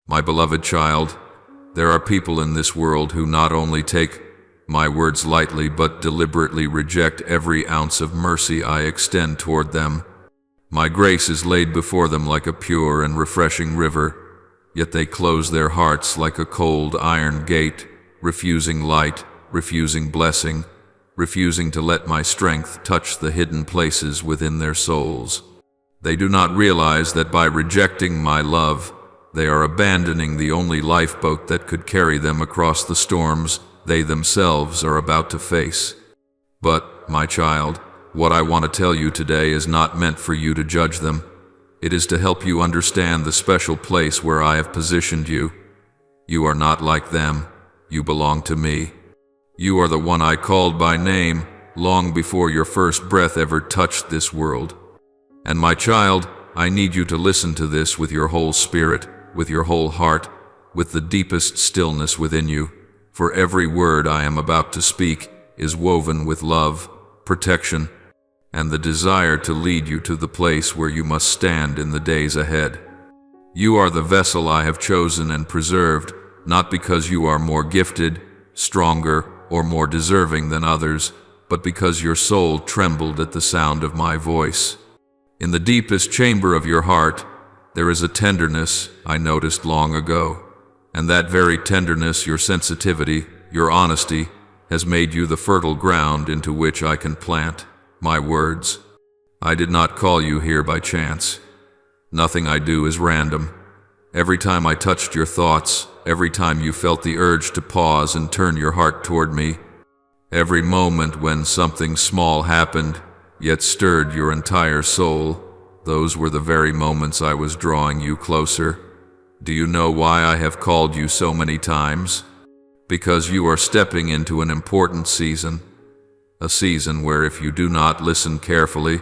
My beloved child, there are people in this world who not only take my words lightly but deliberately reject every ounce of mercy I extend toward them. My grace is laid before them like a pure and refreshing river, yet they close their hearts like a cold iron gate, refusing light, refusing blessing, refusing to let my strength touch the hidden places within their souls. They do not realize that by rejecting my love, they are abandoning the only lifeboat that could carry them across the storms they themselves are about to face. But, my child, what I want to tell you today is not meant for you to judge them. It is to help you understand the special place where I have positioned you. You are not like them. You belong to me. You are the one I called by name long before your first breath ever touched this world. And my child, I need you to listen to this with your whole spirit, with your whole heart, with the deepest stillness within you. For every word I am about to speak is woven with love, protection, and the desire to lead you to the place where you must stand in the days ahead. You are the vessel I have chosen and preserved, not because you are more gifted, stronger, or more deserving than others, but because your soul trembled at the sound of my voice. In the deepest chamber of your heart, there is a tenderness I noticed long ago. And that very tenderness, your sensitivity, your honesty, has made you the fertile ground into which I can plant my words. I did not call you here by chance. Nothing I do is random. Every time I touched your thoughts, every time you felt the urge to pause and turn your heart toward me, every moment when something small happened, yet stirred your entire soul, those were the very moments I was drawing you closer. Do you know why I have called you so many times? Because you are stepping into an important season. A season where if you do not listen carefully,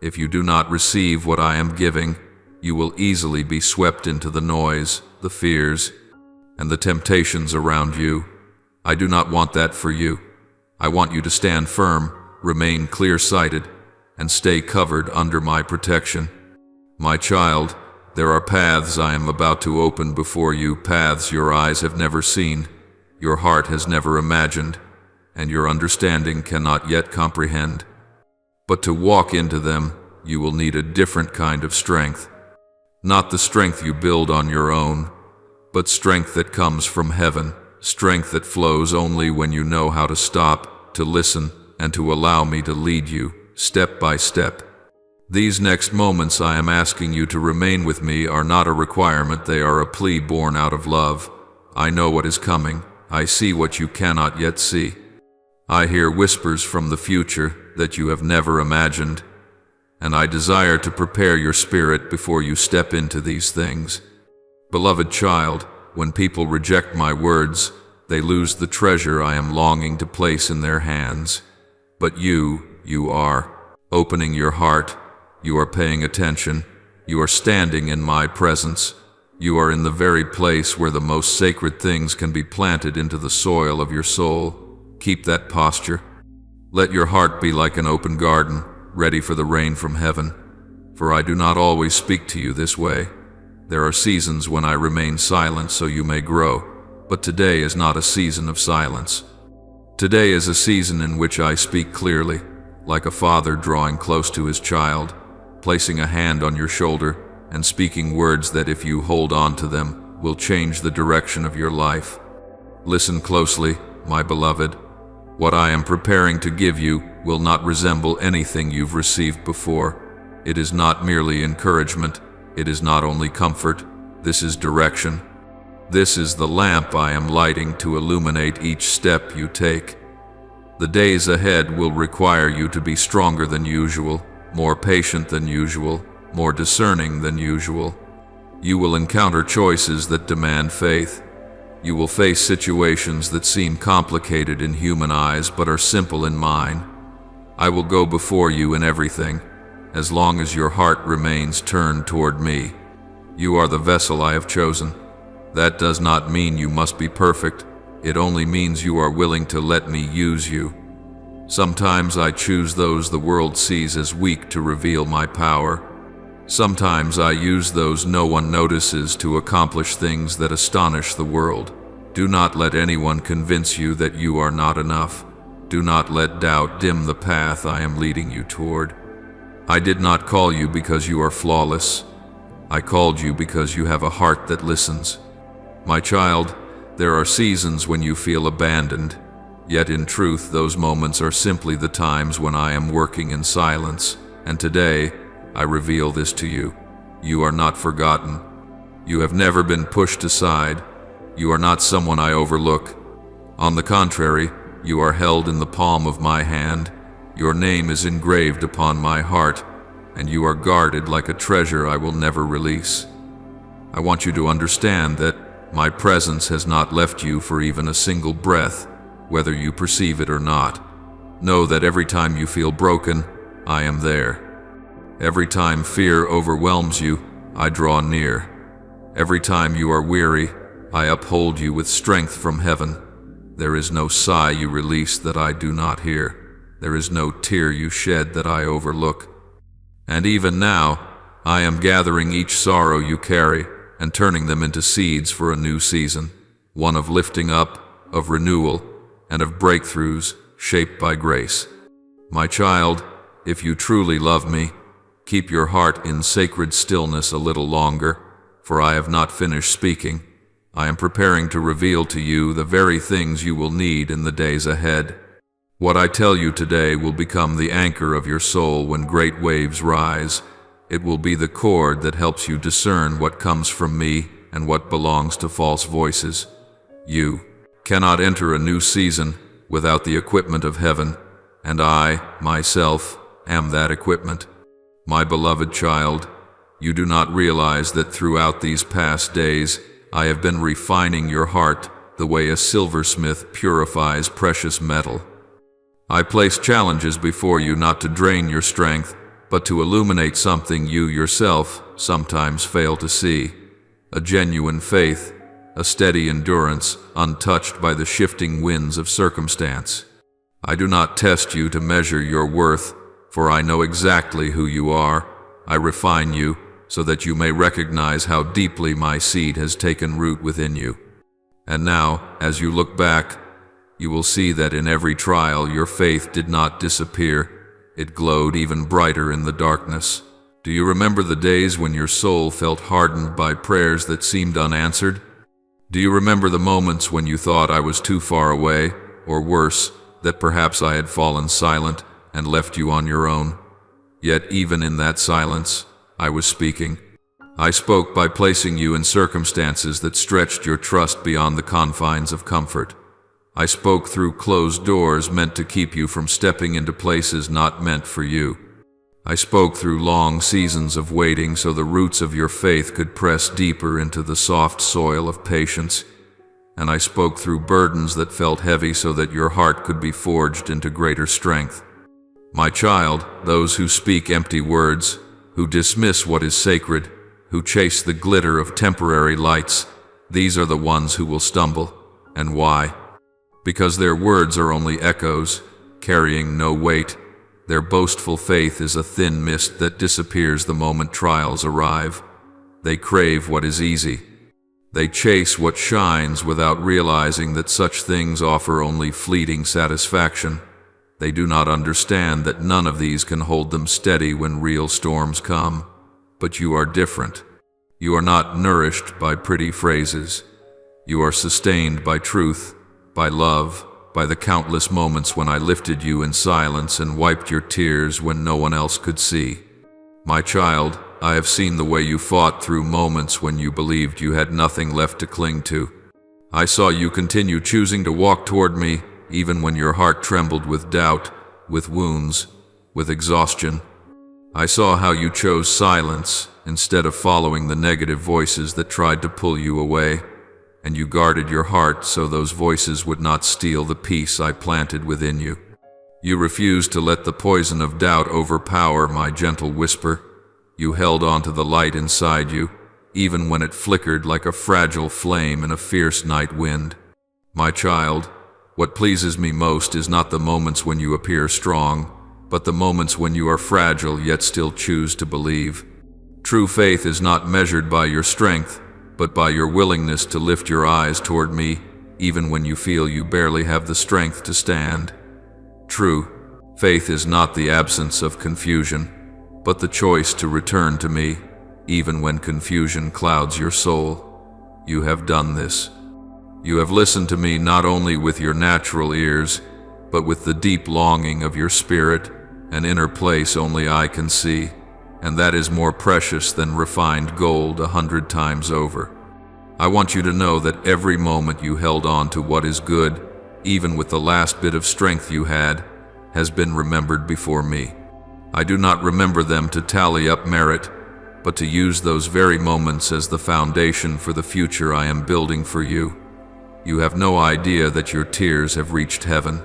if you do not receive what I am giving, you will easily be swept into the noise, the fears, and the temptations around you. I do not want that for you. I want you to stand firm, remain clear-sighted, and stay covered under my protection. My child, there are paths I am about to open before you, paths your eyes have never seen, your heart has never imagined, and your understanding cannot yet comprehend. But to walk into them, you will need a different kind of strength. Not the strength you build on your own, but strength that comes from heaven, strength that flows only when you know how to stop, to listen, and to allow me to lead you, step by step. These next moments I am asking you to remain with me are not a requirement, they are a plea born out of love. I know what is coming. I see what you cannot yet see. I hear whispers from the future that you have never imagined, and I desire to prepare your spirit before you step into these things. Beloved child, when people reject my words, they lose the treasure I am longing to place in their hands. But you are opening your heart. You are paying attention. You are standing in my presence. You are in the very place where the most sacred things can be planted into the soil of your soul. Keep that posture. Let your heart be like an open garden, ready for the rain from heaven. For I do not always speak to you this way. There are seasons when I remain silent so you may grow, but today is not a season of silence. Today is a season in which I speak clearly, like a father drawing close to his child, placing a hand on your shoulder and speaking words that if you hold on to them, will change the direction of your life. Listen closely, my beloved. What I am preparing to give you will not resemble anything you've received before. It is not merely encouragement. It is not only comfort. This is direction. This is the lamp I am lighting to illuminate each step you take. The days ahead will require you to be stronger than usual, more patient than usual, more discerning than usual. You will encounter choices that demand faith. You will face situations that seem complicated in human eyes but are simple in mine. I will go before you in everything, as long as your heart remains turned toward me. You are the vessel I have chosen. That does not mean you must be perfect. It only means you are willing to let me use you. Sometimes I choose those the world sees as weak to reveal my power. Sometimes I use those no one notices to accomplish things that astonish the world. Do not let anyone convince you that you are not enough. Do not let doubt dim the path I am leading you toward. I did not call you because you are flawless. I called you because you have a heart that listens. My child, there are seasons when you feel abandoned, yet in truth those moments are simply the times when I am working in silence, and today I reveal this to you. You are not forgotten. You have never been pushed aside. You are not someone I overlook. On the contrary, you are held in the palm of my hand. Your name is engraved upon my heart, and you are guarded like a treasure I will never release. I want you to understand that my presence has not left you for even a single breath, whether you perceive it or not. Know that every time you feel broken, I am there. Every time fear overwhelms you, I draw near. Every time you are weary, I uphold you with strength from heaven. There is no sigh you release that I do not hear. There is no tear you shed that I overlook. And even now, I am gathering each sorrow you carry and turning them into seeds for a new season, one of lifting up, of renewal, and of breakthroughs shaped by grace. My child, if you truly love me, keep your heart in sacred stillness a little longer, for I have not finished speaking. I am preparing to reveal to you the very things you will need in the days ahead. What I tell you today will become the anchor of your soul when great waves rise. It will be the cord that helps you discern what comes from me and what belongs to false voices. You cannot enter a new season without the equipment of heaven, and I, myself, am that equipment. My beloved child, you do not realize that throughout these past days, I have been refining your heart the way a silversmith purifies precious metal. I place challenges before you not to drain your strength, but to illuminate something you yourself sometimes fail to see. A genuine faith, a steady endurance, untouched by the shifting winds of circumstance. I do not test you to measure your worth, for I know exactly who you are. I refine you so that you may recognize how deeply my seed has taken root within you. And now, as you look back, you will see that in every trial your faith did not disappear. It glowed even brighter in the darkness. Do you remember the days when your soul felt hardened by prayers that seemed unanswered? Do you remember the moments when you thought I was too far away, or worse, that perhaps I had fallen silent and left you on your own? Yet even in that silence, I was speaking. I spoke by placing you in circumstances that stretched your trust beyond the confines of comfort. I spoke through closed doors meant to keep you from stepping into places not meant for you. I spoke through long seasons of waiting so the roots of your faith could press deeper into the soft soil of patience. And I spoke through burdens that felt heavy so that your heart could be forged into greater strength. My child, those who speak empty words, who dismiss what is sacred, who chase the glitter of temporary lights, these are the ones who will stumble. And why? Because their words are only echoes, carrying no weight. Their boastful faith is a thin mist that disappears the moment trials arrive. They crave what is easy. They chase what shines without realizing that such things offer only fleeting satisfaction. They do not understand that none of these can hold them steady when real storms come. But you are different. You are not nourished by pretty phrases. You are sustained by truth, by love, by the countless moments when I lifted you in silence and wiped your tears when no one else could see. My child, I have seen the way you fought through moments when you believed you had nothing left to cling to. I saw you continue choosing to walk toward me, even when your heart trembled with doubt, with wounds, with exhaustion. I saw how you chose silence instead of following the negative voices that tried to pull you away. And you guarded your heart so those voices would not steal the peace I planted within you. You refused to let the poison of doubt overpower my gentle whisper. You held on to the light inside you, even when it flickered like a fragile flame in a fierce night wind. My child, what pleases me most is not the moments when you appear strong, but the moments when you are fragile yet still choose to believe. True faith is not measured by your strength, but by your willingness to lift your eyes toward me, even when you feel you barely have the strength to stand. True faith is not the absence of confusion, but the choice to return to me, even when confusion clouds your soul. You have done this. You have listened to me not only with your natural ears, but with the deep longing of your spirit, an inner place only I can see, and that is more precious than refined gold 100 times over. I want you to know that every moment you held on to what is good, even with the last bit of strength you had, has been remembered before me. I do not remember them to tally up merit, but to use those very moments as the foundation for the future I am building for you. You have no idea that your tears have reached heaven.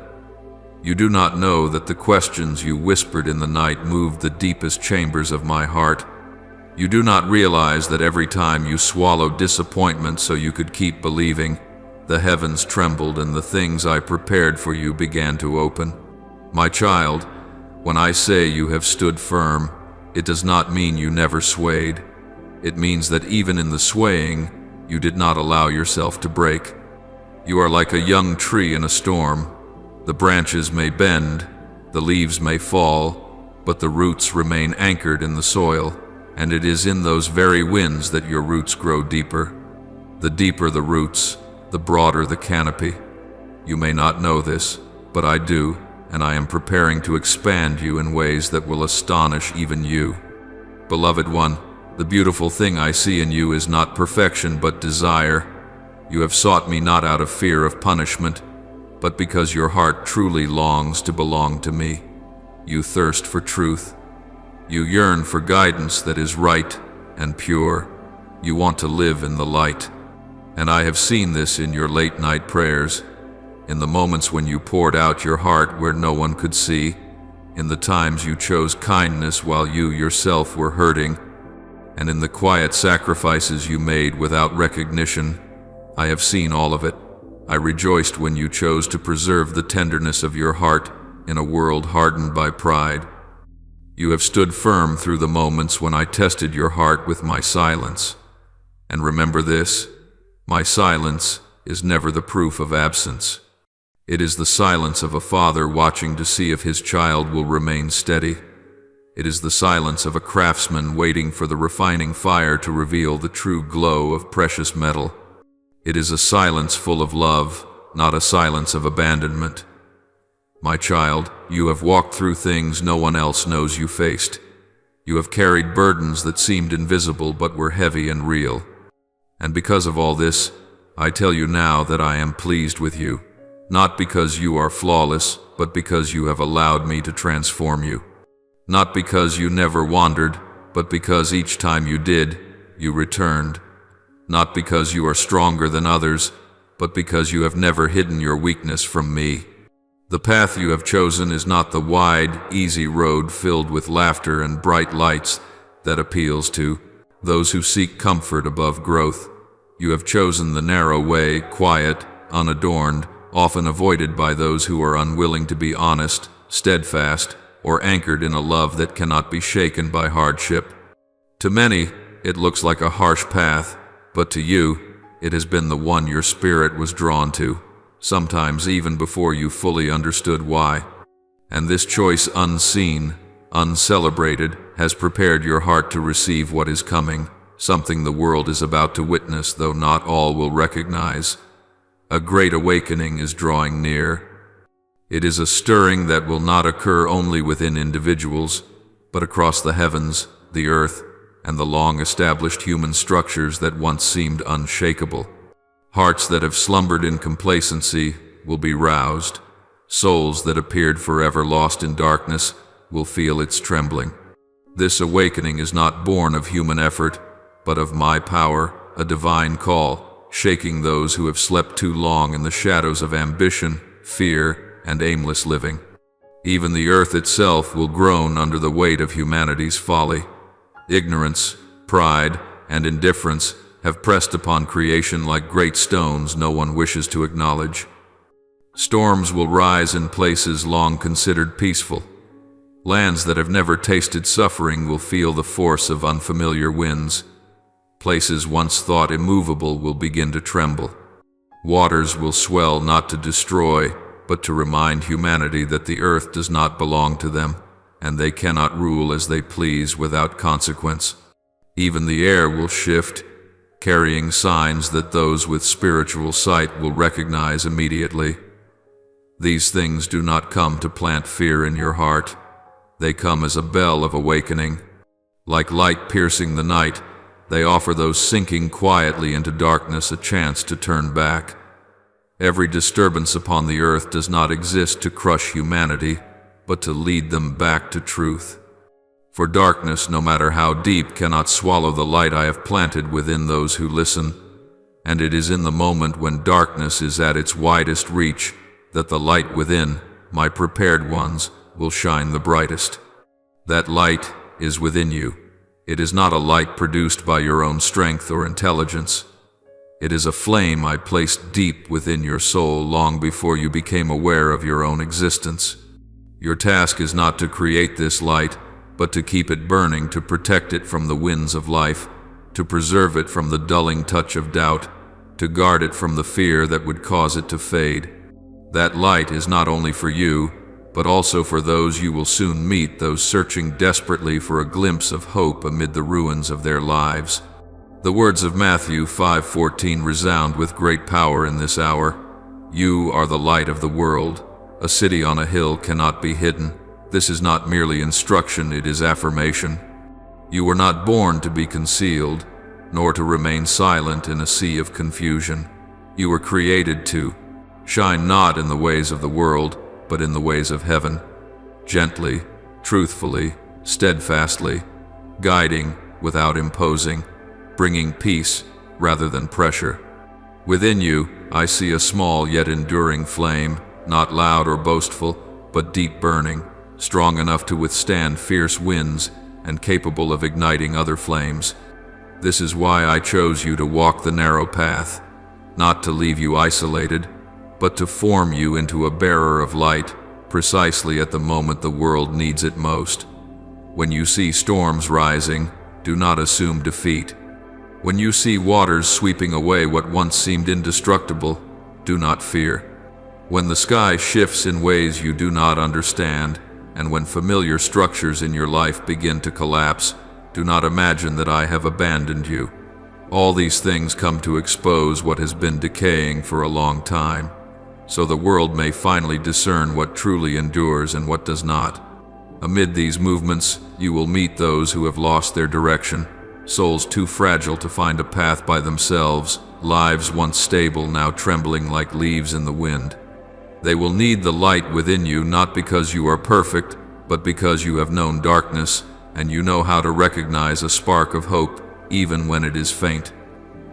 You do not know that the questions you whispered in the night moved the deepest chambers of my heart. You do not realize that every time you swallowed disappointment so you could keep believing, the heavens trembled and the things I prepared for you began to open. My child, when I say you have stood firm, it does not mean you never swayed. It means that even in the swaying, you did not allow yourself to break. You are like a young tree in a storm. The branches may bend, the leaves may fall, but the roots remain anchored in the soil, and it is in those very winds that your roots grow deeper. The deeper the roots, the broader the canopy. You may not know this, but I do, and I am preparing to expand you in ways that will astonish even you. Beloved one, the beautiful thing I see in you is not perfection but desire. You have sought me not out of fear of punishment, but because your heart truly longs to belong to me. You thirst for truth. You yearn for guidance that is right and pure. You want to live in the light. And I have seen this in your late-night prayers, in the moments when you poured out your heart where no one could see, in the times you chose kindness while you yourself were hurting, and in the quiet sacrifices you made without recognition. I have seen all of it. I rejoiced when you chose to preserve the tenderness of your heart in a world hardened by pride. You have stood firm through the moments when I tested your heart with my silence. And remember this, my silence is never the proof of absence. It is the silence of a father watching to see if his child will remain steady. It is the silence of a craftsman waiting for the refining fire to reveal the true glow of precious metal. It is a silence full of love, not a silence of abandonment. My child, you have walked through things no one else knows you faced. You have carried burdens that seemed invisible but were heavy and real. And because of all this, I tell you now that I am pleased with you, not because you are flawless, but because you have allowed me to transform you. Not because you never wandered, but because each time you did, you returned. Not because you are stronger than others, but because you have never hidden your weakness from me. The path you have chosen is not the wide, easy road filled with laughter and bright lights that appeals to those who seek comfort above growth. You have chosen the narrow way, quiet, unadorned, often avoided by those who are unwilling to be honest, steadfast, or anchored in a love that cannot be shaken by hardship. To many, it looks like a harsh path, but to you, it has been the one your spirit was drawn to, sometimes even before you fully understood why. And this choice unseen, uncelebrated, has prepared your heart to receive what is coming, something the world is about to witness, though not all will recognize. A great awakening is drawing near. It is a stirring that will not occur only within individuals, but across the heavens, the earth, and the long-established human structures that once seemed unshakable. Hearts that have slumbered in complacency will be roused. Souls that appeared forever lost in darkness will feel its trembling. This awakening is not born of human effort, but of my power, a divine call, shaking those who have slept too long in the shadows of ambition, fear, and aimless living. Even the earth itself will groan under the weight of humanity's folly. Ignorance, pride, and indifference have pressed upon creation like great stones no one wishes to acknowledge. Storms will rise in places long considered peaceful. Lands that have never tasted suffering will feel the force of unfamiliar winds. Places once thought immovable will begin to tremble. Waters will swell not to destroy, but to remind humanity that the earth does not belong to them, and they cannot rule as they please without consequence. Even the air will shift, carrying signs that those with spiritual sight will recognize immediately. These things do not come to plant fear in your heart. They come as a bell of awakening. Like light piercing the night, they offer those sinking quietly into darkness a chance to turn back. Every disturbance upon the earth does not exist to crush humanity, but to lead them back to truth. For darkness, no matter how deep, cannot swallow the light I have planted within those who listen, and it is in the moment when darkness is at its widest reach that the light within, my prepared ones, will shine the brightest. That light is within you. It is not a light produced by your own strength or intelligence. It is a flame I placed deep within your soul long before you became aware of your own existence. Your task is not to create this light, but to keep it burning, to protect it from the winds of life, to preserve it from the dulling touch of doubt, to guard it from the fear that would cause it to fade. That light is not only for you, but also for those you will soon meet, those searching desperately for a glimpse of hope amid the ruins of their lives. The words of Matthew 5:14 resound with great power in this hour. You are the light of the world. A city on a hill cannot be hidden. This is not merely instruction, it is affirmation. You were not born to be concealed, nor to remain silent in a sea of confusion. You were created to shine not in the ways of the world, but in the ways of heaven, gently, truthfully, steadfastly, guiding without imposing, bringing peace rather than pressure. Within you, I see a small yet enduring flame, not loud or boastful, but deep burning, strong enough to withstand fierce winds and capable of igniting other flames. This is why I chose you to walk the narrow path, not to leave you isolated, but to form you into a bearer of light, precisely at the moment the world needs it most. When you see storms rising, do not assume defeat. When you see waters sweeping away what once seemed indestructible, do not fear. When the sky shifts in ways you do not understand, and when familiar structures in your life begin to collapse, do not imagine that I have abandoned you. All these things come to expose what has been decaying for a long time, so the world may finally discern what truly endures and what does not. Amid these movements, you will meet those who have lost their direction, souls too fragile to find a path by themselves, lives once stable now trembling like leaves in the wind. They will need the light within you not because you are perfect, but because you have known darkness, and you know how to recognize a spark of hope even when it is faint.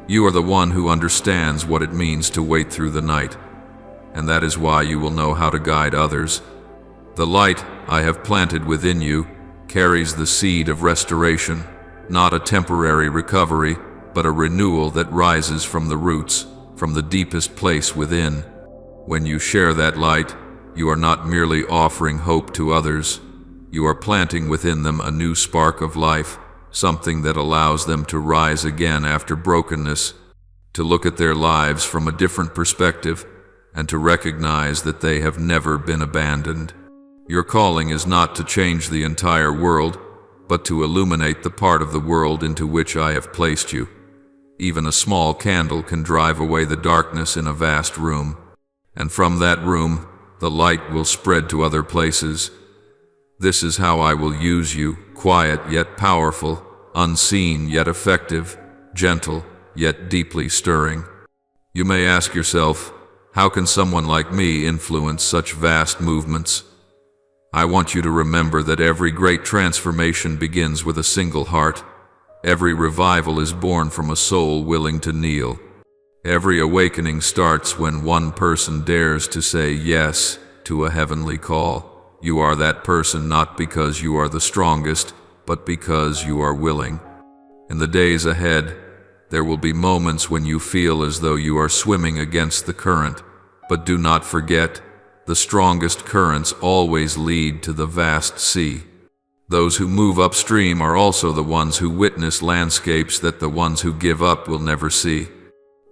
You are the one who understands what it means to wait through the night, and that is why you will know how to guide others. The light I have planted within you carries the seed of restoration, not a temporary recovery, but a renewal that rises from the roots, from the deepest place within. When you share that light, you are not merely offering hope to others, you are planting within them a new spark of life, something that allows them to rise again after brokenness, to look at their lives from a different perspective, and to recognize that they have never been abandoned. Your calling is not to change the entire world, but to illuminate the part of the world into which I have placed you. Even a small candle can drive away the darkness in a vast room, and from that room, the light will spread to other places. This is how I will use you, quiet yet powerful, unseen yet effective, gentle yet deeply stirring. You may ask yourself, how can someone like me influence such vast movements? I want you to remember that every great transformation begins with a single heart. Every revival is born from a soul willing to kneel. Every awakening starts when one person dares to say yes to a heavenly call. You are that person not because you are the strongest, but because you are willing. In the days ahead, there will be moments when you feel as though you are swimming against the current, but do not forget, The strongest currents always lead to the vast sea. Those who move upstream are also the ones who witness landscapes that the ones who give up will never see.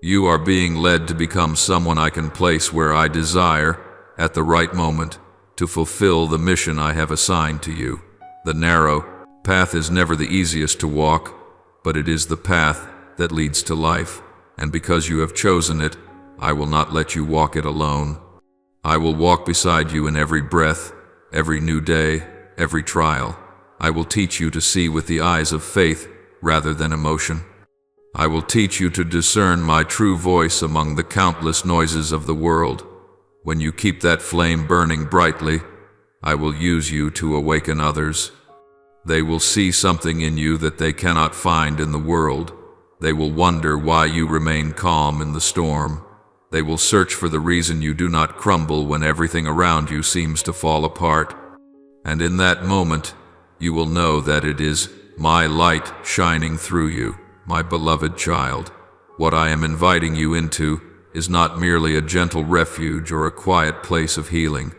You are being led to become someone I can place where I desire, at the right moment, to fulfill the mission I have assigned to you. The narrow path is never the easiest to walk, but it is the path that leads to life, and because you have chosen it, I will not let you walk it alone. I will walk beside you in every breath, every new day, every trial. I will teach you to see with the eyes of faith rather than emotion. I will teach you to discern my true voice among the countless noises of the world. When you keep that flame burning brightly, I will use you to awaken others. They will see something in you that they cannot find in the world. They will wonder why you remain calm in the storm. They will search for the reason you do not crumble when everything around you seems to fall apart. And in that moment, you will know that it is my light shining through you, my beloved child. What I am inviting you into is not merely a gentle refuge or a quiet place of healing.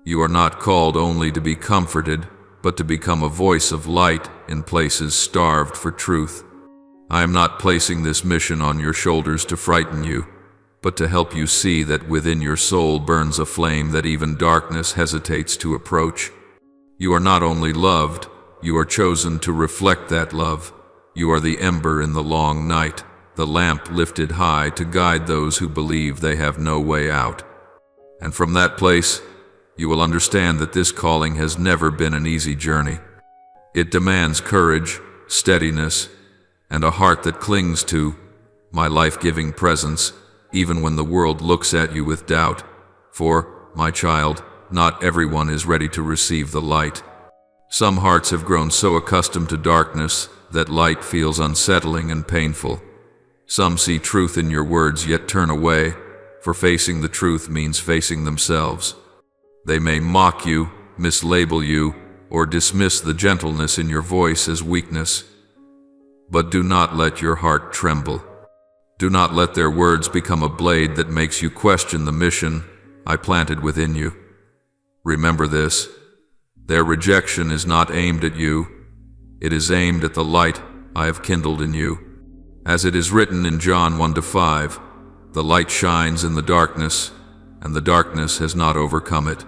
You are not called only to be comforted, but to become a voice of light in places starved for truth. I am not placing this mission on your shoulders to frighten you, but to help you see that within your soul burns a flame that even darkness hesitates to approach. You are not only loved, you are chosen to reflect that love. You are the ember in the long night, the lamp lifted high to guide those who believe they have no way out. And from that place, you will understand that this calling has never been an easy journey. It demands courage, steadiness, and a heart that clings to my life-giving presence, even when the world looks at you with doubt. For, my child, not everyone is ready to receive the light. Some hearts have grown so accustomed to darkness that light feels unsettling and painful. Some see truth in your words yet turn away, for facing the truth means facing themselves. They may mock you, mislabel you, or dismiss the gentleness in your voice as weakness. But do not let your heart tremble. Do not let their words become a blade that makes you question the mission I planted within you. Remember this: their rejection is not aimed at you, it is aimed at the light I have kindled in you. As it is written in John 1-5, the light shines in the darkness, and the darkness has not overcome it.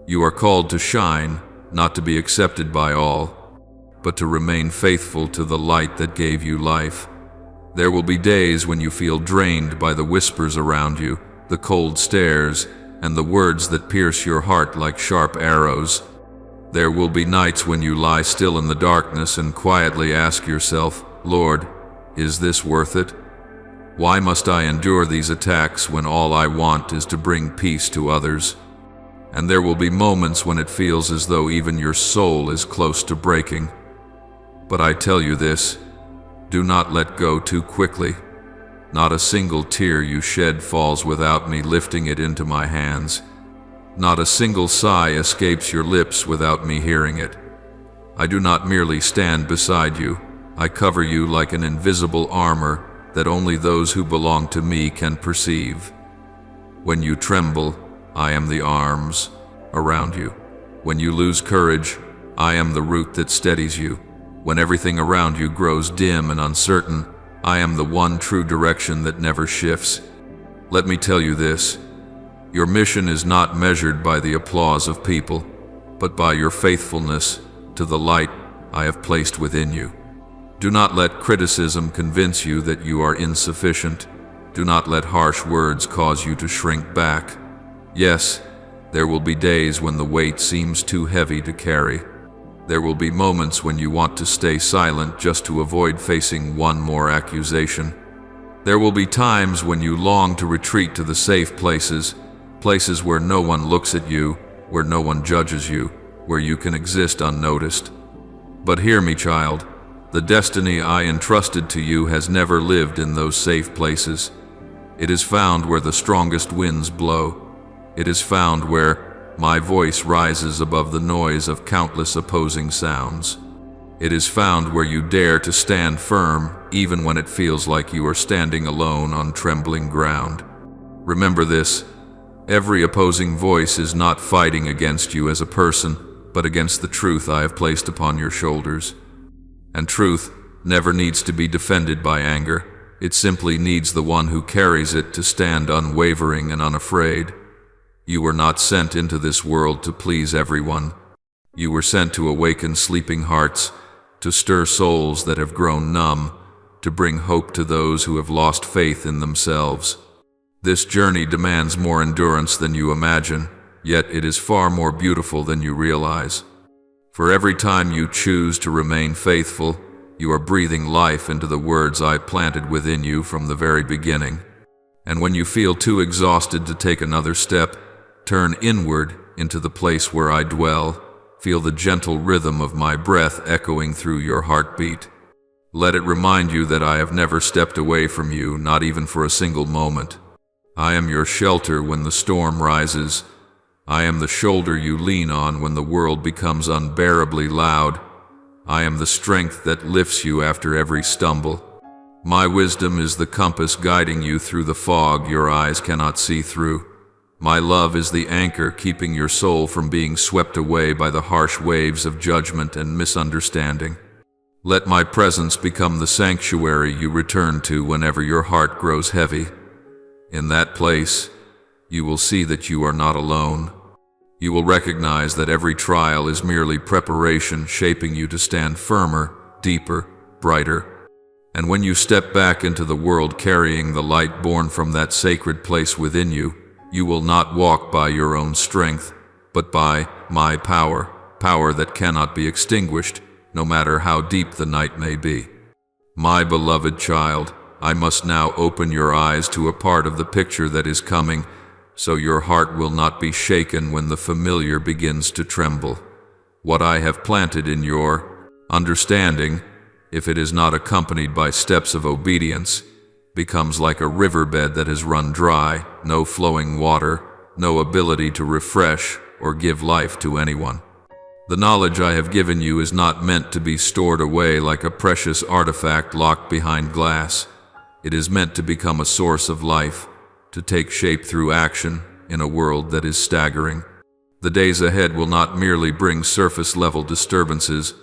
You are called to shine, not to be accepted by all, but to remain faithful to the light that gave you life. There will be days when you feel drained by the whispers around you, the cold stares, and the words that pierce your heart like sharp arrows. There will be nights when you lie still in the darkness and quietly ask yourself, Lord, is this worth it? Why must I endure these attacks when all I want is to bring peace to others? And there will be moments when it feels as though even your soul is close to breaking. But I tell you this, do not let go too quickly. Not a single tear you shed falls without me lifting it into my hands. Not a single sigh escapes your lips without me hearing it. I do not merely stand beside you, I cover you like an invisible armor that only those who belong to me can perceive. When you tremble, I am the arms around you. When you lose courage, I am the root that steadies you. When everything around you grows dim and uncertain, I am the one true direction that never shifts. Let me tell you this: your mission is not measured by the applause of people, but by your faithfulness to the light I have placed within you. Do not let criticism convince you that you are insufficient. Do not let harsh words cause you to shrink back. Yes, there will be days when the weight seems too heavy to carry. There will be moments when you want to stay silent just to avoid facing one more accusation. There will be times when you long to retreat to the safe places, places where no one looks at you, where no one judges you, where you can exist unnoticed. But hear me, child, the destiny I entrusted to you has never lived in those safe places. It is found where the strongest winds blow. It is found where my voice rises above the noise of countless opposing sounds. It is found where you dare to stand firm, even when it feels like you are standing alone on trembling ground. Remember this: Every opposing voice is not fighting against you as a person, but against the truth I have placed upon your shoulders. And truth never needs to be defended by anger. It simply needs the one who carries it to stand unwavering and unafraid. You were not sent into this world to please everyone. You were sent to awaken sleeping hearts, to stir souls that have grown numb, to bring hope to those who have lost faith in themselves. This journey demands more endurance than you imagine, yet it is far more beautiful than you realize. For every time you choose to remain faithful, you are breathing life into the words I planted within you from the very beginning. And when you feel too exhausted to take another step, turn inward into the place where I dwell. Feel the gentle rhythm of my breath echoing through your heartbeat. Let it remind you that I have never stepped away from you, not even for a single moment. I am your shelter when the storm rises. I am the shoulder you lean on when the world becomes unbearably loud. I am the strength that lifts you after every stumble. My wisdom is the compass guiding you through the fog your eyes cannot see through. My love is the anchor keeping your soul from being swept away by the harsh waves of judgment and misunderstanding. Let my presence become the sanctuary you return to whenever your heart grows heavy. In that place, you will see that you are not alone. You will recognize that every trial is merely preparation shaping you to stand firmer, deeper, brighter. And when you step back into the world carrying the light born from that sacred place within you, you will not walk by your own strength, but by my power, power that cannot be extinguished, no matter how deep the night may be. My beloved child, I must now open your eyes to a part of the picture that is coming, so your heart will not be shaken when the familiar begins to tremble. What I have planted in your understanding, if it is not accompanied by steps of obedience, becomes like a riverbed that has run dry, no flowing water, no ability to refresh or give life to anyone. The knowledge I have given you is not meant to be stored away like a precious artifact locked behind glass. It is meant to become a source of life, to take shape through action in a world that is staggering. The days ahead will not merely bring surface-level disturbances,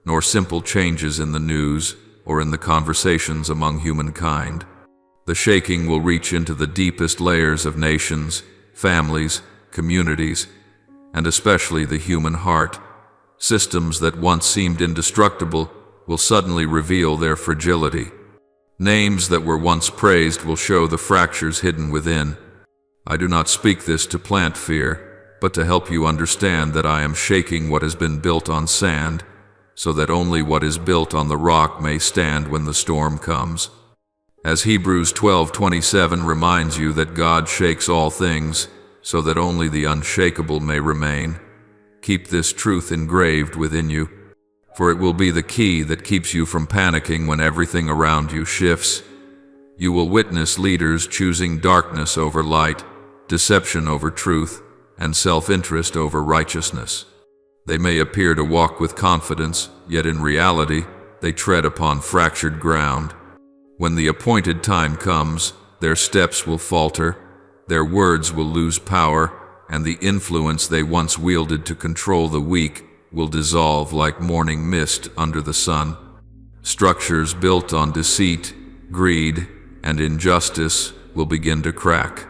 nor simple changes in the news or in the conversations among humankind. The shaking will reach into the deepest layers of nations, families, communities, and especially the human heart. Systems that once seemed indestructible will suddenly reveal their fragility. Names that were once praised will show the fractures hidden within. I do not speak this to plant fear, but to help you understand that I am shaking what has been built on sand, so that only what is built on the rock may stand when the storm comes. As Hebrews 12:27 reminds you that God shakes all things, so that only the unshakable may remain. Keep this truth engraved within you, for it will be the key that keeps you from panicking when everything around you shifts. You will witness leaders choosing darkness over light, deception over truth, and self-interest over righteousness. They may appear to walk with confidence, yet in reality, they tread upon fractured ground. When the appointed time comes, their steps will falter, their words will lose power, and the influence they once wielded to control the weak will dissolve like morning mist under the sun. Structures built on deceit, greed, and injustice will begin to crack.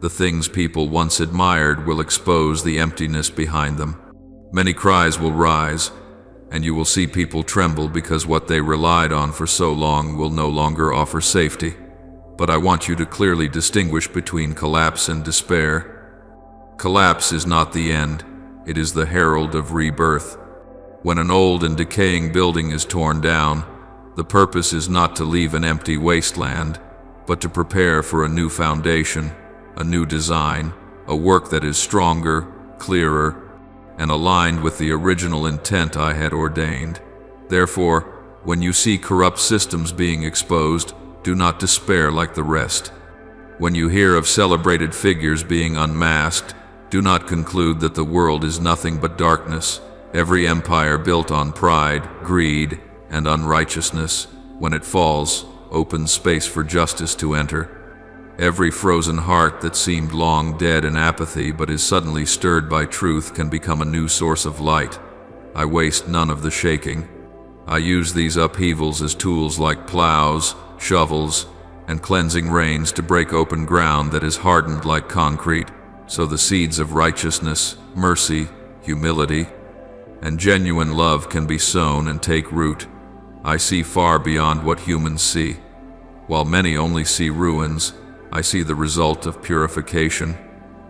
The things people once admired will expose the emptiness behind them. Many cries will rise, and you will see people tremble because what they relied on for so long will no longer offer safety. But I want you to clearly distinguish between collapse and despair. Collapse is not the end. It is the herald of rebirth. When an old and decaying building is torn down, the purpose is not to leave an empty wasteland, but to prepare for a new foundation, a new design, a work that is stronger, clearer, and aligned with the original intent I had ordained. Therefore, when you see corrupt systems being exposed, do not despair like the rest. When you hear of celebrated figures being unmasked, do not conclude that the world is nothing but darkness. Every empire built on pride, greed, and unrighteousness, when it falls, opens space for justice to enter. Every frozen heart that seemed long dead in apathy but is suddenly stirred by truth can become a new source of light. I waste none of the shaking. I use these upheavals as tools like plows, shovels, and cleansing rains to break open ground that is hardened like concrete, so the seeds of righteousness, mercy, humility, and genuine love can be sown and take root. I see far beyond what humans see. While many only see ruins, I see the result of purification.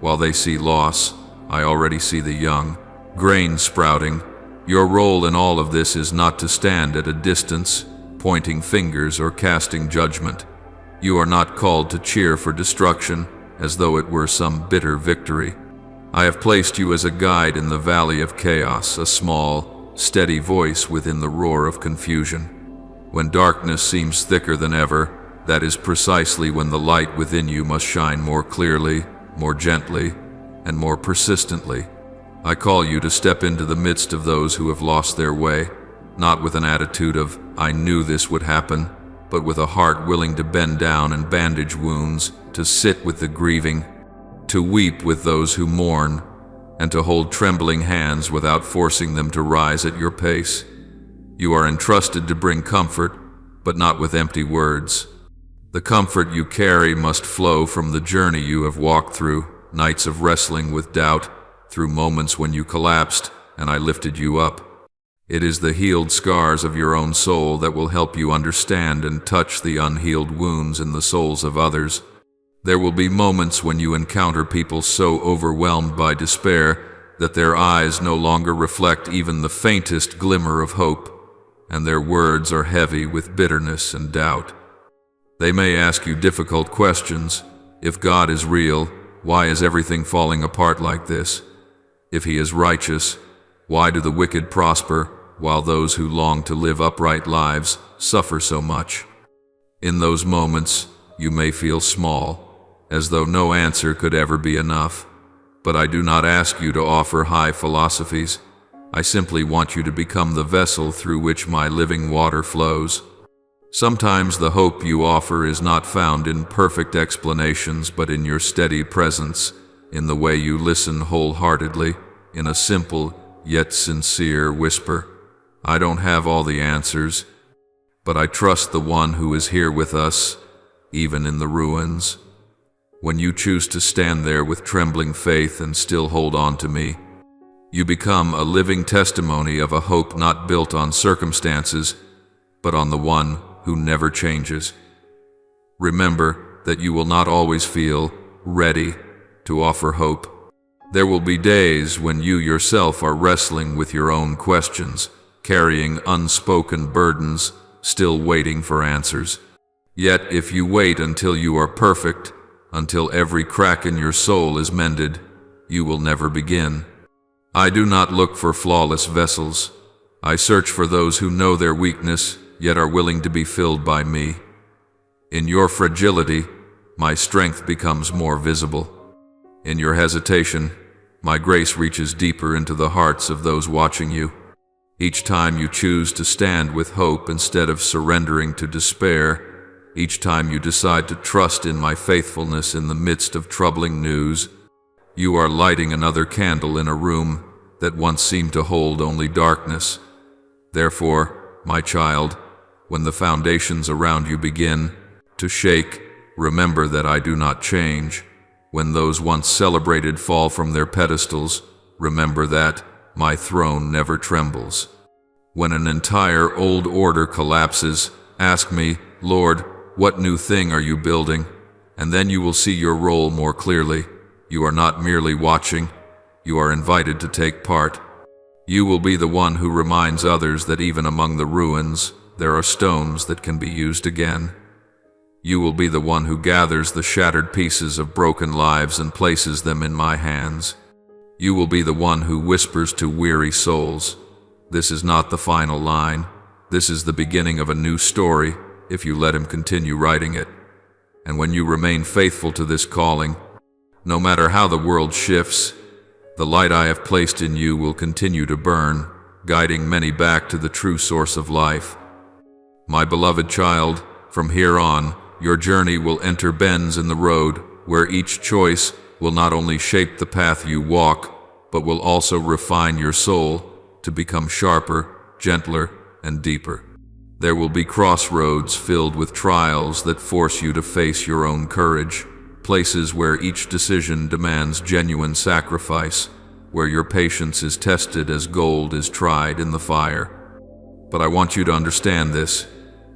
While they see loss, I already see the young, grain sprouting. Your role in all of this is not to stand at a distance, pointing fingers or casting judgment. You are not called to cheer for destruction, as though it were some bitter victory. I have placed you as a guide in the valley of chaos, a small, steady voice within the roar of confusion. When darkness seems thicker than ever, that is precisely when the light within you must shine more clearly, more gently, and more persistently. I call you to step into the midst of those who have lost their way, not with an attitude of, "I knew this would happen," but with a heart willing to bend down and bandage wounds, to sit with the grieving, to weep with those who mourn, and to hold trembling hands without forcing them to rise at your pace. You are entrusted to bring comfort, but not with empty words. The comfort you carry must flow from the journey you have walked through, nights of wrestling with doubt, through moments when you collapsed and I lifted you up. It is the healed scars of your own soul that will help you understand and touch the unhealed wounds in the souls of others. There will be moments when you encounter people so overwhelmed by despair that their eyes no longer reflect even the faintest glimmer of hope, and their words are heavy with bitterness and doubt. They may ask you difficult questions. If God is real, why is everything falling apart like this? If He is righteous, why do the wicked prosper, while those who long to live upright lives suffer so much? In those moments, you may feel small, as though no answer could ever be enough. But I do not ask you to offer high philosophies. I simply want you to become the vessel through which my living water flows. Sometimes the hope you offer is not found in perfect explanations, but in your steady presence, in the way you listen wholeheartedly, in a simple yet sincere whisper. I don't have all the answers, but I trust the one who is here with us, even in the ruins. When you choose to stand there with trembling faith and still hold on to me, you become a living testimony of a hope not built on circumstances, but on the one who never changes. Remember that you will not always feel ready to offer hope. There will be days when you yourself are wrestling with your own questions, carrying unspoken burdens, still waiting for answers. Yet if you wait until you are perfect, until every crack in your soul is mended, you will never begin. I do not look for flawless vessels. I search for those who know their weakness, yet are willing to be filled by me. In your fragility, my strength becomes more visible. In your hesitation, my grace reaches deeper into the hearts of those watching you. Each time you choose to stand with hope instead of surrendering to despair, each time you decide to trust in my faithfulness in the midst of troubling news, you are lighting another candle in a room that once seemed to hold only darkness. Therefore, my child, when the foundations around you begin to shake, remember that I do not change. When those once celebrated fall from their pedestals, remember that my throne never trembles. When an entire old order collapses, ask me, Lord, what new thing are you building? And then you will see your role more clearly. You are not merely watching, you are invited to take part. You will be the one who reminds others that even among the ruins, there are stones that can be used again. You will be the one who gathers the shattered pieces of broken lives and places them in my hands. You will be the one who whispers to weary souls, "This is not the final line. This is the beginning of a new story, if you let Him continue writing it." And when you remain faithful to this calling, no matter how the world shifts, the light I have placed in you will continue to burn, guiding many back to the true source of life. My beloved child, from here on, your journey will enter bends in the road, where each choice will not only shape the path you walk, but will also refine your soul to become sharper, gentler, and deeper. There will be crossroads filled with trials that force you to face your own courage, places where each decision demands genuine sacrifice, where your patience is tested as gold is tried in the fire. But I want you to understand this.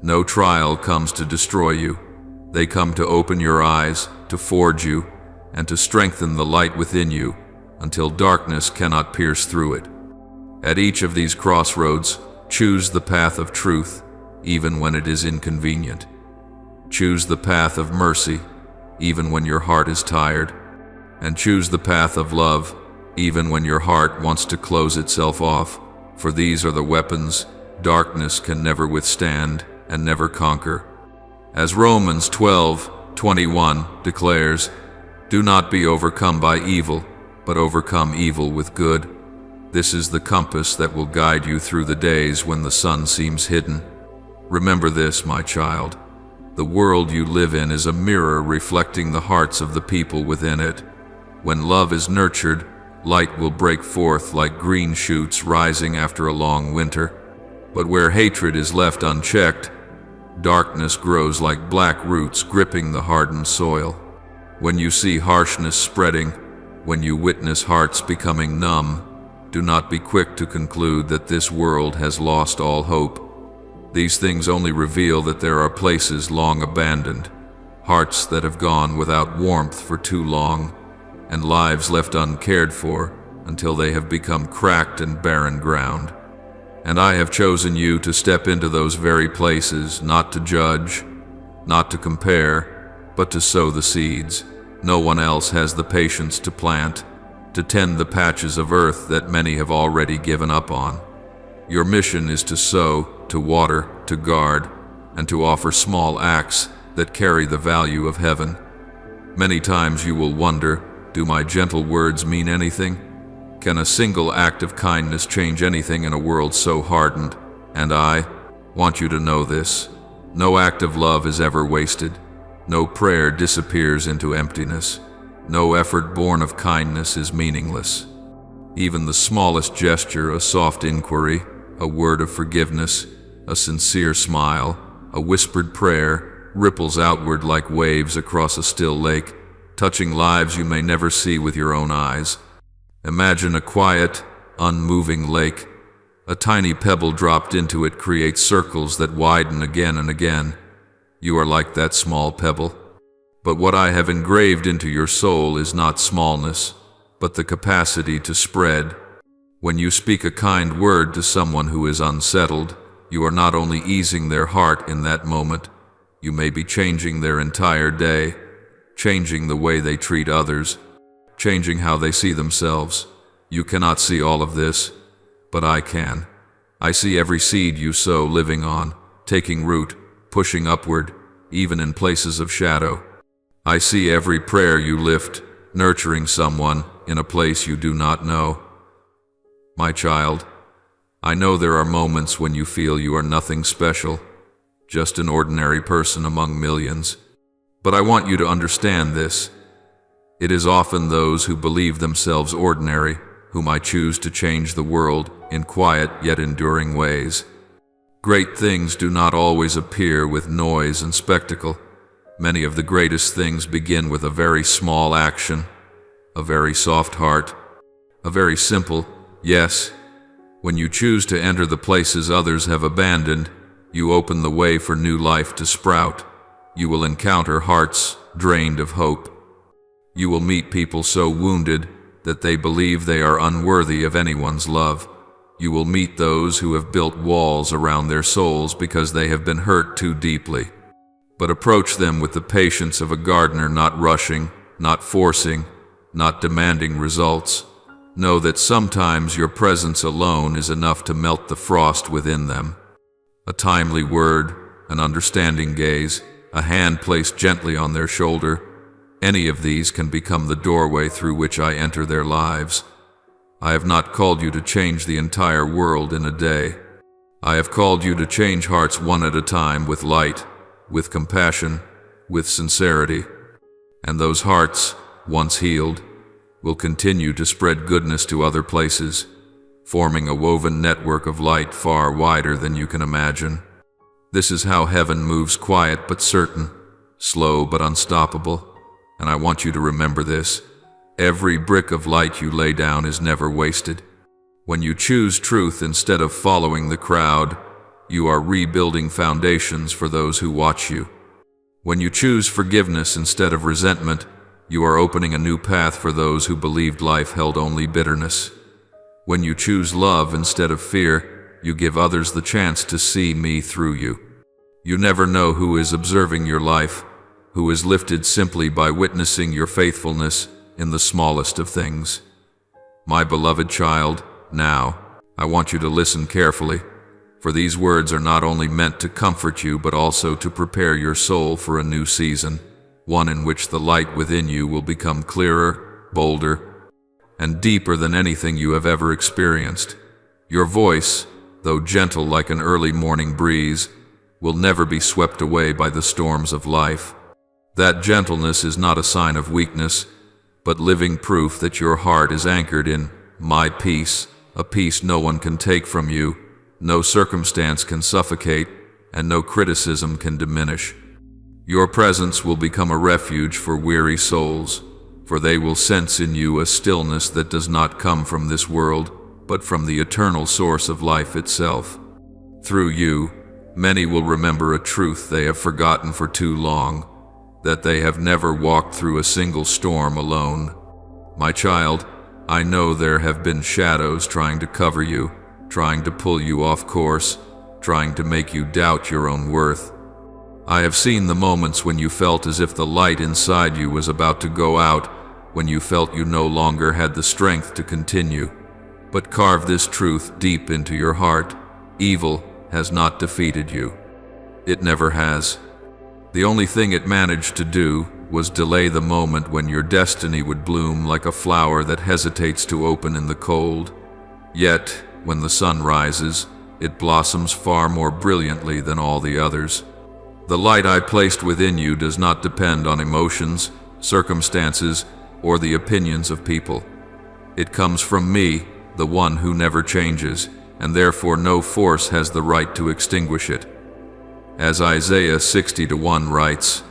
No trial comes to destroy you. They come to open your eyes, to forge you, and to strengthen the light within you until darkness cannot pierce through it. At each of these crossroads, choose the path of truth, even when it is inconvenient. Choose the path of mercy, even when your heart is tired. And choose the path of love, even when your heart wants to close itself off, for these are the weapons darkness can never withstand and never conquer. As Romans 12:21 declares, "Do not be overcome by evil, but overcome evil with good." This is the compass that will guide you through the days when the sun seems hidden. Remember this, my child. The world you live in is a mirror reflecting the hearts of the people within it. When love is nurtured, light will break forth like green shoots rising after a long winter. But where hatred is left unchecked, darkness grows like black roots gripping the hardened soil. When you see harshness spreading, when you witness hearts becoming numb, do not be quick to conclude that this world has lost all hope. These things only reveal that there are places long abandoned, hearts that have gone without warmth for too long, and lives left uncared for until they have become cracked and barren ground. And I have chosen you to step into those very places, not to judge, not to compare, but to sow the seeds. No one else has the patience to plant, to tend the patches of earth that many have already given up on. Your mission is to sow, to water, to guard, and to offer small acts that carry the value of heaven. Many times you will wonder, do my gentle words mean anything? Can a single act of kindness change anything in a world so hardened? And I want you to know this. No act of love is ever wasted. No prayer disappears into emptiness. No effort born of kindness is meaningless. Even the smallest gesture, a soft inquiry, a word of forgiveness, a sincere smile, a whispered prayer, ripples outward like waves across a still lake, touching lives you may never see with your own eyes. Imagine a quiet, unmoving lake. A tiny pebble dropped into it creates circles that widen again and again. You are like that small pebble. But what I have engraved into your soul is not smallness, but the capacity to spread. When you speak a kind word to someone who is unsettled, you are not only easing their heart in that moment, you may be changing their entire day, changing the way they treat others, changing how they see themselves. You cannot see all of this, but I can. I see every seed you sow living on, taking root, pushing upward, even in places of shadow. I see every prayer you lift, nurturing someone in a place you do not know. My child, I know there are moments when you feel you are nothing special, just an ordinary person among millions. But I want you to understand this. It is often those who believe themselves ordinary whom I choose to change the world in quiet yet enduring ways. Great things do not always appear with noise and spectacle. Many of the greatest things begin with a very small action, a very soft heart, a very simple yes. When you choose to enter the places others have abandoned, you open the way for new life to sprout. You will encounter hearts drained of hope. You will meet people so wounded that they believe they are unworthy of anyone's love. You will meet those who have built walls around their souls because they have been hurt too deeply. But approach them with the patience of a gardener, not rushing, not forcing, not demanding results. Know that sometimes your presence alone is enough to melt the frost within them. A timely word, an understanding gaze, a hand placed gently on their shoulder, any of these can become the doorway through which I enter their lives. I have not called you to change the entire world in a day. I have called you to change hearts one at a time with light, with compassion, with sincerity. And those hearts, once healed, will continue to spread goodness to other places, forming a woven network of light far wider than you can imagine. This is how heaven moves, quiet but certain, slow but unstoppable. And I want you to remember this. Every brick of light you lay down is never wasted. When you choose truth instead of following the crowd, you are rebuilding foundations for those who watch you. When you choose forgiveness instead of resentment, you are opening a new path for those who believed life held only bitterness. When you choose love instead of fear, you give others the chance to see me through you. You never know who is observing your life, who is lifted simply by witnessing your faithfulness in the smallest of things. My beloved child, now, I want you to listen carefully, for these words are not only meant to comfort you but also to prepare your soul for a new season, one in which the light within you will become clearer, bolder, and deeper than anything you have ever experienced. Your voice, though gentle like an early morning breeze, will never be swept away by the storms of life. That gentleness is not a sign of weakness, but living proof that your heart is anchored in my peace, a peace no one can take from you, no circumstance can suffocate, and no criticism can diminish. Your presence will become a refuge for weary souls, for they will sense in you a stillness that does not come from this world, but from the eternal source of life itself. Through you, many will remember a truth they have forgotten for too long, that they have never walked through a single storm alone. My child, I know there have been shadows trying to cover you, trying to pull you off course, trying to make you doubt your own worth. I have seen the moments when you felt as if the light inside you was about to go out, when you felt you no longer had the strength to continue. But carve this truth deep into your heart: evil has not defeated you. It never has. The only thing it managed to do was delay the moment when your destiny would bloom like a flower that hesitates to open in the cold. Yet, when the sun rises, it blossoms far more brilliantly than all the others. The light I placed within you does not depend on emotions, circumstances, or the opinions of people. It comes from me, the one who never changes, and therefore no force has the right to extinguish it. As Isaiah 60:1 writes,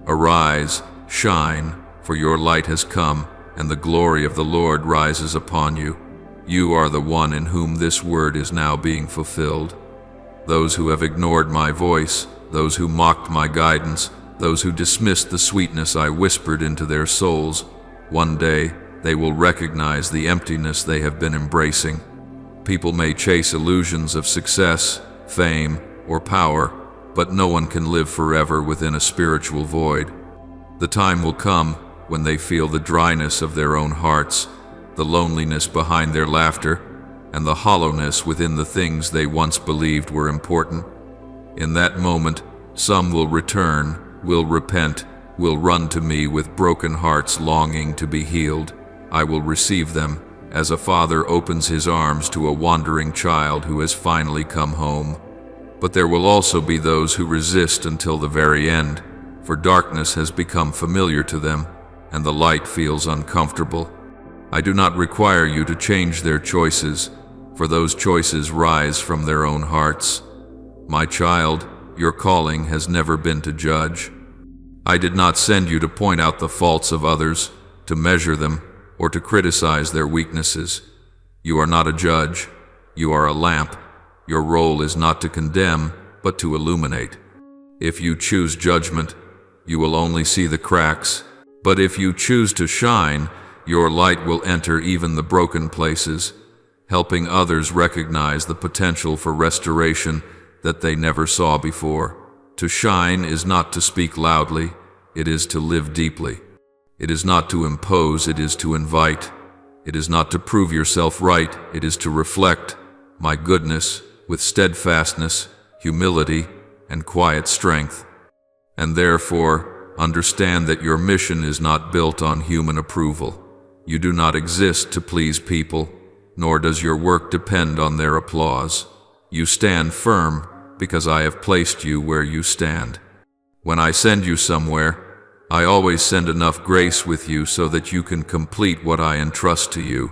"Arise, shine, for your light has come, and the glory of the Lord rises upon you. You are the one in whom this word is now being fulfilled." Those who have ignored my voice, those who mocked my guidance, those who dismissed the sweetness I whispered into their souls, one day they will recognize the emptiness they have been embracing. People may chase illusions of success, fame, or power, but no one can live forever within a spiritual void. The time will come when they feel the dryness of their own hearts, the loneliness behind their laughter, and the hollowness within the things they once believed were important. In that moment, some will return, will repent, will run to me with broken hearts longing to be healed. I will receive them, as a father opens his arms to a wandering child who has finally come home. But there will also be those who resist until the very end, for darkness has become familiar to them, and the light feels uncomfortable. I do not require you to change their choices, for those choices rise from their own hearts. My child, your calling has never been to judge. I did not send you to point out the faults of others, to measure them, or to criticize their weaknesses. You are not a judge. You are a lamp. Your role is not to condemn, but to illuminate. If you choose judgment, you will only see the cracks. But if you choose to shine, your light will enter even the broken places, helping others recognize the potential for restoration that they never saw before. To shine is not to speak loudly, it is to live deeply. It is not to impose, it is to invite. It is not to prove yourself right, it is to reflect my goodness with steadfastness, humility, and quiet strength. And therefore, understand that your mission is not built on human approval. You do not exist to please people, nor does your work depend on their applause. You stand firm because I have placed you where you stand. When I send you somewhere, I always send enough grace with you so that you can complete what I entrust to you.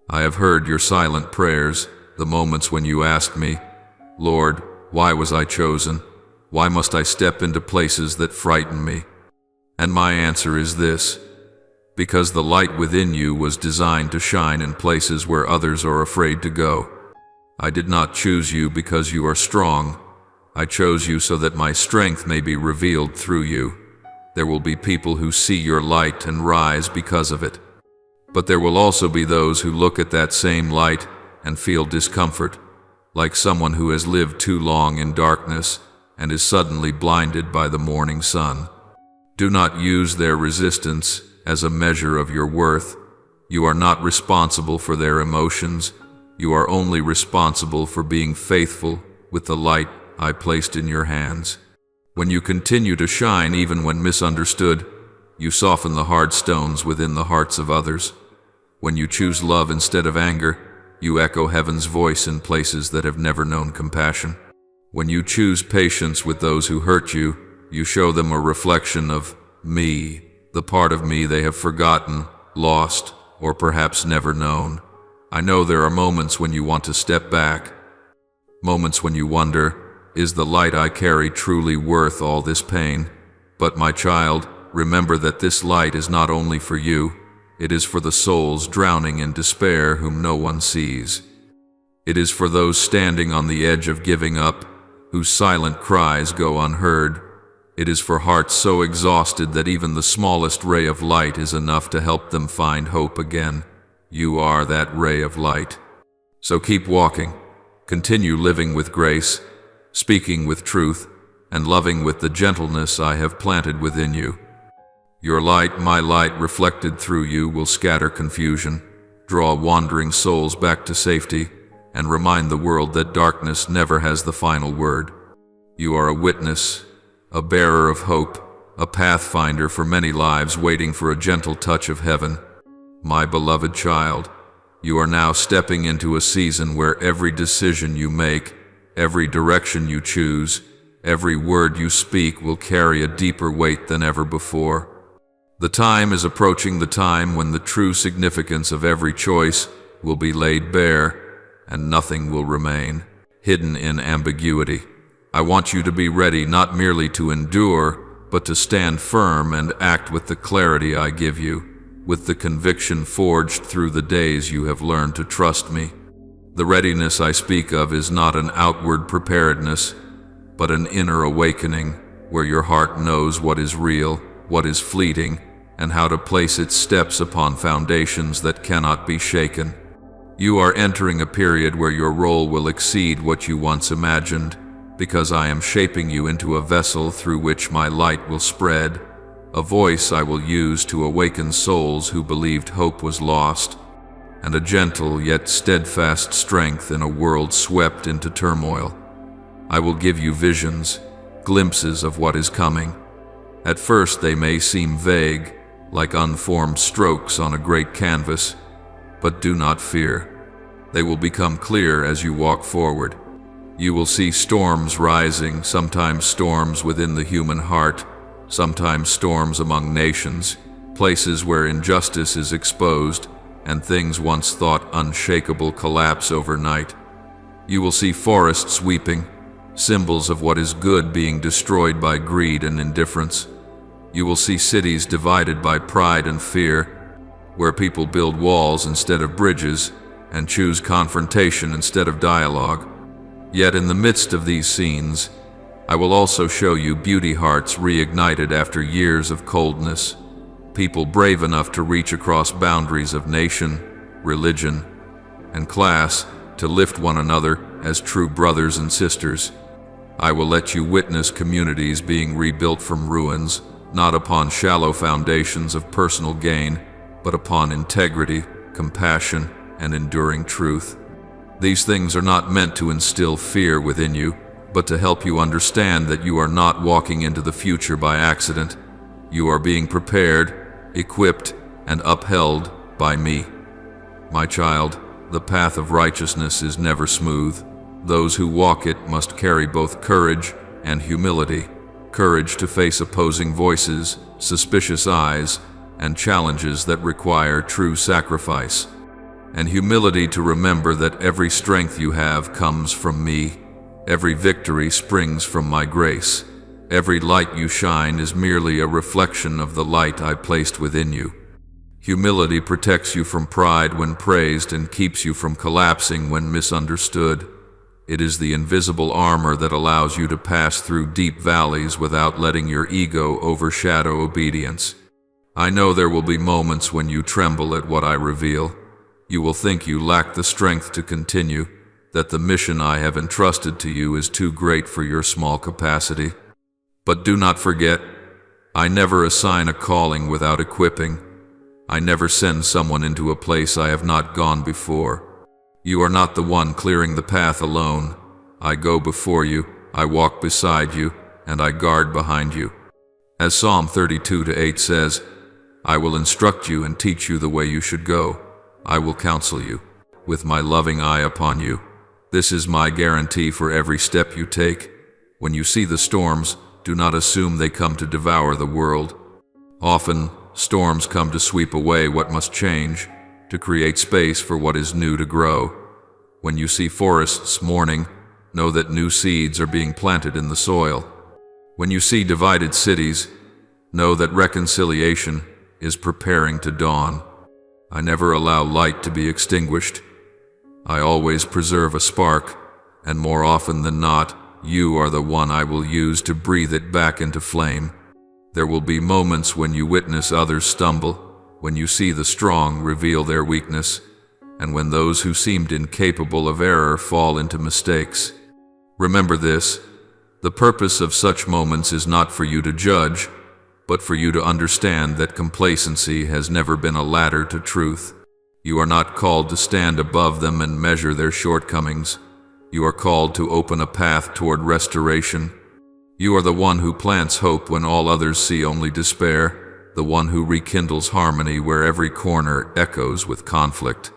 I have heard your silent prayers, the moments when you ask me, Lord, why was I chosen? Why must I step into places that frighten me? And my answer is this: because the light within you was designed to shine in places where others are afraid to go. I did not choose you because you are strong. I chose you so that my strength may be revealed through you. There will be people who see your light and rise because of it. But there will also be those who look at that same light and feel discomfort, like someone who has lived too long in darkness and is suddenly blinded by the morning sun. Do not use their resistance as a measure of your worth. You are not responsible for their emotions. You are only responsible for being faithful with the light I placed in your hands. When you continue to shine even when misunderstood, you soften the hard stones within the hearts of others. When you choose love instead of anger, you echo heaven's voice in places that have never known compassion. When you choose patience with those who hurt you, you show them a reflection of me, the part of me they have forgotten, lost, or perhaps never known. I know there are moments when you want to step back, moments when you wonder, is the light I carry truly worth all this pain? But my child, remember that this light is not only for you, it is for the souls drowning in despair whom no one sees. It is for those standing on the edge of giving up, whose silent cries go unheard. It is for hearts so exhausted that even the smallest ray of light is enough to help them find hope again. You are that ray of light. So keep walking. Continue living with grace, speaking with truth, and loving with the gentleness I have planted within you. Your light, my light, reflected through you will scatter confusion, draw wandering souls back to safety, and remind the world that darkness never has the final word. You are a witness, a bearer of hope, a pathfinder for many lives waiting for a gentle touch of heaven. My beloved child, you are now stepping into a season where every decision you make, every direction you choose, every word you speak will carry a deeper weight than ever before. The time is approaching, the time when the true significance of every choice will be laid bare, and nothing will remain hidden in ambiguity. I want you to be ready not merely to endure, but to stand firm and act with the clarity I give you, with the conviction forged through the days you have learned to trust me. The readiness I speak of is not an outward preparedness, but an inner awakening where your heart knows what is real, what is fleeting, and how to place its steps upon foundations that cannot be shaken. You are entering a period where your role will exceed what you once imagined, because I am shaping you into a vessel through which my light will spread, a voice I will use to awaken souls who believed hope was lost, and a gentle yet steadfast strength in a world swept into turmoil. I will give you visions, glimpses of what is coming. At first they may seem vague, like unformed strokes on a great canvas, but do not fear. They will become clear as you walk forward. You will see storms rising, sometimes storms within the human heart, sometimes storms among nations, places where injustice is exposed and things once thought unshakable collapse overnight. You will see forests weeping, symbols of what is good being destroyed by greed and indifference. You will see cities divided by pride and fear, where people build walls instead of bridges and choose confrontation instead of dialogue. Yet in the midst of these scenes, I will also show you beauty hearts reignited after years of coldness, people brave enough to reach across boundaries of nation, religion, and class to lift one another as true brothers and sisters. I will let you witness communities being rebuilt from ruins, not upon shallow foundations of personal gain, but upon integrity, compassion, and enduring truth. These things are not meant to instill fear within you, but to help you understand that you are not walking into the future by accident. You are being prepared, equipped, and upheld by me. My child, the path of righteousness is never smooth. Those who walk it must carry both courage and humility. courage to face opposing voices, suspicious eyes, and challenges that require true sacrifice, and humility to remember that every strength you have comes from me. Every victory springs from my grace. Every light you shine is merely a reflection of the light I placed within you. Humility protects you from pride when praised and keeps you from collapsing when misunderstood. It is the invisible armor that allows you to pass through deep valleys without letting your ego overshadow obedience. I know there will be moments when you tremble at what I reveal. You will think you lack the strength to continue, that the mission I have entrusted to you is too great for your small capacity. But do not forget, I never assign a calling without equipping. I never send someone into a place I have not gone before. You are not the one clearing the path alone. I go before you, I walk beside you, and I guard behind you. As Psalm 32:8 says, I will instruct you and teach you the way you should go. I will counsel you, with my loving eye upon you. This is my guarantee for every step you take. When you see the storms, do not assume they come to devour the world. Often, storms come to sweep away what must change, to create space for what is new to grow. When you see forests mourning, know that new seeds are being planted in the soil. When you see divided cities, know that reconciliation is preparing to dawn. I never allow light to be extinguished. I always preserve a spark, and more often than not, you are the one I will use to breathe it back into flame. There will be moments when you witness others stumble, when you see the strong reveal their weakness, and when those who seemed incapable of error fall into mistakes. Remember this, the purpose of such moments is not for you to judge, but for you to understand that complacency has never been a ladder to truth. You are not called to stand above them and measure their shortcomings. You are called to open a path toward restoration. You are the one who plants hope when all others see only despair, the one who rekindles harmony where every corner echoes with conflict.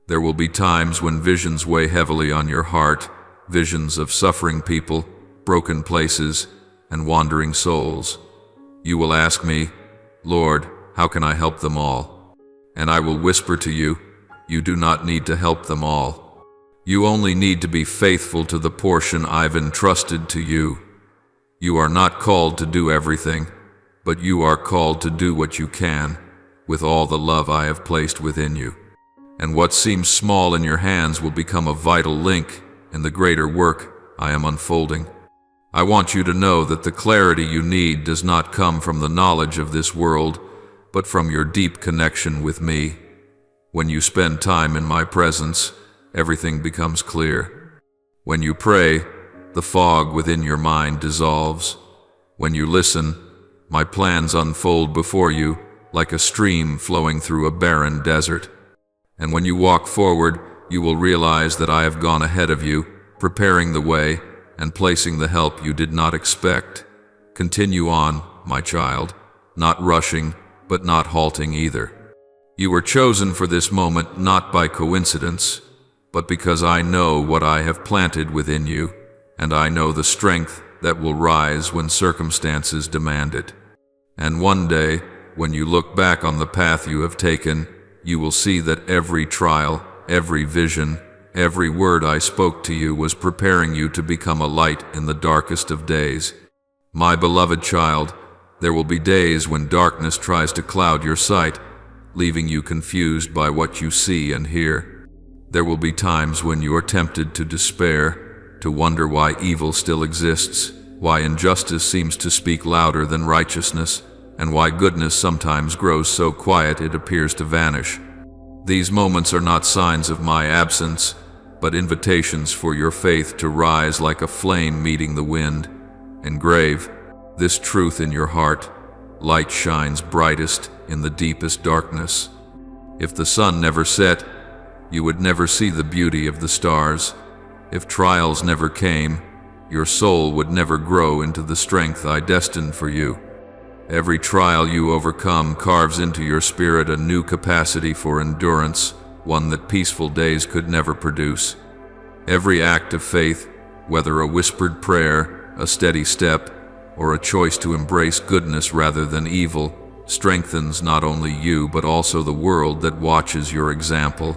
There will be times when visions weigh heavily on your heart, visions of suffering people, broken places, and wandering souls. You will ask me, Lord, how can I help them all? And I will whisper to you, you do not need to help them all. You only need to be faithful to the portion I've entrusted to you. You are not called to do everything, but you are called to do what you can, with all the love I have placed within you. And what seems small in your hands will become a vital link in the greater work I am unfolding. I want you to know that the clarity you need does not come from the knowledge of this world, but from your deep connection with me. When you spend time in my presence, everything becomes clear. When you pray, the fog within your mind dissolves. When you listen, my plans unfold before you like a stream flowing through a barren desert. And when you walk forward, you will realize that I have gone ahead of you, preparing the way and placing the help you did not expect. Continue on, my child, not rushing, but not halting either. You were chosen for this moment not by coincidence, but because I know what I have planted within you, and I know the strength that will rise when circumstances demand it. And one day, when you look back on the path you have taken, you will see that every trial, every vision, every word I spoke to you was preparing you to become a light in the darkest of days. My beloved child, there will be days when darkness tries to cloud your sight, leaving you confused by what you see and hear. There will be times when you are tempted to despair, to wonder why evil still exists, why injustice seems to speak louder than righteousness, and why goodness sometimes grows so quiet it appears to vanish. These moments are not signs of my absence, but invitations for your faith to rise like a flame meeting the wind. Engrave this truth in your heart: light shines brightest in the deepest darkness. If the sun never set, you would never see the beauty of the stars. If trials never came, your soul would never grow into the strength I destined for you. Every trial you overcome carves into your spirit a new capacity for endurance, one that peaceful days could never produce. Every act of faith, whether a whispered prayer, a steady step, or a choice to embrace goodness rather than evil, strengthens not only you but also the world that watches your example.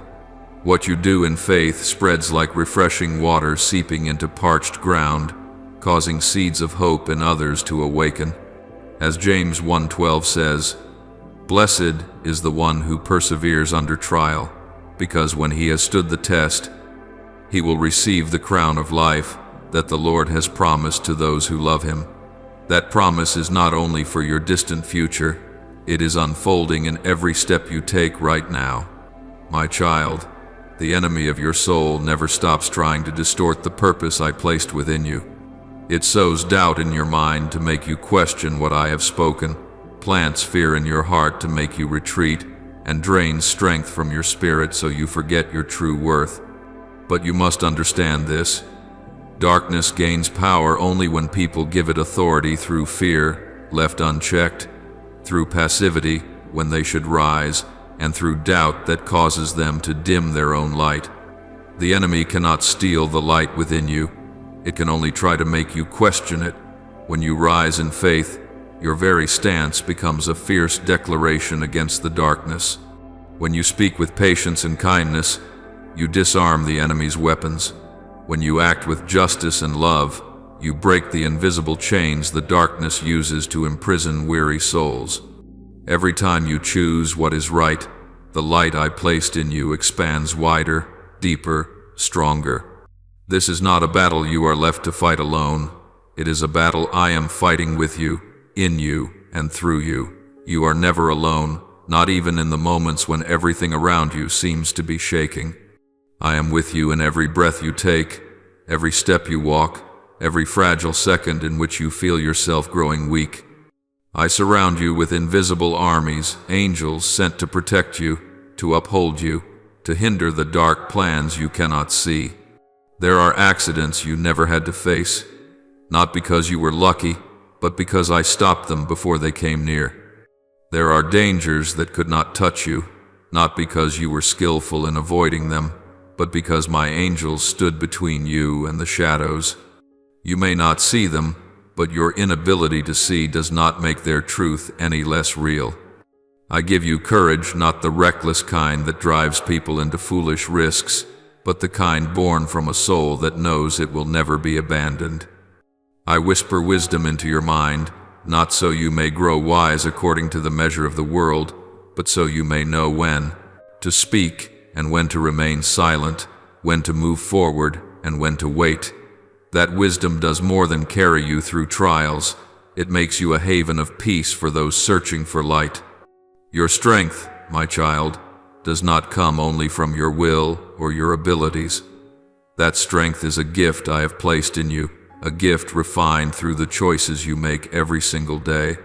What you do in faith spreads like refreshing water seeping into parched ground, causing seeds of hope in others to awaken. As James 1:12 says, "Blessed is the one who perseveres under trial, because when he has stood the test, he will receive the crown of life that the Lord has promised to those who love him." That promise is not only for your distant future, it is unfolding in every step you take right now. My child, the enemy of your soul never stops trying to distort the purpose I placed within you. It sows doubt in your mind to make you question what I have spoken, plants fear in your heart to make you retreat, and drains strength from your spirit so you forget your true worth. But you must understand this. Darkness gains power only when people give it authority through fear, left unchecked, through passivity when they should rise, and through doubt that causes them to dim their own light. The enemy cannot steal the light within you. It can only try to make you question it. When you rise in faith, your very stance becomes a fierce declaration against the darkness. When you speak with patience and kindness, you disarm the enemy's weapons. When you act with justice and love, you break the invisible chains the darkness uses to imprison weary souls. Every time you choose what is right, the light I placed in you expands wider, deeper, stronger. This is not a battle you are left to fight alone. It is a battle I am fighting with you, in you, and through you. You are never alone, not even in the moments when everything around you seems to be shaking. I am with you in every breath you take, every step you walk, every fragile second in which you feel yourself growing weak. I surround you with invisible armies, angels sent to protect you, to uphold you, to hinder the dark plans you cannot see. There are accidents you never had to face, not because you were lucky, but because I stopped them before they came near. There are dangers that could not touch you, not because you were skillful in avoiding them, but because my angels stood between you and the shadows. You may not see them, but your inability to see does not make their truth any less real. I give you courage, not the reckless kind that drives people into foolish risks, but the kind born from a soul that knows it will never be abandoned. I whisper wisdom into your mind, not so you may grow wise according to the measure of the world, but so you may know when to speak and when to remain silent, when to move forward and when to wait. That wisdom does more than carry you through trials. It makes you a haven of peace for those searching for light. Your strength, my child, does not come only from your will or your abilities. That strength is a gift I have placed in you, a gift refined through the choices you make every single day.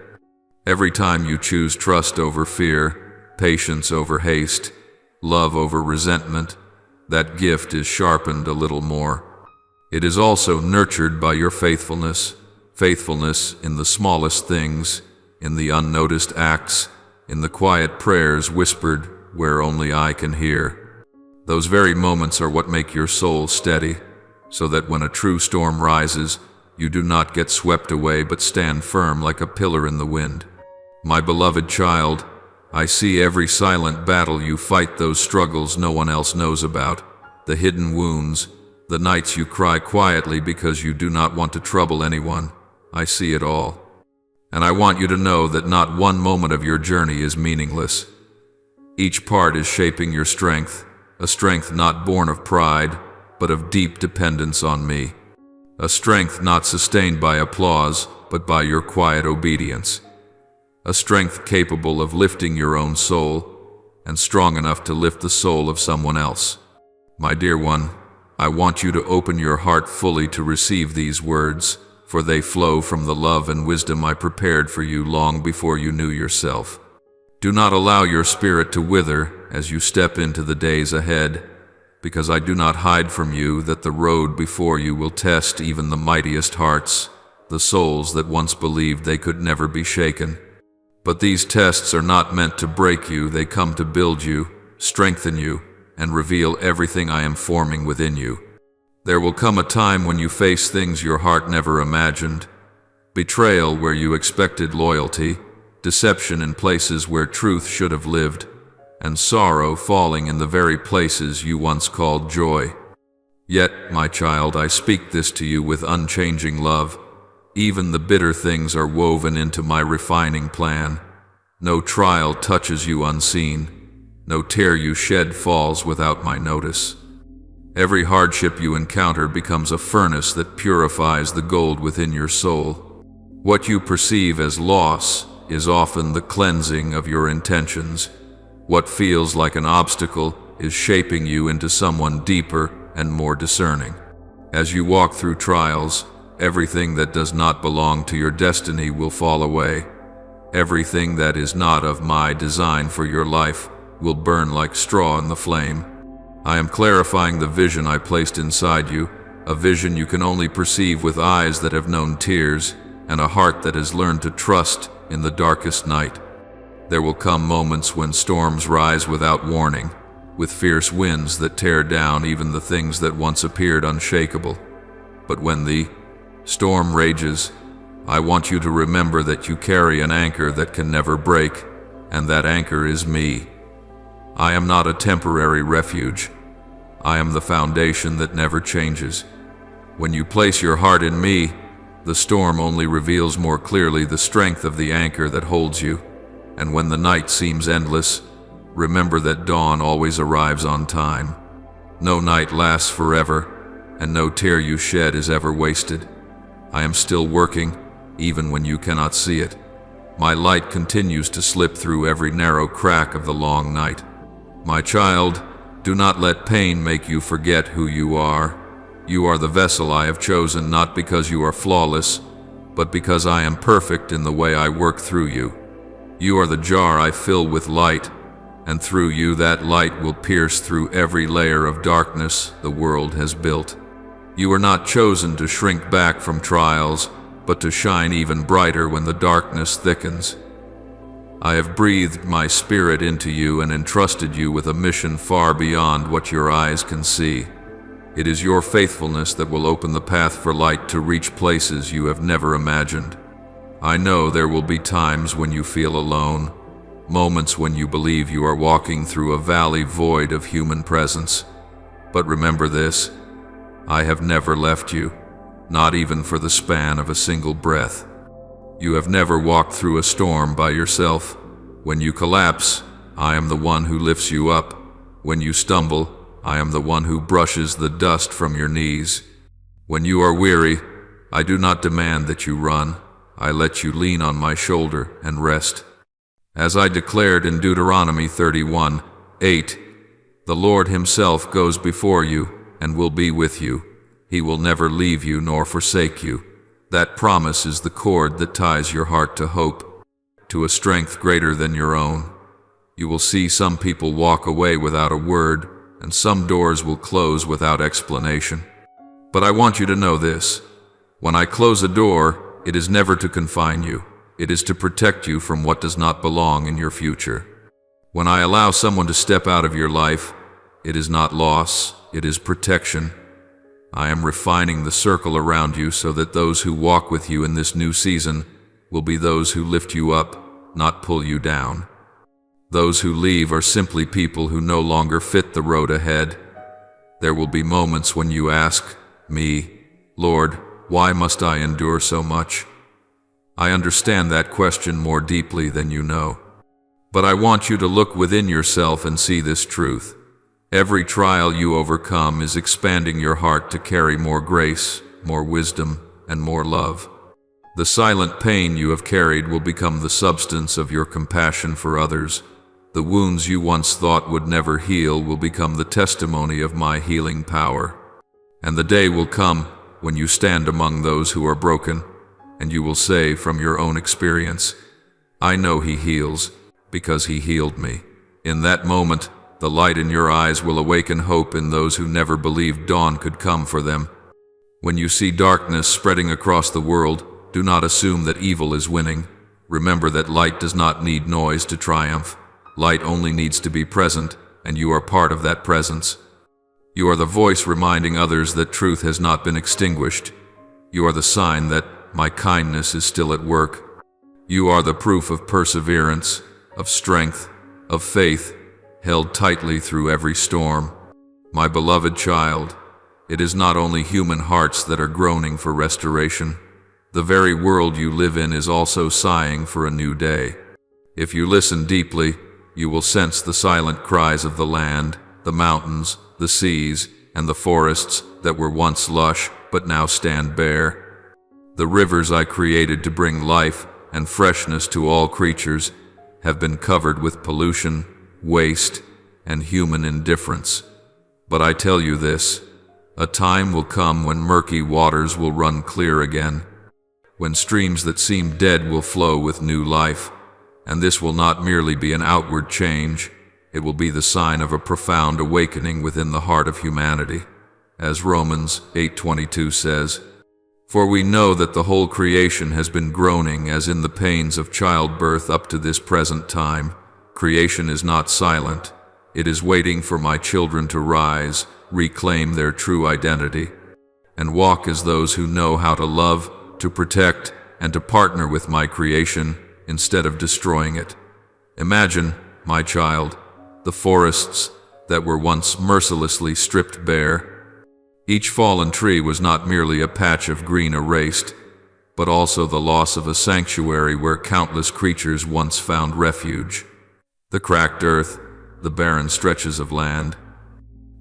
Every time you choose trust over fear, patience over haste, love over resentment, that gift is sharpened a little more. It is also nurtured by your faithfulness, faithfulness in the smallest things, in the unnoticed acts, in the quiet prayers whispered where only I can hear. Those very moments are what make your soul steady, so that when a true storm rises, you do not get swept away but stand firm like a pillar in the wind. My beloved child, I see every silent battle you fight, those struggles no one else knows about, the hidden wounds, the nights you cry quietly because you do not want to trouble anyone. I see it all. And I want you to know that not one moment of your journey is meaningless. Each part is shaping your strength, a strength not born of pride, but of deep dependence on me. A strength not sustained by applause, but by your quiet obedience. A strength capable of lifting your own soul, and strong enough to lift the soul of someone else. My dear one, I want you to open your heart fully to receive these words, for they flow from the love and wisdom I prepared for you long before you knew yourself. Do not allow your spirit to wither as you step into the days ahead, because I do not hide from you that the road before you will test even the mightiest hearts, the souls that once believed they could never be shaken. But these tests are not meant to break you, they come to build you, strengthen you, and reveal everything I am forming within you. There will come a time when you face things your heart never imagined, betrayal where you expected loyalty, deception in places where truth should have lived, and sorrow falling in the very places you once called joy. Yet, my child, I speak this to you with unchanging love. Even the bitter things are woven into my refining plan. No trial touches you unseen. No tear you shed falls without my notice. Every hardship you encounter becomes a furnace that purifies the gold within your soul. What you perceive as loss is often the cleansing of your intentions. What feels like an obstacle is shaping you into someone deeper and more discerning. As you walk through trials, everything that does not belong to your destiny will fall away. Everything that is not of my design for your life will burn like straw in the flame. I am clarifying the vision I placed inside you, a vision you can only perceive with eyes that have known tears and a heart that has learned to trust in the darkest night. There will come moments when storms rise without warning, with fierce winds that tear down even the things that once appeared unshakable. But when the storm rages, I want you to remember that you carry an anchor that can never break, and that anchor is me. I am not a temporary refuge. I am the foundation that never changes. When you place your heart in me, the storm only reveals more clearly the strength of the anchor that holds you. And when the night seems endless, remember that dawn always arrives on time. No night lasts forever, and no tear you shed is ever wasted. I am still working, even when you cannot see it. My light continues to slip through every narrow crack of the long night. My child, do not let pain make you forget who you are. You are the vessel I have chosen not because you are flawless, but because I am perfect in the way I work through you. You are the jar I fill with light, and through you that light will pierce through every layer of darkness the world has built. You are not chosen to shrink back from trials, but to shine even brighter when the darkness thickens. I have breathed my spirit into you and entrusted you with a mission far beyond what your eyes can see. It is your faithfulness that will open the path for light to reach places you have never imagined. I know there will be times when you feel alone, moments when you believe you are walking through a valley void of human presence. But remember this, I have never left you, not even for the span of a single breath. You have never walked through a storm by yourself. When you collapse, I am the one who lifts you up. When you stumble, I am the one who brushes the dust from your knees. When you are weary, I do not demand that you run. I let you lean on my shoulder and rest. As I declared in Deuteronomy 31:8, the Lord himself goes before you and will be with you. He will never leave you nor forsake you. That promise is the cord that ties your heart to hope, to a strength greater than your own. You will see some people walk away without a word, and some doors will close without explanation. But I want you to know this. When I close a door, it is never to confine you. It is to protect you from what does not belong in your future. When I allow someone to step out of your life, it is not loss, it is protection. I am refining the circle around you so that those who walk with you in this new season will be those who lift you up, not pull you down. Those who leave are simply people who no longer fit the road ahead. There will be moments when you ask me, Lord, why must I endure so much? I understand that question more deeply than you know. But I want you to look within yourself and see this truth. Every trial you overcome is expanding your heart to carry more grace, more wisdom, and more love. The silent pain you have carried will become the substance of your compassion for others. The wounds you once thought would never heal will become the testimony of my healing power. And the day will come when you stand among those who are broken, and you will say from your own experience, I know he heals because he healed me. In that moment, the light in your eyes will awaken hope in those who never believed dawn could come for them. When you see darkness spreading across the world, do not assume that evil is winning. Remember that light does not need noise to triumph. Light only needs to be present, and you are part of that presence. You are the voice reminding others that truth has not been extinguished. You are the sign that my kindness is still at work. You are the proof of perseverance, of strength, of faith, held tightly through every storm. My beloved child, it is not only human hearts that are groaning for restoration. The very world you live in is also sighing for a new day. If you listen deeply, you will sense the silent cries of the land, the mountains, the seas, and the forests that were once lush but now stand bare. The rivers I created to bring life and freshness to all creatures have been covered with pollution, waste, and human indifference. But I tell you this, a time will come when murky waters will run clear again, when streams that seem dead will flow with new life, and this will not merely be an outward change, it will be the sign of a profound awakening within the heart of humanity. As Romans 8:22 says, "For we know that the whole creation has been groaning as in the pains of childbirth up to this present time. Creation is not silent. It is waiting for my children to rise, reclaim their true identity, and walk as those who know how to love, to protect, and to partner with my creation instead of destroying it." Imagine, my child, the forests that were once mercilessly stripped bare. Each fallen tree was not merely a patch of green erased, but also the loss of a sanctuary where countless creatures once found refuge. The cracked earth, the barren stretches of land,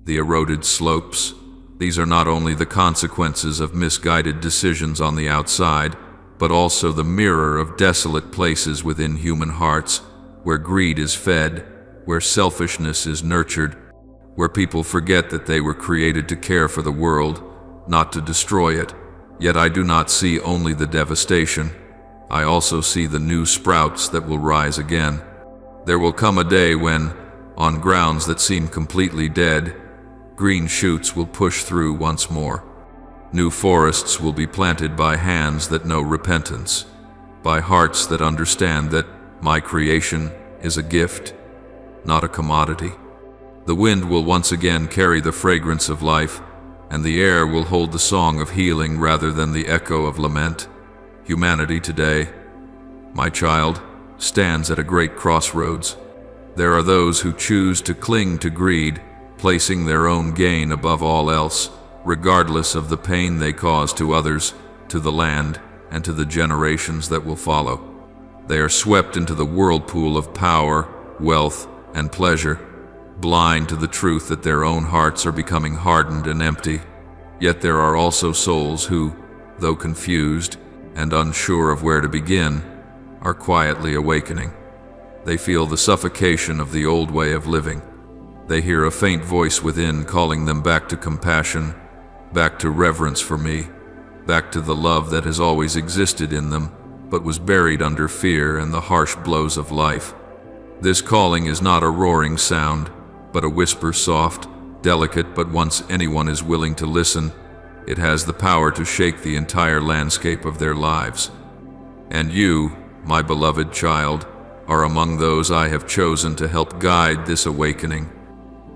the eroded slopes, these are not only the consequences of misguided decisions on the outside, but also the mirror of desolate places within human hearts, where greed is fed, where selfishness is nurtured, where people forget that they were created to care for the world, not to destroy it. Yet I do not see only the devastation. I also see the new sprouts that will rise again. There will come a day when, on grounds that seem completely dead, green shoots will push through once more. New forests will be planted by hands that know repentance, by hearts that understand that my creation is a gift, not a commodity. The wind will once again carry the fragrance of life, and the air will hold the song of healing rather than the echo of lament. Humanity today, my child, stands at a great crossroads. There are those who choose to cling to greed, placing their own gain above all else, regardless of the pain they cause to others, to the land, and to the generations that will follow. They are swept into the whirlpool of power, wealth, and pleasure, blind to the truth that their own hearts are becoming hardened and empty. Yet there are also souls who, though confused and unsure of where to begin, are quietly awakening. They feel the suffocation of the old way of living. They hear a faint voice within calling them back to compassion, back to reverence for me, back to the love that has always existed in them, but was buried under fear and the harsh blows of life. This calling is not a roaring sound, but a whisper, soft, delicate, but once anyone is willing to listen, it has the power to shake the entire landscape of their lives. And you, my beloved child, are among those I have chosen to help guide this awakening.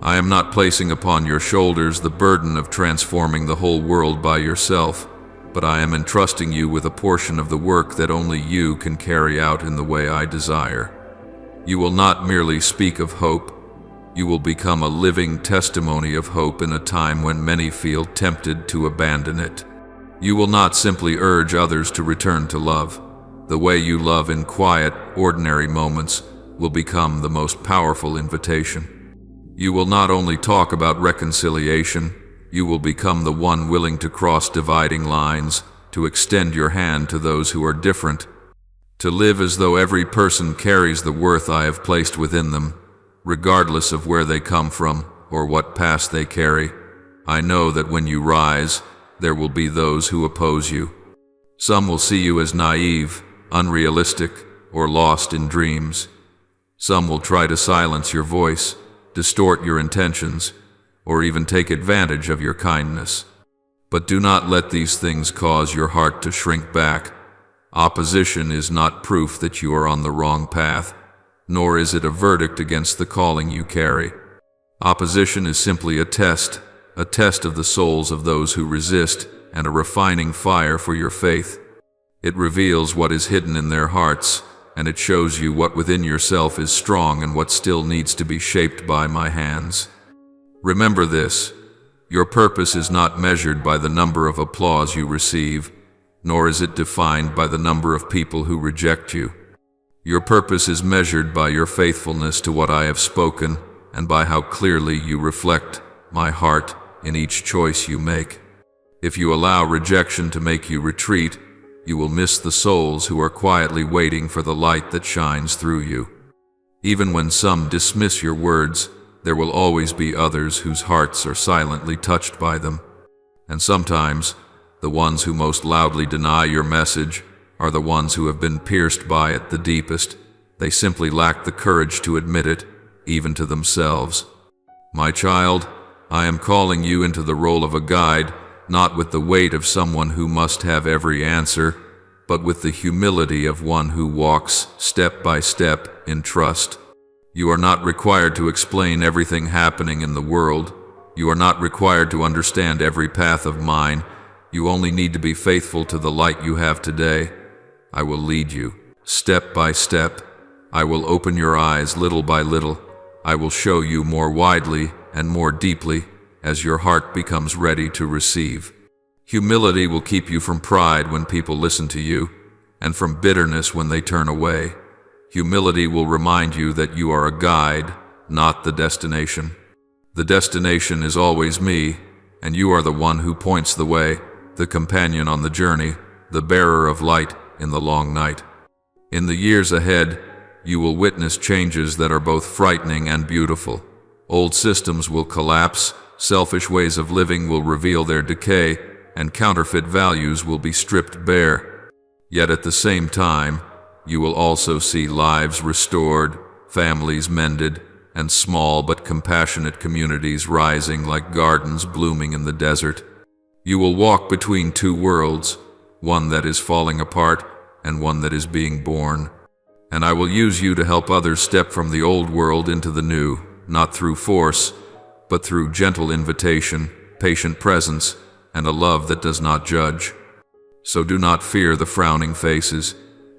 I am not placing upon your shoulders the burden of transforming the whole world by yourself, but I am entrusting you with a portion of the work that only you can carry out in the way I desire. You will not merely speak of hope, you will become a living testimony of hope in a time when many feel tempted to abandon it. You will not simply urge others to return to love. The way you love in quiet, ordinary moments will become the most powerful invitation. You will not only talk about reconciliation, you will become the one willing to cross dividing lines, to extend your hand to those who are different, to live as though every person carries the worth I have placed within them, regardless of where they come from or what past they carry. I know that when you rise, there will be those who oppose you. Some will see you as naive, unrealistic, or lost in dreams. Some will try to silence your voice, distort your intentions, or even take advantage of your kindness. But do not let these things cause your heart to shrink back. Opposition is not proof that you are on the wrong path, nor is it a verdict against the calling you carry. Opposition is simply a test of the souls of those who resist, and a refining fire for your faith. It reveals what is hidden in their hearts, and it shows you what within yourself is strong and what still needs to be shaped by my hands. Remember this: your purpose is not measured by the number of applause you receive, nor is it defined by the number of people who reject you. Your purpose is measured by your faithfulness to what I have spoken and by how clearly you reflect my heart in each choice you make. If you allow rejection to make you retreat, you will miss the souls who are quietly waiting for the light that shines through you. Even when some dismiss your words, there will always be others whose hearts are silently touched by them. And sometimes, the ones who most loudly deny your message are the ones who have been pierced by it the deepest. They simply lack the courage to admit it, even to themselves. My child, I am calling you into the role of a guide, not with the weight of someone who must have every answer, but with the humility of one who walks step by step in trust. You are not required to explain everything happening in the world. You are not required to understand every path of mine. You only need to be faithful to the light you have today. I will lead you, step by step. I will open your eyes little by little. I will show you more widely and more deeply as your heart becomes ready to receive. Humility will keep you from pride when people listen to you, and from bitterness when they turn away. Humility will remind you that you are a guide, not the destination. The destination is always me, and you are the one who points the way, the companion on the journey, the bearer of light in the long night. In the years ahead, you will witness changes that are both frightening and beautiful. Old systems will collapse, selfish ways of living will reveal their decay, and counterfeit values will be stripped bare. Yet at the same time, you will also see lives restored, families mended, and small but compassionate communities rising like gardens blooming in the desert. You will walk between two worlds, one that is falling apart and one that is being born. And I will use you to help others step from the old world into the new, not through force, but through gentle invitation, patient presence, and a love that does not judge. So do not fear the frowning faces,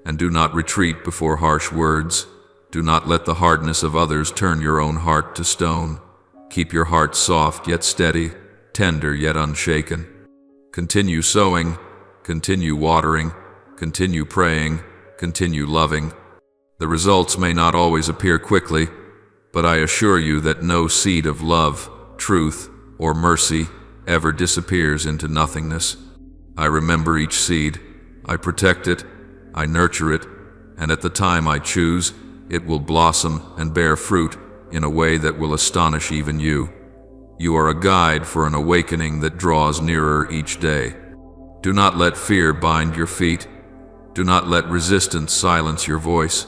and do not retreat before harsh words. Do not let the hardness of others turn your own heart to stone. Keep your heart soft yet steady, tender yet unshaken. Continue sowing, continue watering, continue praying, continue loving. The results may not always appear quickly, but I assure you that no seed of love, truth, or mercy ever disappears into nothingness. I remember each seed, I protect it, I nurture it, and at the time I choose, it will blossom and bear fruit in a way that will astonish even you. You are a guide for an awakening that draws nearer each day. Do not let fear bind your feet. Do not let resistance silence your voice.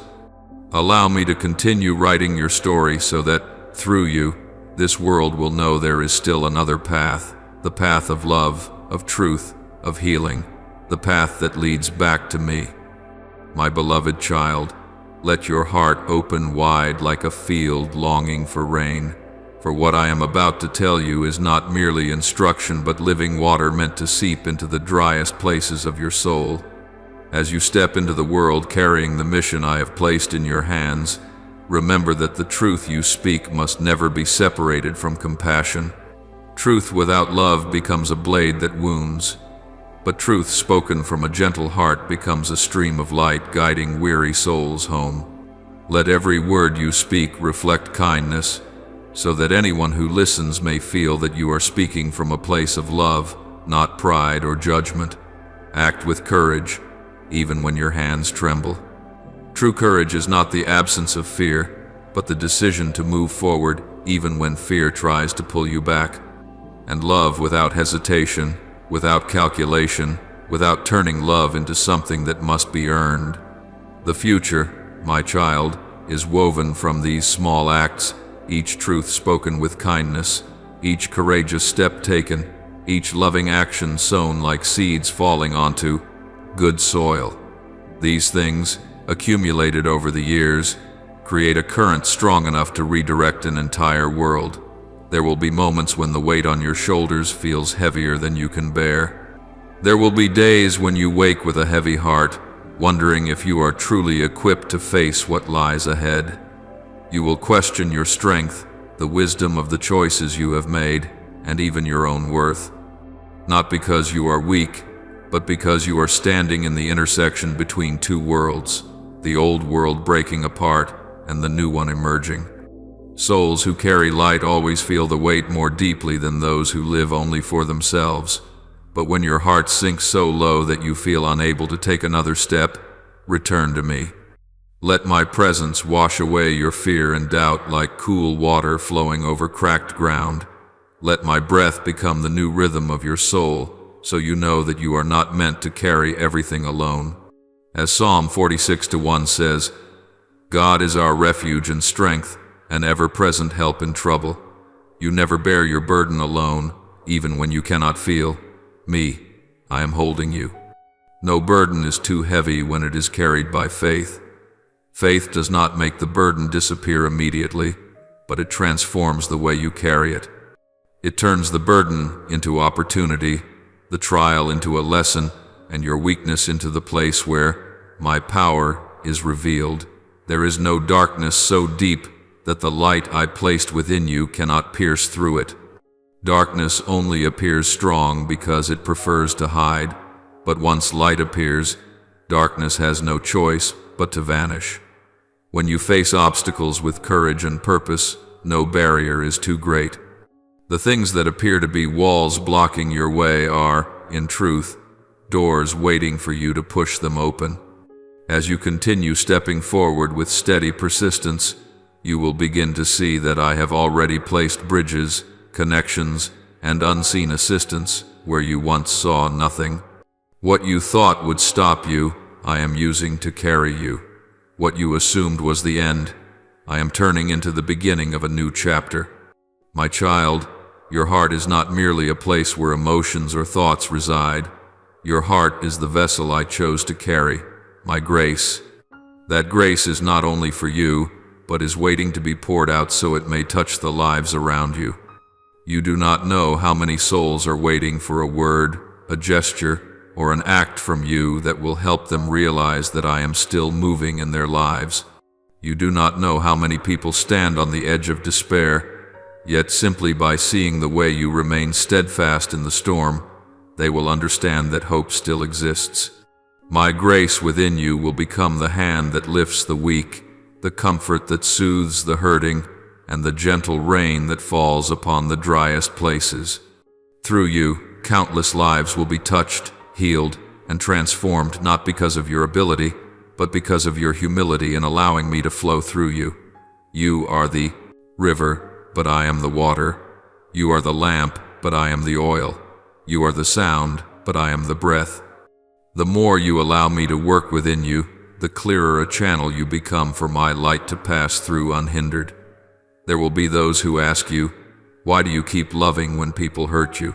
Allow me to continue writing your story so that, through you, this world will know there is still another path, the path of love, of truth, of healing, the path that leads back to me. My beloved child, let your heart open wide like a field longing for rain, for what I am about to tell you is not merely instruction but living water meant to seep into the driest places of your soul. As you step into the world carrying the mission I have placed in your hands, remember that the truth you speak must never be separated from compassion. Truth without love becomes a blade that wounds, but truth spoken from a gentle heart becomes a stream of light guiding weary souls home. Let every word you speak reflect kindness, so that anyone who listens may feel that you are speaking from a place of love, not pride or judgment. Act with courage, even when your hands tremble. True courage is not the absence of fear, but the decision to move forward even when fear tries to pull you back. And love without hesitation, without calculation, without turning love into something that must be earned. The future, my child, is woven from these small acts, each truth spoken with kindness, each courageous step taken, each loving action sown like seeds falling onto good soil. These things, accumulated over the years, create a current strong enough to redirect an entire world. There will be moments when the weight on your shoulders feels heavier than you can bear. There will be days when you wake with a heavy heart, wondering if you are truly equipped to face what lies ahead. You will question your strength, the wisdom of the choices you have made, and even your own worth. Not because you are weak, but because you are standing in the intersection between two worlds, the old world breaking apart and the new one emerging. Souls who carry light always feel the weight more deeply than those who live only for themselves. But when your heart sinks so low that you feel unable to take another step, return to me. Let my presence wash away your fear and doubt like cool water flowing over cracked ground. Let my breath become the new rhythm of your soul, so you know that you are not meant to carry everything alone. As Psalm 46:1 says, God is our refuge and strength, an ever-present help in trouble. You never bear your burden alone, even when you cannot feel. Me, I am holding you. No burden is too heavy when it is carried by faith. Faith does not make the burden disappear immediately, but it transforms the way you carry it. It turns the burden into opportunity, the trial into a lesson, and your weakness into the place where my power is revealed. There is no darkness so deep that the light I placed within you cannot pierce through it. Darkness only appears strong because it prefers to hide, but once light appears, darkness has no choice but to vanish. When you face obstacles with courage and purpose, no barrier is too great. The things that appear to be walls blocking your way are, in truth, doors waiting for you to push them open. As you continue stepping forward with steady persistence, you will begin to see that I have already placed bridges, connections, and unseen assistance where you once saw nothing. What you thought would stop you, I am using to carry you. What you assumed was the end, I am turning into the beginning of a new chapter. My child, your heart is not merely a place where emotions or thoughts reside. Your heart is the vessel I chose to carry, my grace. That grace is not only for you, but is waiting to be poured out so it may touch the lives around you. You do not know how many souls are waiting for a word, a gesture, or an act from you that will help them realize that I am still moving in their lives. You do not know how many people stand on the edge of despair, yet simply by seeing the way you remain steadfast in the storm, they will understand that hope still exists. My grace within you will become the hand that lifts the weak, the comfort that soothes the hurting, and the gentle rain that falls upon the driest places. Through you, countless lives will be touched, healed, and transformed not because of your ability, but because of your humility in allowing me to flow through you. You are the river, but I am the water. You are the lamp, but I am the oil. You are the sound, but I am the breath. The more you allow me to work within you, the clearer a channel you become for my light to pass through unhindered. There will be those who ask you, why do you keep loving when people hurt you?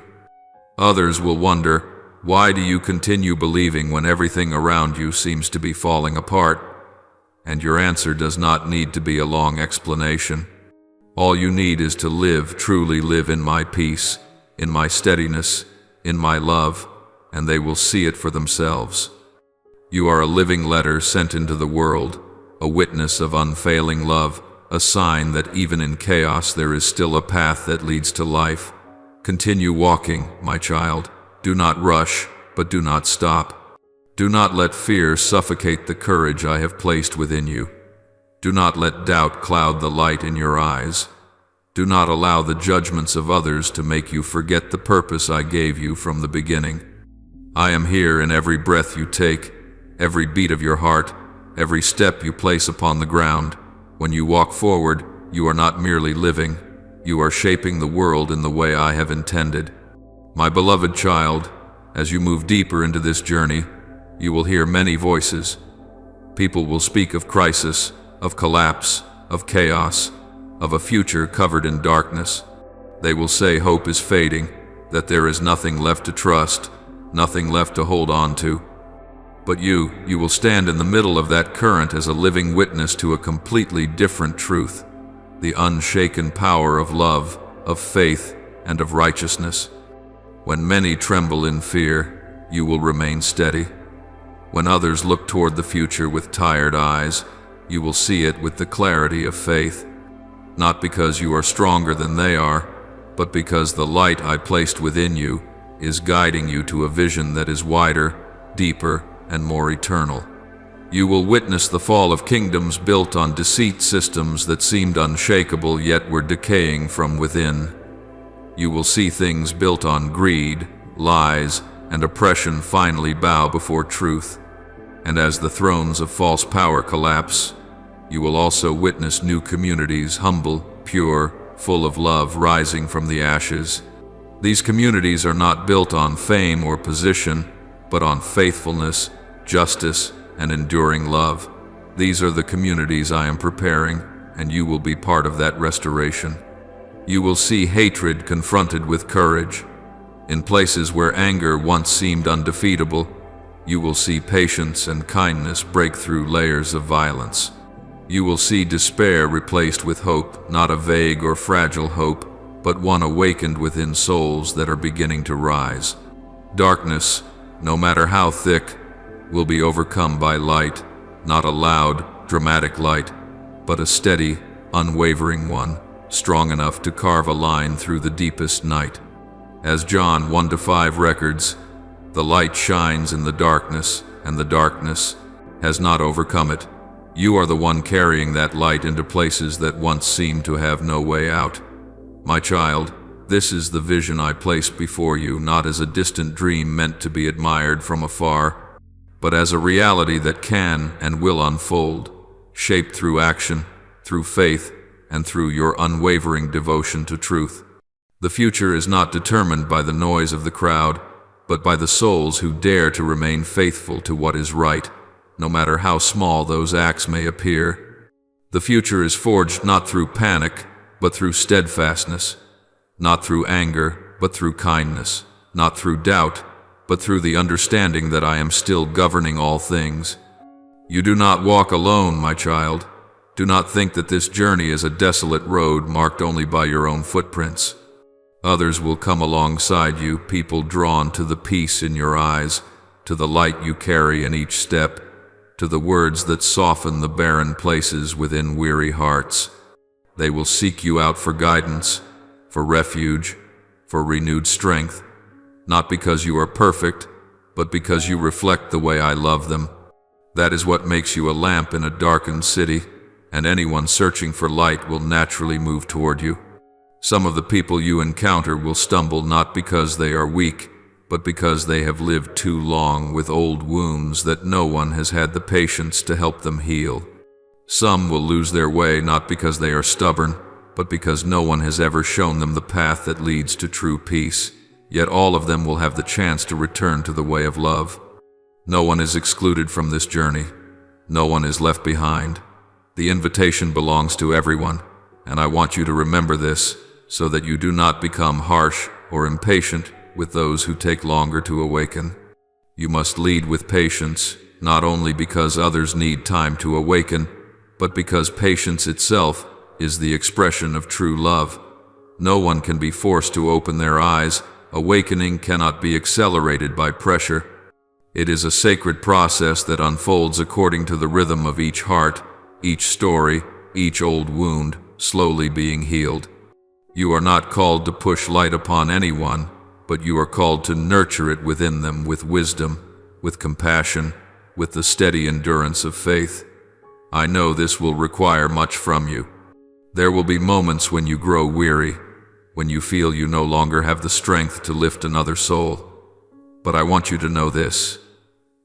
Others will wonder, why do you continue believing when everything around you seems to be falling apart? And your answer does not need to be a long explanation. All you need is to live, truly live in my peace, in my steadiness, in my love, and they will see it for themselves. You are a living letter sent into the world, a witness of unfailing love, a sign that even in chaos there is still a path that leads to life. Continue walking, my child. Do not rush, but do not stop. Do not let fear suffocate the courage I have placed within you. Do not let doubt cloud the light in your eyes. Do not allow the judgments of others to make you forget the purpose I gave you from the beginning. I am here in every breath you take, every beat of your heart, every step you place upon the ground. When you walk forward, you are not merely living, you are shaping the world in the way I have intended. My beloved child, as you move deeper into this journey, you will hear many voices. People will speak of crisis, of collapse, of chaos, of a future covered in darkness. They will say hope is fading, that there is nothing left to trust, nothing left to hold on to. But you will stand in the middle of that current as a living witness to a completely different truth, the unshaken power of love, of faith, and of righteousness. When many tremble in fear, you will remain steady. When others look toward the future with tired eyes, you will see it with the clarity of faith, not because you are stronger than they are, but because the light I placed within you is guiding you to a vision that is wider, deeper, and more eternal. You will witness the fall of kingdoms built on deceit, systems that seemed unshakable yet were decaying from within. You will see things built on greed, lies, and oppression finally bow before truth. And as the thrones of false power collapse, you will also witness new communities, humble, pure, full of love, rising from the ashes. These communities are not built on fame or position, but on faithfulness, justice, and enduring love. These are the communities I am preparing, and you will be part of that restoration. You will see hatred confronted with courage. In places where anger once seemed undefeatable, you will see patience and kindness break through layers of violence. You will see despair replaced with hope, not a vague or fragile hope, but one awakened within souls that are beginning to rise. Darkness, no matter how thick, will be overcome by light, not a loud, dramatic light, but a steady, unwavering one, strong enough to carve a line through the deepest night. As John 1-5 records, the light shines in the darkness, and the darkness has not overcome it. You are the one carrying that light into places that once seemed to have no way out. My child, this is the vision I placed before you, not as a distant dream meant to be admired from afar, but as a reality that can and will unfold, shaped through action, through faith, and through your unwavering devotion to truth. The future is not determined by the noise of the crowd, but by the souls who dare to remain faithful to what is right, no matter how small those acts may appear. The future is forged not through panic, but through steadfastness, not through anger, but through kindness, not through doubt, but through the understanding that I am still governing all things. You do not walk alone, my child. Do not think that this journey is a desolate road marked only by your own footprints. Others will come alongside you, people drawn to the peace in your eyes, to the light you carry in each step, to the words that soften the barren places within weary hearts. They will seek you out for guidance, for refuge, for renewed strength, not because you are perfect, but because you reflect the way I love them. That is what makes you a lamp in a darkened city, and anyone searching for light will naturally move toward you. Some of the people you encounter will stumble not because they are weak, but because they have lived too long with old wounds that no one has had the patience to help them heal. Some will lose their way not because they are stubborn, but because no one has ever shown them the path that leads to true peace. Yet all of them will have the chance to return to the way of love. No one is excluded from this journey. No one is left behind. The invitation belongs to everyone, and I want you to remember this so that you do not become harsh or impatient with those who take longer to awaken. You must lead with patience, not only because others need time to awaken, but because patience itself is the expression of true love. No one can be forced to open their eyes. Awakening cannot be accelerated by pressure. It is a sacred process that unfolds according to the rhythm of each heart, each story, each old wound, slowly being healed. You are not called to push light upon anyone, but you are called to nurture it within them with wisdom, with compassion, with the steady endurance of faith. I know this will require much from you. There will be moments when you grow weary, when you feel you no longer have the strength to lift another soul. But I want you to know this.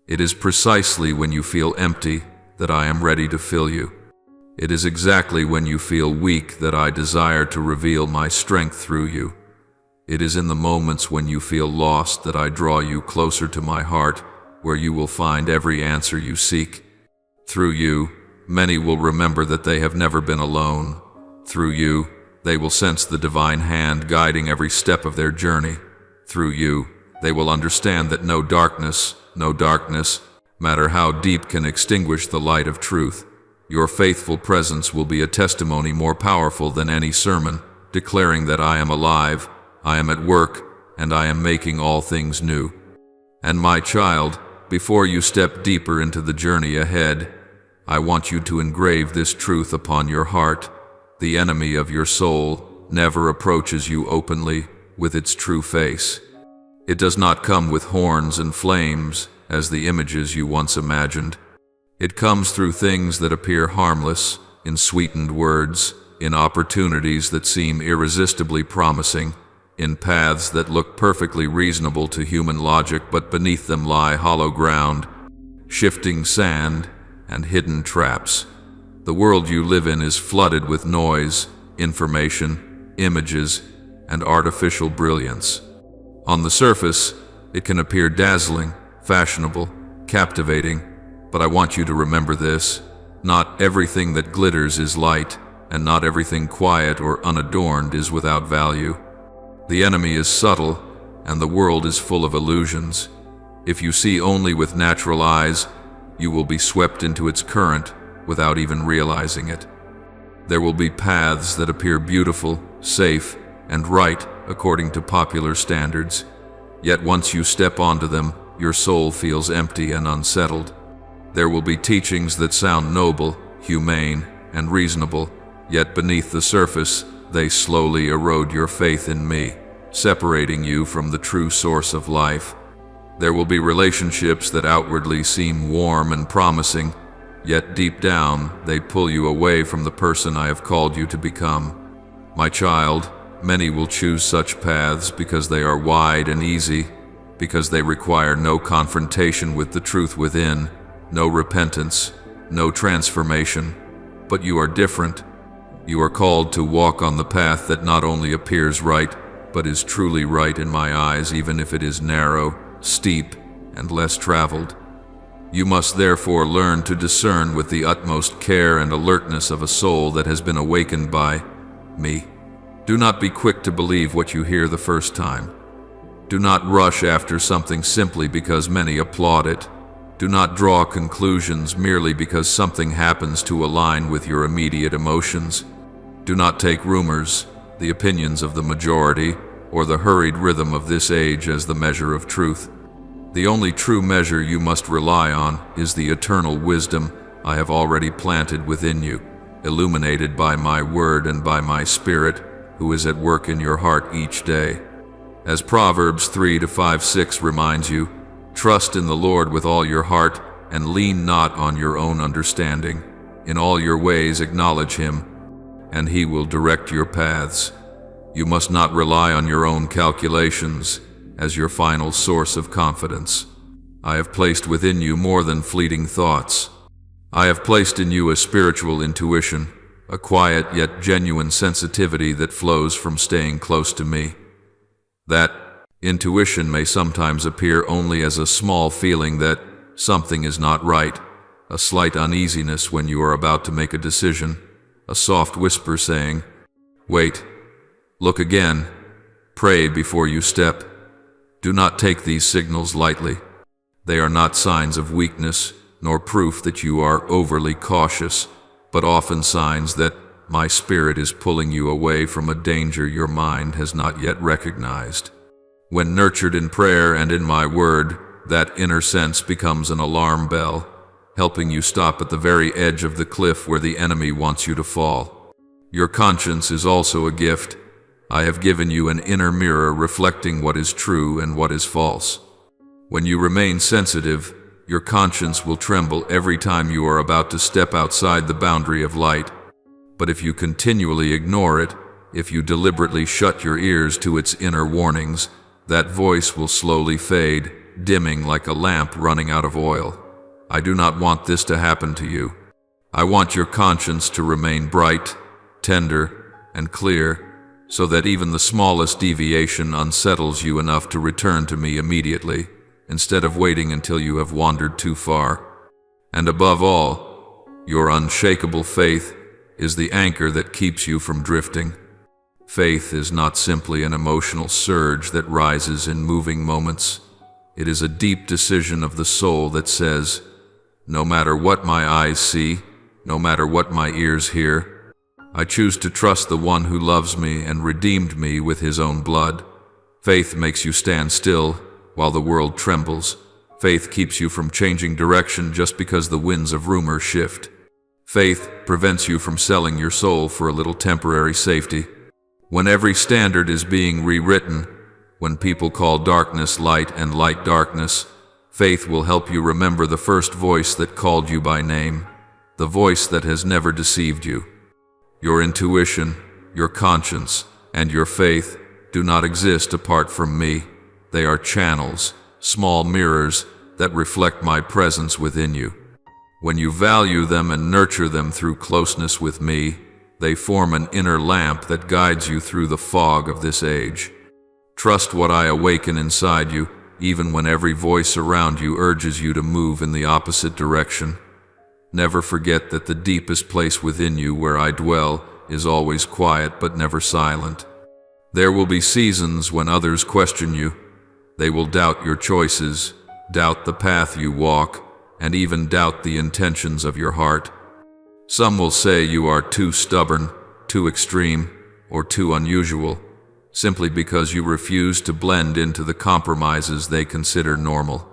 It is precisely when you feel empty that I am ready to fill you. It is exactly when you feel weak that I desire to reveal my strength through you. It is in the moments when you feel lost that I draw you closer to my heart, where you will find every answer you seek. Through you, many will remember that they have never been alone. Through you, they will sense the divine hand guiding every step of their journey. Through you, they will understand that no darkness, matter how deep, can extinguish the light of truth. Your faithful presence will be a testimony more powerful than any sermon, declaring that I am alive, I am at work, and I am making all things new. And my child, before you step deeper into the journey ahead, I want you to engrave this truth upon your heart. The enemy of your soul never approaches you openly with its true face. It does not come with horns and flames, as the images you once imagined. It comes through things that appear harmless, in sweetened words, in opportunities that seem irresistibly promising, in paths that look perfectly reasonable to human logic, but beneath them lie hollow ground, shifting sand, and hidden traps. The world you live in is flooded with noise, information, images, and artificial brilliance. On the surface, it can appear dazzling, fashionable, captivating, but I want you to remember this: not everything that glitters is light, and not everything quiet or unadorned is without value. The enemy is subtle, and the world is full of illusions. If you see only with natural eyes, you will be swept into its current without even realizing it. There will be paths that appear beautiful, safe, and right according to popular standards. Yet once you step onto them, your soul feels empty and unsettled. There will be teachings that sound noble, humane, and reasonable, yet beneath the surface, they slowly erode your faith in me, separating you from the true source of life. There will be relationships that outwardly seem warm and promising, yet deep down they pull you away from the person I have called you to become. My child, many will choose such paths because they are wide and easy, because they require no confrontation with the truth within, no repentance, no transformation. But you are different. You are called to walk on the path that not only appears right, but is truly right in my eyes, even if it is narrow, steep, and less traveled. You must therefore learn to discern with the utmost care and alertness of a soul that has been awakened by me. Do not be quick to believe what you hear the first time. Do not rush after something simply because many applaud it. Do not draw conclusions merely because something happens to align with your immediate emotions. Do not take rumors, the opinions of the majority, or the hurried rhythm of this age as the measure of truth. The only true measure you must rely on is the eternal wisdom I have already planted within you, illuminated by my word and by my Spirit, who is at work in your heart each day. As Proverbs 3:5-6 reminds you, trust in the Lord with all your heart, and lean not on your own understanding. In all your ways acknowledge Him, and He will direct your paths. You must not rely on your own calculations as your final source of confidence. I have placed within you more than fleeting thoughts. I have placed in you a spiritual intuition, a quiet yet genuine sensitivity that flows from staying close to me. That intuition may sometimes appear only as a small feeling that something is not right, a slight uneasiness when you are about to make a decision, a soft whisper saying, "Wait, look again, pray before you step." Do not take these signals lightly. They are not signs of weakness, nor proof that you are overly cautious, but often signs that my Spirit is pulling you away from a danger your mind has not yet recognized. When nurtured in prayer and in my word, that inner sense becomes an alarm bell, helping you stop at the very edge of the cliff where the enemy wants you to fall. Your conscience is also a gift. I have given you an inner mirror reflecting what is true and what is false. When you remain sensitive, your conscience will tremble every time you are about to step outside the boundary of light. But if you continually ignore it, if you deliberately shut your ears to its inner warnings, that voice will slowly fade, dimming like a lamp running out of oil. I do not want this to happen to you. I want your conscience to remain bright, tender, and clear, so that even the smallest deviation unsettles you enough to return to me immediately, instead of waiting until you have wandered too far. And above all, your unshakable faith is the anchor that keeps you from drifting. Faith is not simply an emotional surge that rises in moving moments. It is a deep decision of the soul that says, no matter what my eyes see, no matter what my ears hear, I choose to trust the one who loves me and redeemed me with his own blood. Faith makes you stand still, while the world trembles. Faith keeps you from changing direction just because the winds of rumor shift. Faith prevents you from selling your soul for a little temporary safety. When every standard is being rewritten, when people call darkness light and light darkness, faith will help you remember the first voice that called you by name, the voice that has never deceived you. Your intuition, your conscience, and your faith do not exist apart from me. They are channels, small mirrors that reflect my presence within you. When you value them and nurture them through closeness with me, they form an inner lamp that guides you through the fog of this age. Trust what I awaken inside you, even when every voice around you urges you to move in the opposite direction. Never forget that the deepest place within you where I dwell is always quiet but never silent. There will be seasons when others question you. They will doubt your choices, doubt the path you walk, and even doubt the intentions of your heart. Some will say you are too stubborn, too extreme, or too unusual, simply because you refuse to blend into the compromises they consider normal.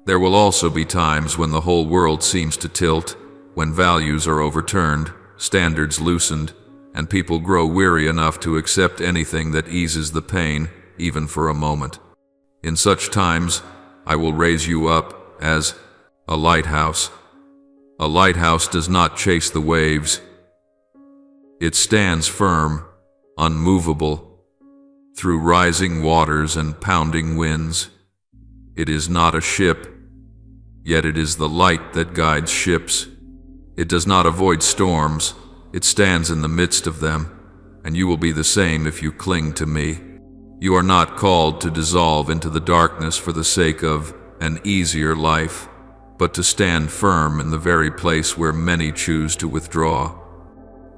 There will also be times when the whole world seems to tilt, when values are overturned, standards loosened, and people grow weary enough to accept anything that eases the pain, even for a moment. In such times, I will raise you up as a lighthouse. A lighthouse does not chase the waves. It stands firm, unmovable, through rising waters and pounding winds. It is not a ship, yet it is the light that guides ships. It does not avoid storms, it stands in the midst of them, and you will be the same if you cling to me. You are not called to dissolve into the darkness for the sake of an easier life, but to stand firm in the very place where many choose to withdraw.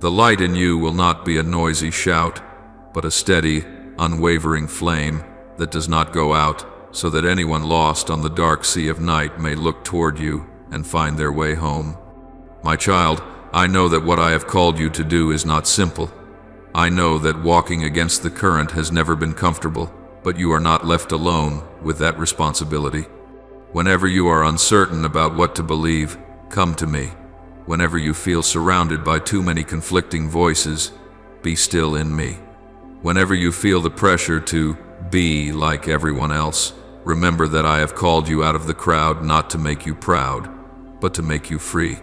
The light in you will not be a noisy shout, but a steady, unwavering flame that does not go out, so that anyone lost on the dark sea of night may look toward you and find their way home. My child, I know that what I have called you to do is not simple. I know that walking against the current has never been comfortable, but you are not left alone with that responsibility. Whenever you are uncertain about what to believe, come to me. Whenever you feel surrounded by too many conflicting voices, be still in me. Whenever you feel the pressure to be like everyone else, remember that I have called you out of the crowd not to make you proud, but to make you free.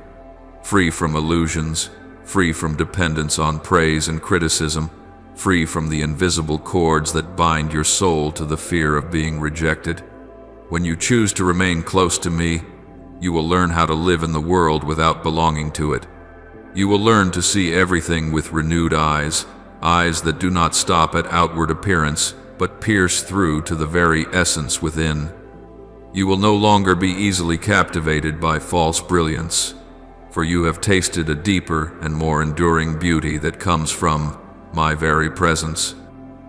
Free from illusions, free from dependence on praise and criticism, free from the invisible cords that bind your soul to the fear of being rejected. When you choose to remain close to me, you will learn how to live in the world without belonging to it. You will learn to see everything with renewed eyes, eyes that do not stop at outward appearance, but pierce through to the very essence within. You will no longer be easily captivated by false brilliance, for you have tasted a deeper and more enduring beauty that comes from my very presence.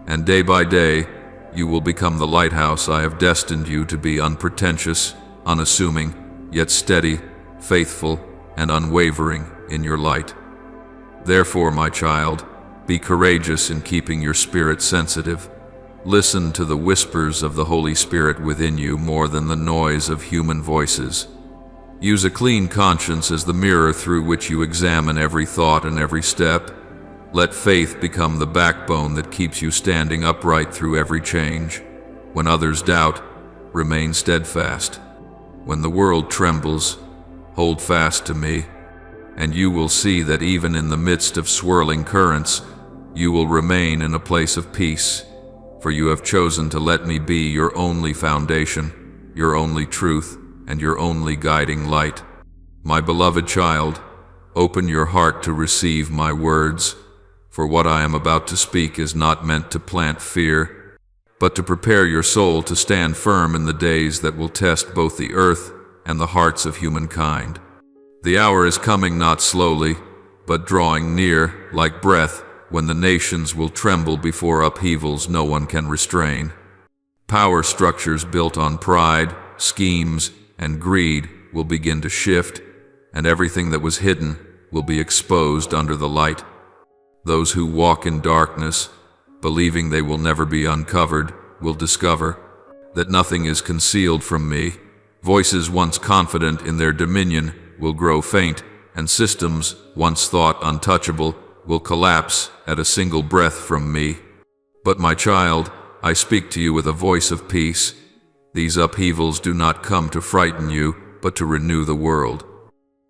And day by day, you will become the lighthouse I have destined you to be, unpretentious, unassuming, yet steady, faithful, and unwavering in your light. Therefore, my child, be courageous in keeping your spirit sensitive. Listen to the whispers of the Holy Spirit within you more than the noise of human voices. Use a clean conscience as the mirror through which you examine every thought and every step. Let faith become the backbone that keeps you standing upright through every change. When others doubt, remain steadfast. When the world trembles, hold fast to me, and you will see that even in the midst of swirling currents, you will remain in a place of peace, for you have chosen to let me be your only foundation, your only truth, and your only guiding light. My beloved child, open your heart to receive my words, for what I am about to speak is not meant to plant fear, but to prepare your soul to stand firm in the days that will test both the earth and the hearts of humankind. The hour is coming not slowly, but drawing near like breath, when the nations will tremble before upheavals no one can restrain. Power structures built on pride, schemes, and greed will begin to shift, and everything that was hidden will be exposed under the light. Those who walk in darkness, believing they will never be uncovered, will discover, that nothing is concealed from me. Voices once confident in their dominion will grow faint, and systems once thought untouchable will collapse at a single breath from me. But my child, I speak to you with a voice of peace. These upheavals do not come to frighten you, but to renew the world.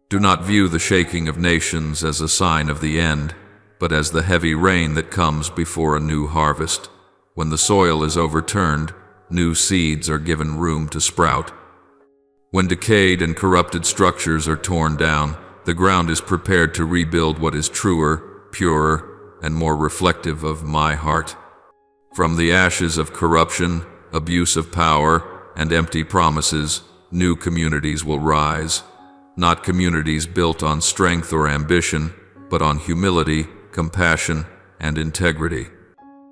Do not view the shaking of nations as a sign of the end, but as the heavy rain that comes before a new harvest. When the soil is overturned, new seeds are given room to sprout. When decayed and corrupted structures are torn down, the ground is prepared to rebuild what is truer, purer, and more reflective of my heart. From the ashes of corruption, abuse of power, and empty promises, new communities will rise. Not communities built on strength or ambition, but on humility, compassion, and integrity.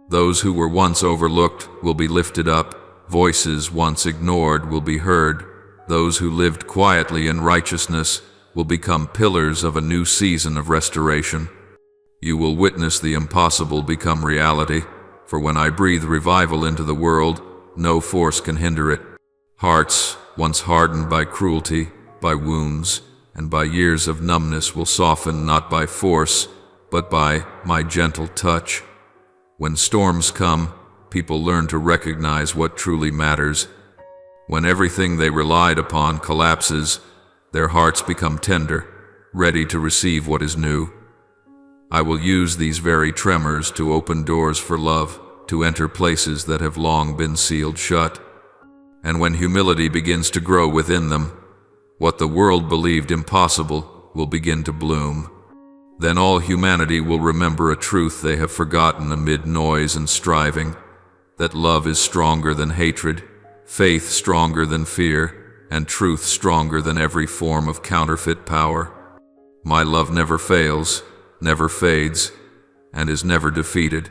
Those who were once overlooked will be lifted up. Voices once ignored will be heard. Those who lived quietly in righteousness will become pillars of a new season of restoration. You will witness the impossible become reality, for when I breathe revival into the world, no force can hinder it. Hearts, once hardened by cruelty, by wounds, and by years of numbness will soften not by force, but by my gentle touch. When storms come, people learn to recognize what truly matters. When everything they relied upon collapses, their hearts become tender, ready to receive what is new. I will use these very tremors to open doors for love, to enter places that have long been sealed shut. And when humility begins to grow within them, what the world believed impossible will begin to bloom. Then all humanity will remember a truth they have forgotten amid noise and striving, that love is stronger than hatred, faith stronger than fear, and truth stronger than every form of counterfeit power. My love never fails, never fades, and is never defeated.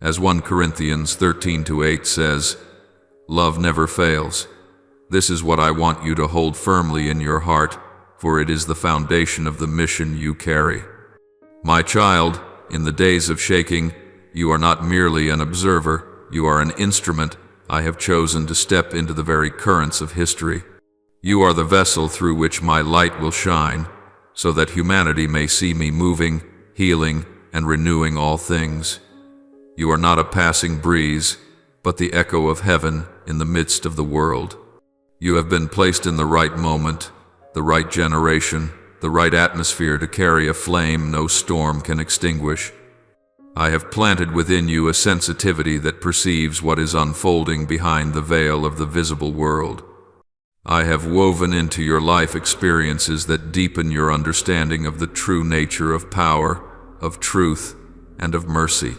As 1 Corinthians 13:8 says, love never fails. This is what I want you to hold firmly in your heart, for it is the foundation of the mission you carry. My child, in the days of shaking, you are not merely an observer, you are an instrument I have chosen to step into the very currents of history. You are the vessel through which my light will shine, so that humanity may see me moving, healing, and renewing all things. You are not a passing breeze, but the echo of heaven in the midst of the world. You have been placed in the right moment, the right generation, the right atmosphere to carry a flame no storm can extinguish. I have planted within you a sensitivity that perceives what is unfolding behind the veil of the visible world. I have woven into your life experiences that deepen your understanding of the true nature of power, of truth, and of mercy.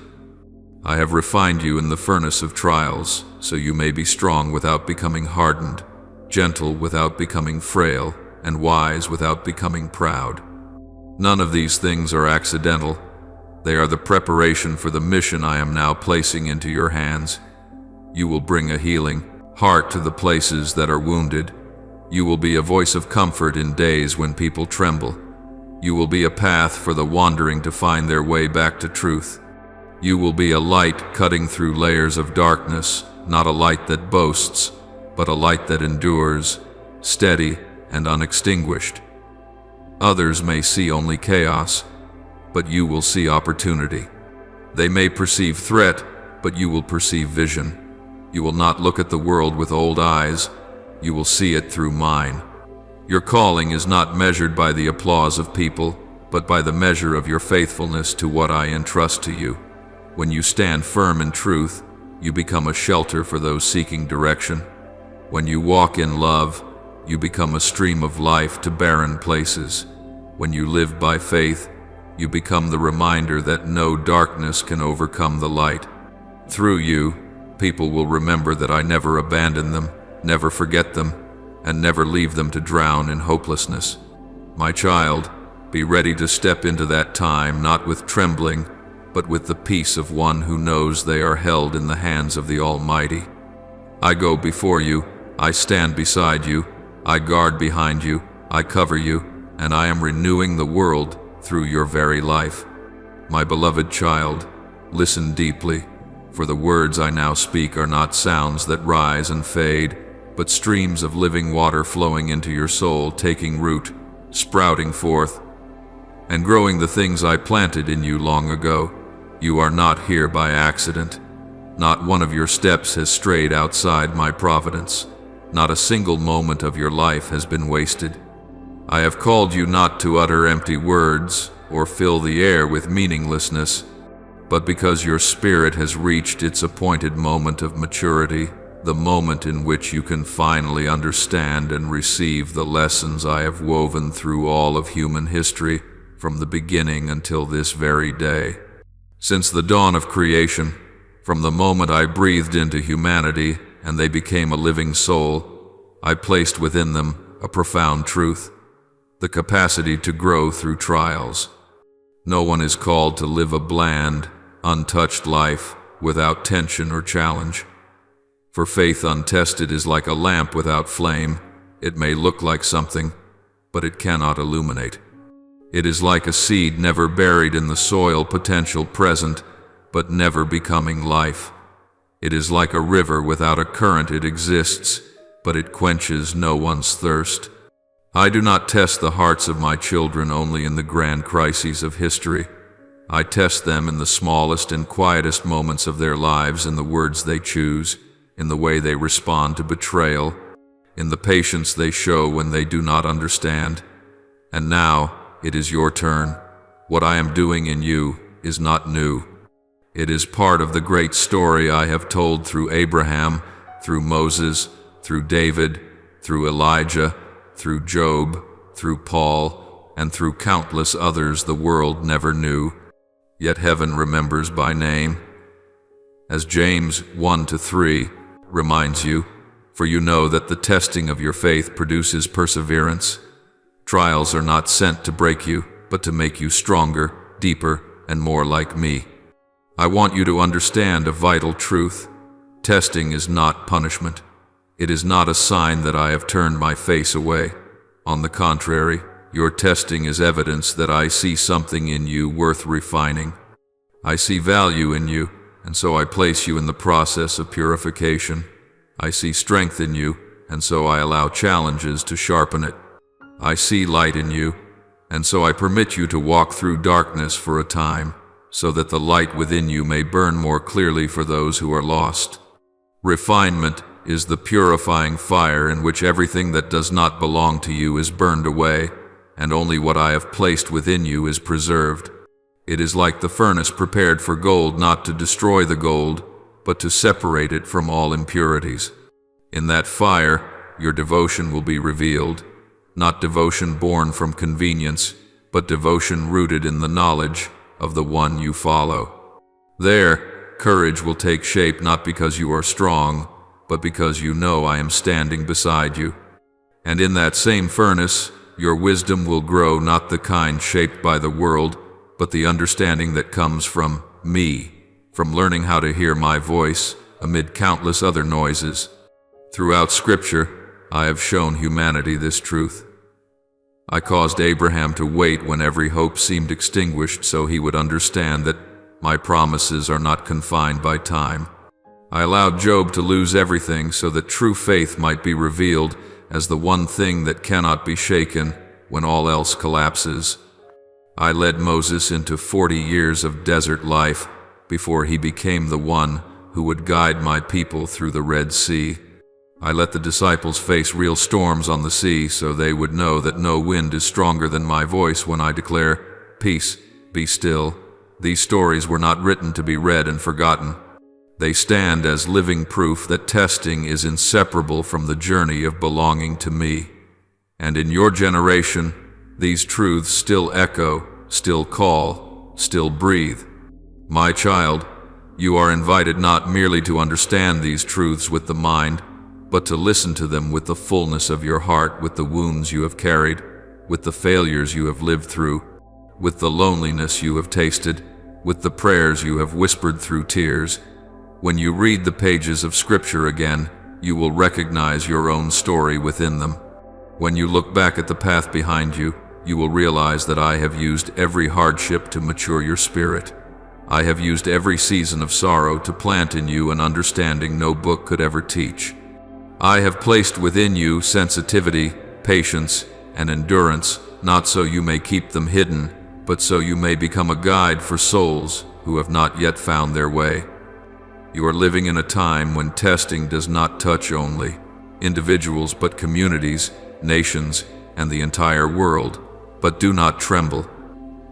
I have refined you in the furnace of trials, so you may be strong without becoming hardened, gentle without becoming frail, and wise without becoming proud. None of these things are accidental. They are the preparation for the mission I am now placing into your hands. You will bring a healing heart to the places that are wounded. You will be a voice of comfort in days when people tremble. You will be a path for the wandering to find their way back to truth. You will be a light cutting through layers of darkness, not a light that boasts, but a light that endures, steady and unextinguished. Others may see only chaos, but you will see opportunity. They may perceive threat, but you will perceive vision. You will not look at the world with old eyes, you will see it through mine. Your calling is not measured by the applause of people, but by the measure of your faithfulness to what I entrust to you. When you stand firm in truth, you become a shelter for those seeking direction. When you walk in love, you become a stream of life to barren places. When you live by faith, you become the reminder that no darkness can overcome the light. Through you, people will remember that I never abandon them, never forget them, and never leave them to drown in hopelessness. My child, be ready to step into that time not with trembling, but with the peace of one who knows they are held in the hands of the Almighty. I go before you, I stand beside you, I guard behind you, I cover you, and I am renewing the world through your very life. My beloved child, listen deeply, For the words I now speak are not sounds that rise and fade, but streams of living water flowing into your soul, taking root, sprouting forth, and growing the things I planted in you long ago. You are not here by accident. Not one of your steps has strayed outside my providence. Not a single moment of your life has been wasted. I have called you not to utter empty words or fill the air with meaninglessness, but because your spirit has reached its appointed moment of maturity, the moment in which you can finally understand and receive the lessons I have woven through all of human history, from the beginning until this very day. Since the dawn of creation, from the moment I breathed into humanity and they became a living soul, I placed within them a profound truth, the capacity to grow through trials. No one is called to live a bland, untouched life without tension or challenge. For faith untested is like a lamp without flame. It may look like something, but it cannot illuminate. It is like a seed never buried in the soil, potential present, but never becoming life. It is like a river without a current. It exists, but it quenches no one's thirst. I do not test the hearts of my children only in the grand crises of history. I test them in the smallest and quietest moments of their lives, in the words they choose, in the way they respond to betrayal, in the patience they show when they do not understand. And now, it is your turn. What I am doing in you is not new. It is part of the great story I have told through Abraham, through Moses, through David, through Elijah, through Job, through Paul, and through countless others the world never knew, yet heaven remembers by name. As James 1-3 reminds you, for you know that the testing of your faith produces perseverance. Trials are not sent to break you, but to make you stronger, deeper, and more like me. I want you to understand a vital truth. Testing is not punishment. It is not a sign that I have turned my face away. On the contrary, your testing is evidence that I see something in you worth refining. I see value in you, and so I place you in the process of purification. I see strength in you, and so I allow challenges to sharpen it. I see light in you, and so I permit you to walk through darkness for a time, so that the light within you may burn more clearly for those who are lost. Refinement is the purifying fire in which everything that does not belong to you is burned away, and only what I have placed within you is preserved. It is like the furnace prepared for gold, not to destroy the gold, but to separate it from all impurities. In that fire, your devotion will be revealed, not devotion born from convenience, but devotion rooted in the knowledge of the one you follow. There, courage will take shape, not because you are strong, but because you know I am standing beside you. And in that same furnace, your wisdom will grow, not the kind shaped by the world, but the understanding that comes from me, from learning how to hear my voice amid countless other noises. Throughout Scripture, I have shown humanity this truth. I caused Abraham to wait when every hope seemed extinguished, so he would understand that my promises are not confined by time. I allowed Job to lose everything so that true faith might be revealed as the one thing that cannot be shaken when all else collapses. I led Moses into 40 years of desert life before he became the one who would guide my people through the Red Sea. I let the disciples face real storms on the sea so they would know that no wind is stronger than my voice when I declare, "Peace, be still." These stories were not written to be read and forgotten. They stand as living proof that testing is inseparable from the journey of belonging to me. And in your generation, these truths still echo, still call, still breathe. My child, you are invited not merely to understand these truths with the mind, but to listen to them with the fullness of your heart, with the wounds you have carried, with the failures you have lived through, with the loneliness you have tasted, with the prayers you have whispered through tears. When you read the pages of Scripture again, you will recognize your own story within them. When you look back at the path behind you, you will realize that I have used every hardship to mature your spirit. I have used every season of sorrow to plant in you an understanding no book could ever teach. I have placed within you sensitivity, patience, and endurance, not so you may keep them hidden, but so you may become a guide for souls who have not yet found their way. You are living in a time when testing does not touch only individuals but communities, nations, and the entire world. But do not tremble.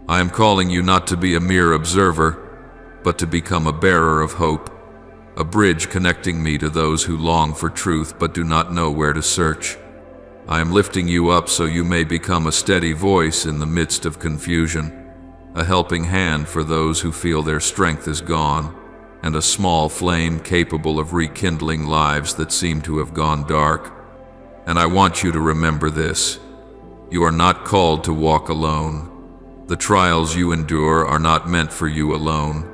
I am calling you not to be a mere observer, but to become a bearer of hope, a bridge connecting me to those who long for truth but do not know where to search. I am lifting you up so you may become a steady voice in the midst of confusion, a helping hand for those who feel their strength is gone, and a small flame capable of rekindling lives that seem to have gone dark. And I want you to remember this: you are not called to walk alone. The trials you endure are not meant for you alone.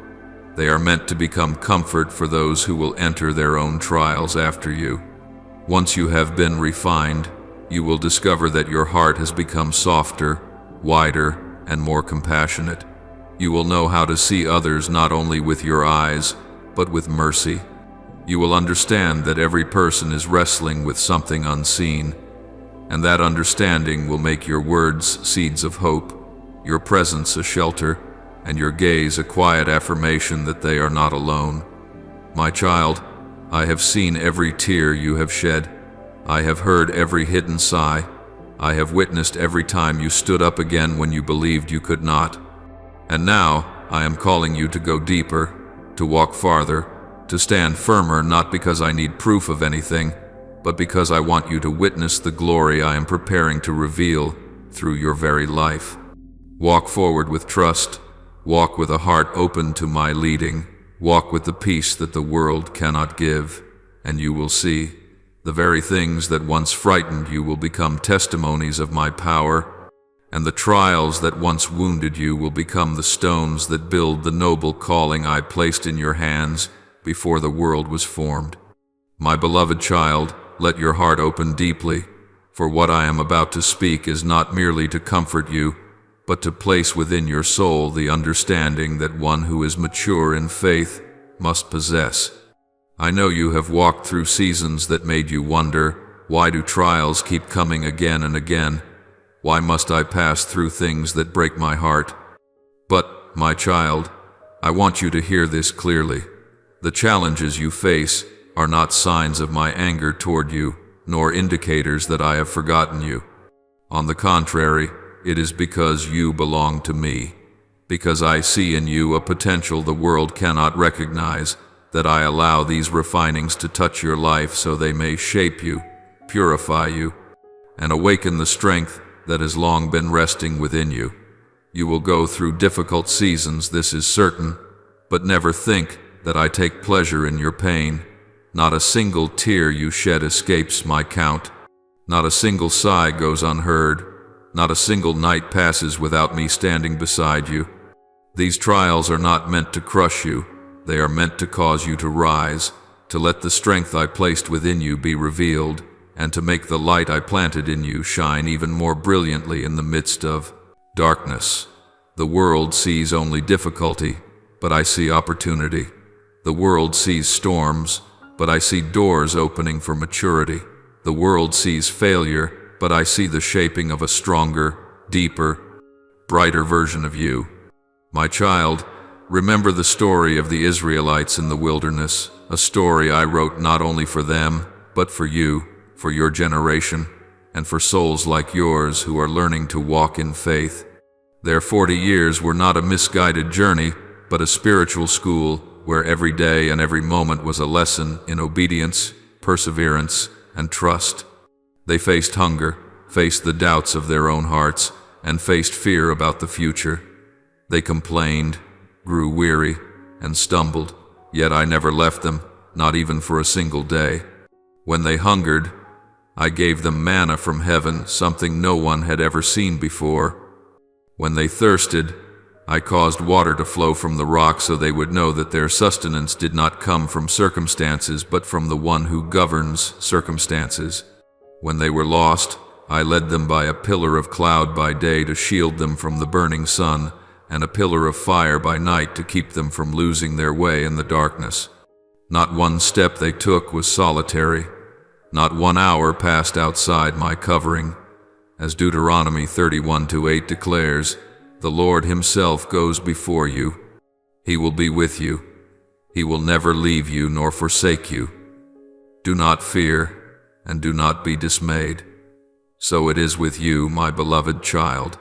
They are meant to become comfort for those who will enter their own trials after you. Once you have been refined, you will discover that your heart has become softer, wider, and more compassionate. You will know how to see others not only with your eyes, but with mercy. You will understand that every person is wrestling with something unseen, and that understanding will make your words seeds of hope, your presence a shelter, and your gaze a quiet affirmation that they are not alone. My child, I have seen every tear you have shed. I have heard every hidden sigh. I have witnessed every time you stood up again when you believed you could not. And now I am calling you to go deeper, to walk farther, to stand firmer, not because I need proof of anything, but because I want you to witness the glory I am preparing to reveal through your very life. Walk forward with trust. Walk with a heart open to my leading. Walk with the peace that the world cannot give, and you will see the very things that once frightened you will become testimonies of my power, and the trials that once wounded you will become the stones that build the noble calling I placed in your hands before the world was formed. My beloved child, let your heart open deeply, for what I am about to speak is not merely to comfort you, but to place within your soul the understanding that one who is mature in faith must possess. I know you have walked through seasons that made you wonder, why do trials keep coming again and again? Why must I pass through things that break my heart? But, my child, I want you to hear this clearly. The challenges you face are not signs of my anger toward you, nor indicators that I have forgotten you. On the contrary, it is because you belong to me, because I see in you a potential the world cannot recognize, that I allow these refinings to touch your life so they may shape you, purify you, and awaken the strength that has long been resting within you. You will go through difficult seasons, this is certain, but never think that I take pleasure in your pain. Not a single tear you shed escapes my count. Not a single sigh goes unheard. Not a single night passes without me standing beside you. These trials are not meant to crush you. They are meant to cause you to rise, to let the strength I placed within you be revealed, and to make the light I planted in you shine even more brilliantly in the midst of darkness. The world sees only difficulty, but I see opportunity. The world sees storms, but I see doors opening for maturity. The world sees failure, but I see the shaping of a stronger, deeper, brighter version of you. My child, remember the story of the Israelites in the wilderness, a story I wrote not only for them, but for you, for your generation, and for souls like yours who are learning to walk in faith. Their 40 years were not a misguided journey, but a spiritual school where every day and every moment was a lesson in obedience, perseverance, and trust. They faced hunger, faced the doubts of their own hearts, and faced fear about the future. They complained, grew weary, and stumbled, yet I never left them, not even for a single day. When they hungered, I gave them manna from heaven, something no one had ever seen before. When they thirsted, I caused water to flow from the rock so they would know that their sustenance did not come from circumstances but from the one who governs circumstances. When they were lost, I led them by a pillar of cloud by day to shield them from the burning sun, and a pillar of fire by night to keep them from losing their way in the darkness. Not one step they took was solitary. Not 1 hour passed outside my covering. As Deuteronomy 31:8 declares, the Lord himself goes before you. He will be with you. He will never leave you nor forsake you. Do not fear, and do not be dismayed. So it is with you, my beloved child.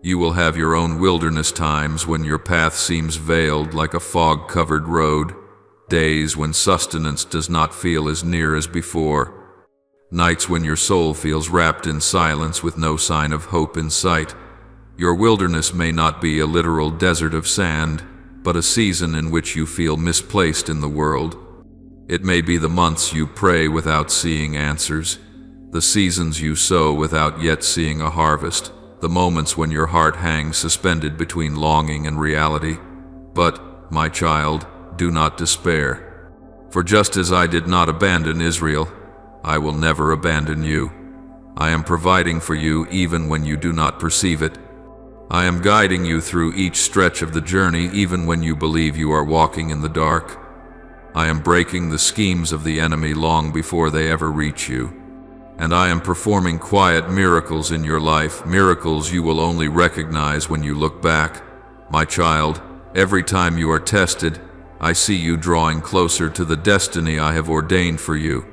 You will have your own wilderness times when your path seems veiled like a fog-covered road, days when sustenance does not feel as near as before, nights when your soul feels wrapped in silence with no sign of hope in sight. Your wilderness may not be a literal desert of sand, but a season in which you feel misplaced in the world. It may be the months you pray without seeing answers, the seasons you sow without yet seeing a harvest, the moments when your heart hangs suspended between longing and reality. But, my child, do not despair. For just as I did not abandon Israel, I will never abandon you. I am providing for you even when you do not perceive it. I am guiding you through each stretch of the journey even when you believe you are walking in the dark. I am breaking the schemes of the enemy long before they ever reach you. And I am performing quiet miracles in your life, miracles you will only recognize when you look back. My child, every time you are tested, I see you drawing closer to the destiny I have ordained for you.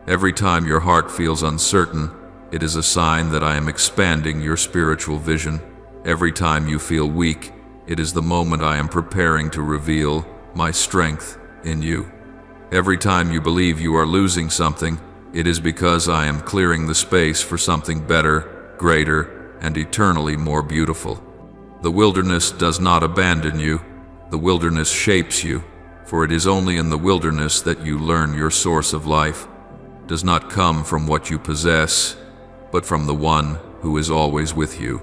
Every time your heart feels uncertain, it is a sign that I am expanding your spiritual vision. Every time you feel weak, it is the moment I am preparing to reveal my strength in you. Every time you believe you are losing something, it is because I am clearing the space for something better, greater, and eternally more beautiful. The wilderness does not abandon you. The wilderness shapes you, for it is only in the wilderness that you learn your source of life does not come from what you possess, but from the one who is always with you.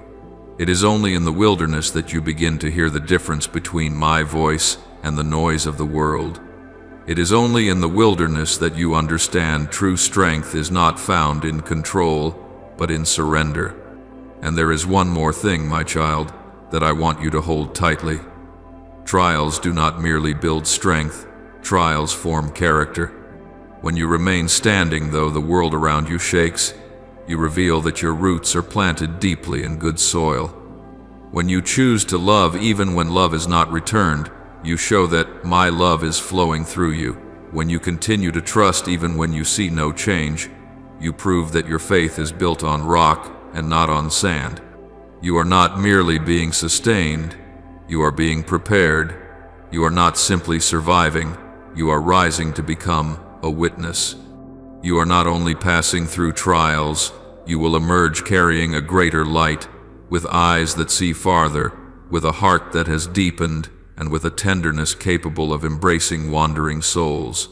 It is only in the wilderness that you begin to hear the difference between my voice and the noise of the world. It is only in the wilderness that you understand true strength is not found in control, but in surrender. And there is one more thing, my child, that I want you to hold tightly. Trials do not merely build strength, trials form character. When you remain standing though the world around you shakes, you reveal that your roots are planted deeply in good soil. When you choose to love even when love is not returned, you show that my love is flowing through you. When you continue to trust even when you see no change, you prove that your faith is built on rock and not on sand. You are not merely being sustained, you are being prepared. You are not simply surviving, you are rising to become a witness. You are not only passing through trials, you will emerge carrying a greater light, with eyes that see farther, with a heart that has deepened, and with a tenderness capable of embracing wandering souls.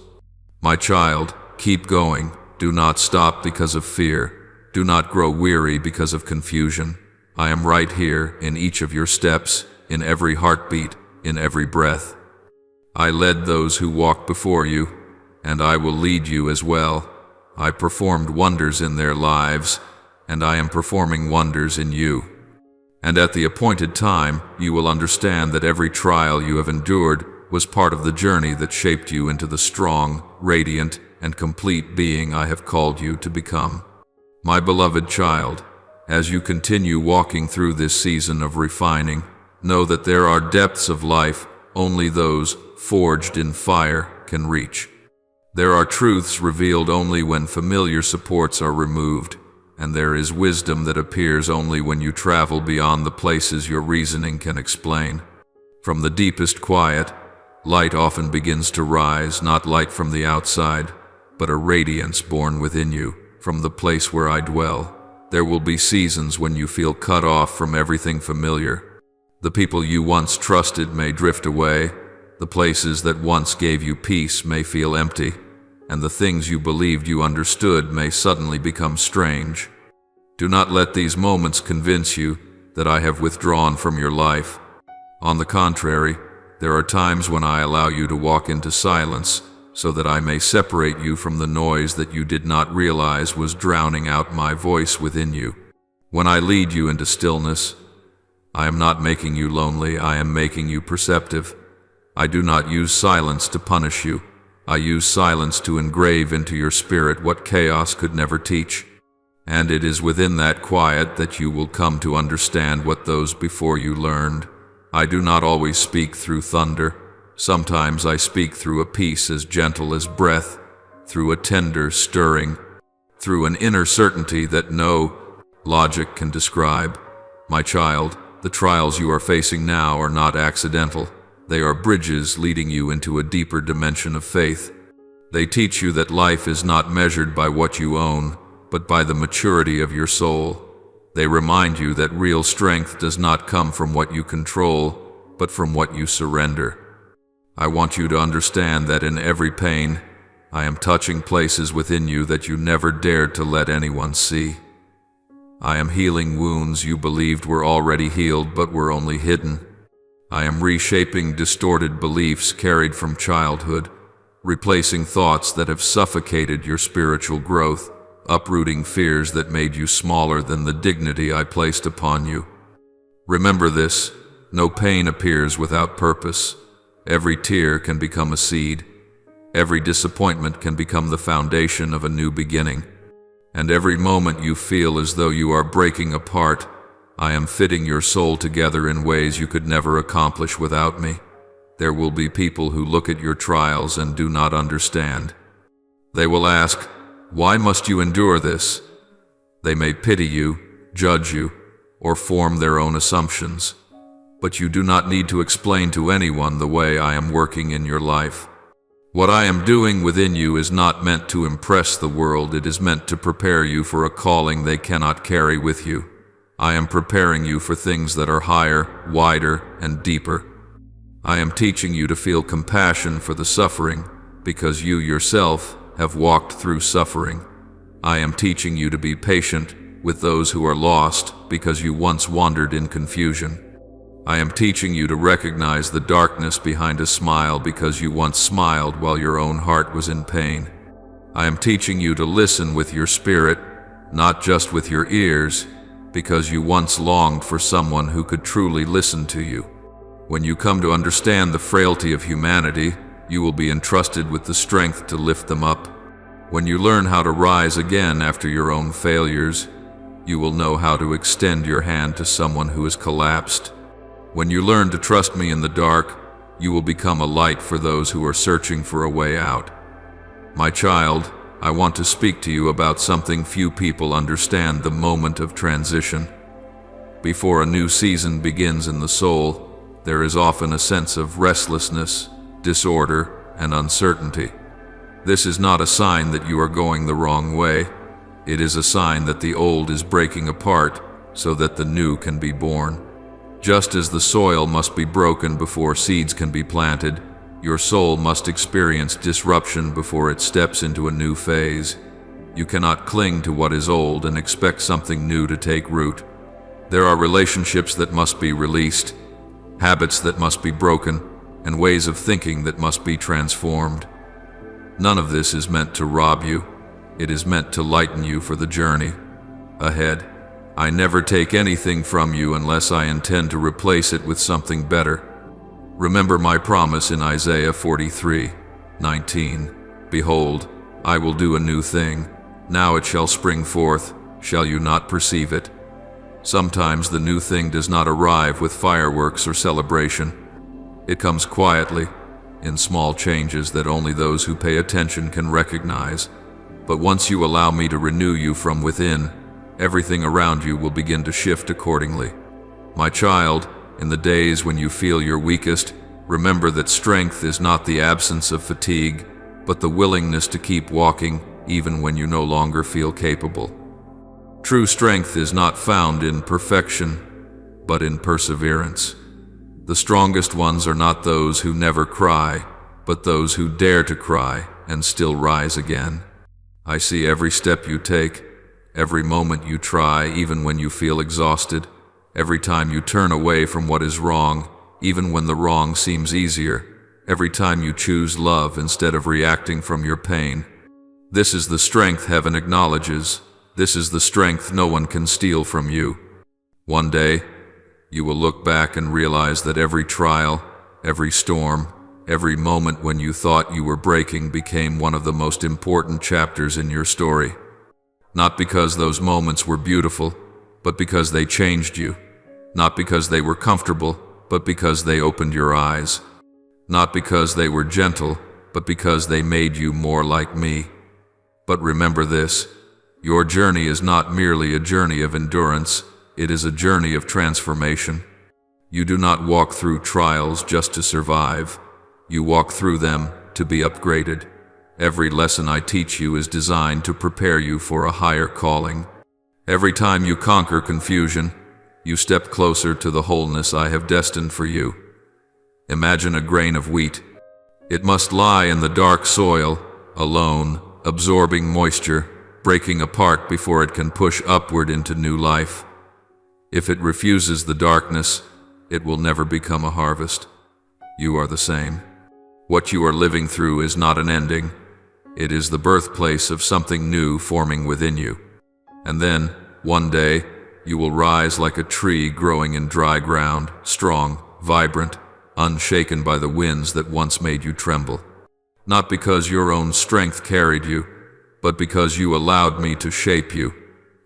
My child, keep going. Do not stop because of fear. Do not grow weary because of confusion. I am right here in each of your steps, in every heartbeat, in every breath. I led those who walked before you, and I will lead you as well. I performed wonders in their lives, and I am performing wonders in you. And at the appointed time, you will understand that every trial you have endured was part of the journey that shaped you into the strong, radiant, and complete being I have called you to become. My beloved child, as you continue walking through this season of refining, know that there are depths of life only those forged in fire can reach. There are truths revealed only when familiar supports are removed, and there is wisdom that appears only when you travel beyond the places your reasoning can explain. From the deepest quiet, light often begins to rise, not light from the outside, but a radiance born within you, from the place where I dwell. There will be seasons when you feel cut off from everything familiar. The people you once trusted may drift away, the places that once gave you peace may feel empty, and the things you believed you understood may suddenly become strange. Do not let these moments convince you that I have withdrawn from your life. On the contrary, there are times when I allow you to walk into silence so that I may separate you from the noise that you did not realize was drowning out my voice within you. When I lead you into stillness, I am not making you lonely, I am making you perceptive. I do not use silence to punish you. I use silence to engrave into your spirit what chaos could never teach. And it is within that quiet that you will come to understand what those before you learned. I do not always speak through thunder. Sometimes I speak through a peace as gentle as breath, through a tender stirring, through an inner certainty that no logic can describe. My child, the trials you are facing now are not accidental. They are bridges leading you into a deeper dimension of faith. They teach you that life is not measured by what you own, but by the maturity of your soul. They remind you that real strength does not come from what you control, but from what you surrender. I want you to understand that in every pain, I am touching places within you that you never dared to let anyone see. I am healing wounds you believed were already healed but were only hidden. I am reshaping distorted beliefs carried from childhood, replacing thoughts that have suffocated your spiritual growth, uprooting fears that made you smaller than the dignity I placed upon you. Remember this, no pain appears without purpose. Every tear can become a seed. Every disappointment can become the foundation of a new beginning. And every moment you feel as though you are breaking apart, I am fitting your soul together in ways you could never accomplish without me. There will be people who look at your trials and do not understand. They will ask, "Why must you endure this?" They may pity you, judge you, or form their own assumptions. But you do not need to explain to anyone the way I am working in your life. What I am doing within you is not meant to impress the world, it is meant to prepare you for a calling they cannot carry with you. I am preparing you for things that are higher, wider, and deeper. I am teaching you to feel compassion for the suffering, because you yourself have walked through suffering. I am teaching you to be patient with those who are lost, because you once wandered in confusion. I am teaching you to recognize the darkness behind a smile because you once smiled while your own heart was in pain. I am teaching you to listen with your spirit, not just with your ears, because you once longed for someone who could truly listen to you. When you come to understand the frailty of humanity, you will be entrusted with the strength to lift them up. When you learn how to rise again after your own failures, you will know how to extend your hand to someone who has collapsed. When you learn to trust me in the dark, you will become a light for those who are searching for a way out. My child, I want to speak to you about something few people understand: the moment of transition. Before a new season begins in the soul, there is often a sense of restlessness, disorder, and uncertainty. This is not a sign that you are going the wrong way. It is a sign that the old is breaking apart so that the new can be born. Just as the soil must be broken before seeds can be planted, your soul must experience disruption before it steps into a new phase. You cannot cling to what is old and expect something new to take root. There are relationships that must be released, habits that must be broken, and ways of thinking that must be transformed. None of this is meant to rob you. It is meant to lighten you for the journey ahead. I never take anything from you unless I intend to replace it with something better. Remember my promise in Isaiah 43:19. Behold, I will do a new thing. Now it shall spring forth. Shall you not perceive it? Sometimes the new thing does not arrive with fireworks or celebration. It comes quietly, in small changes that only those who pay attention can recognize. But once you allow me to renew you from within, everything around you will begin to shift accordingly. My child, in the days when you feel your weakest, remember that strength is not the absence of fatigue, but the willingness to keep walking even when you no longer feel capable. True strength is not found in perfection, but in perseverance. The strongest ones are not those who never cry, but those who dare to cry and still rise again. I see every step you take, every moment you try, even when you feel exhausted, every time you turn away from what is wrong, even when the wrong seems easier, every time you choose love instead of reacting from your pain. This is the strength heaven acknowledges. This is the strength no one can steal from you. One day, You will look back and realize that every trial, every storm, every moment when you thought you were breaking became one of the most important chapters in your story. Not because those moments were beautiful, but because they changed you. Not because they were comfortable, but because they opened your eyes. Not because they were gentle, but because they made you more like me. But remember this, your journey is not merely a journey of endurance, it is a journey of transformation. You do not walk through trials just to survive. You walk through them to be upgraded. Every lesson I teach you is designed to prepare you for a higher calling. Every time you conquer confusion, you step closer to the wholeness I have destined for you. Imagine a grain of wheat. It must lie in the dark soil, alone, absorbing moisture, breaking apart before it can push upward into new life. If it refuses the darkness, it will never become a harvest. You are the same. What you are living through is not an ending. It is the birthplace of something new forming within you. And then, one day, you will rise like a tree growing in dry ground, strong, vibrant, unshaken by the winds that once made you tremble. Not because your own strength carried you, but because you allowed me to shape you.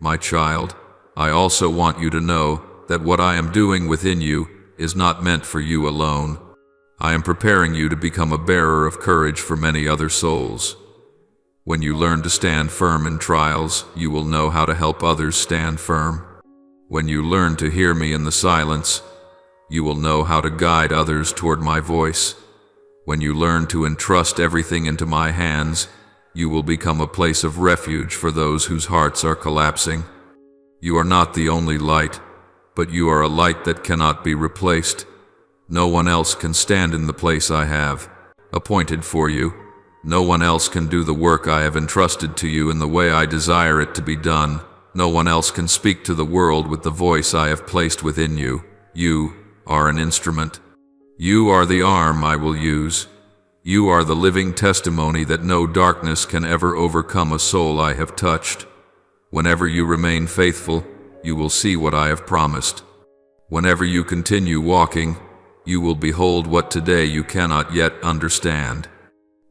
My child, I also want you to know that what I am doing within you is not meant for you alone. I am preparing you to become a bearer of courage for many other souls. When you learn to stand firm in trials, you will know how to help others stand firm. When you learn to hear me in the silence, you will know how to guide others toward my voice. When you learn to entrust everything into my hands, you will become a place of refuge for those whose hearts are collapsing. You are not the only light, but you are a light that cannot be replaced. No one else can stand in the place I have appointed for you. No one else can do the work I have entrusted to you in the way I desire it to be done. No one else can speak to the world with the voice I have placed within you. You are an instrument. You are the arm I will use. You are the living testimony that no darkness can ever overcome a soul I have touched. Whenever you remain faithful, you will see what I have promised. Whenever you continue walking, you will behold what today you cannot yet understand.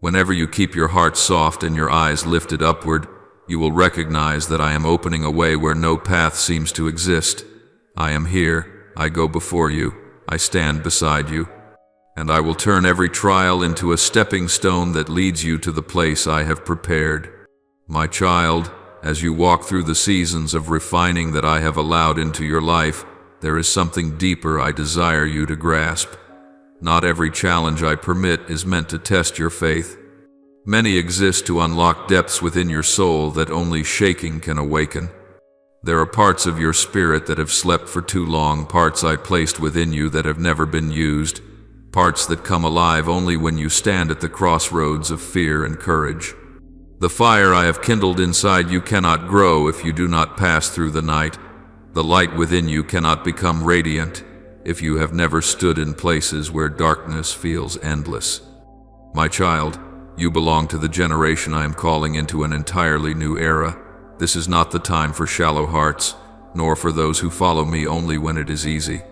Whenever you keep your heart soft and your eyes lifted upward, you will recognize that I am opening a way where no path seems to exist. I am here, I go before you, I stand beside you, and I will turn every trial into a stepping stone that leads you to the place I have prepared. My child, as you walk through the seasons of refining that I have allowed into your life, there is something deeper I desire you to grasp. Not every challenge I permit is meant to test your faith. Many exist to unlock depths within your soul that only shaking can awaken. There are parts of your spirit that have slept for too long, parts I placed within you that have never been used, parts that come alive only when you stand at the crossroads of fear and courage. The fire I have kindled inside you cannot grow if you do not pass through the night. The light within you cannot become radiant if you have never stood in places where darkness feels endless. My child, you belong to the generation I am calling into an entirely new era. This is not the time for shallow hearts, nor for those who follow me only when it is easy.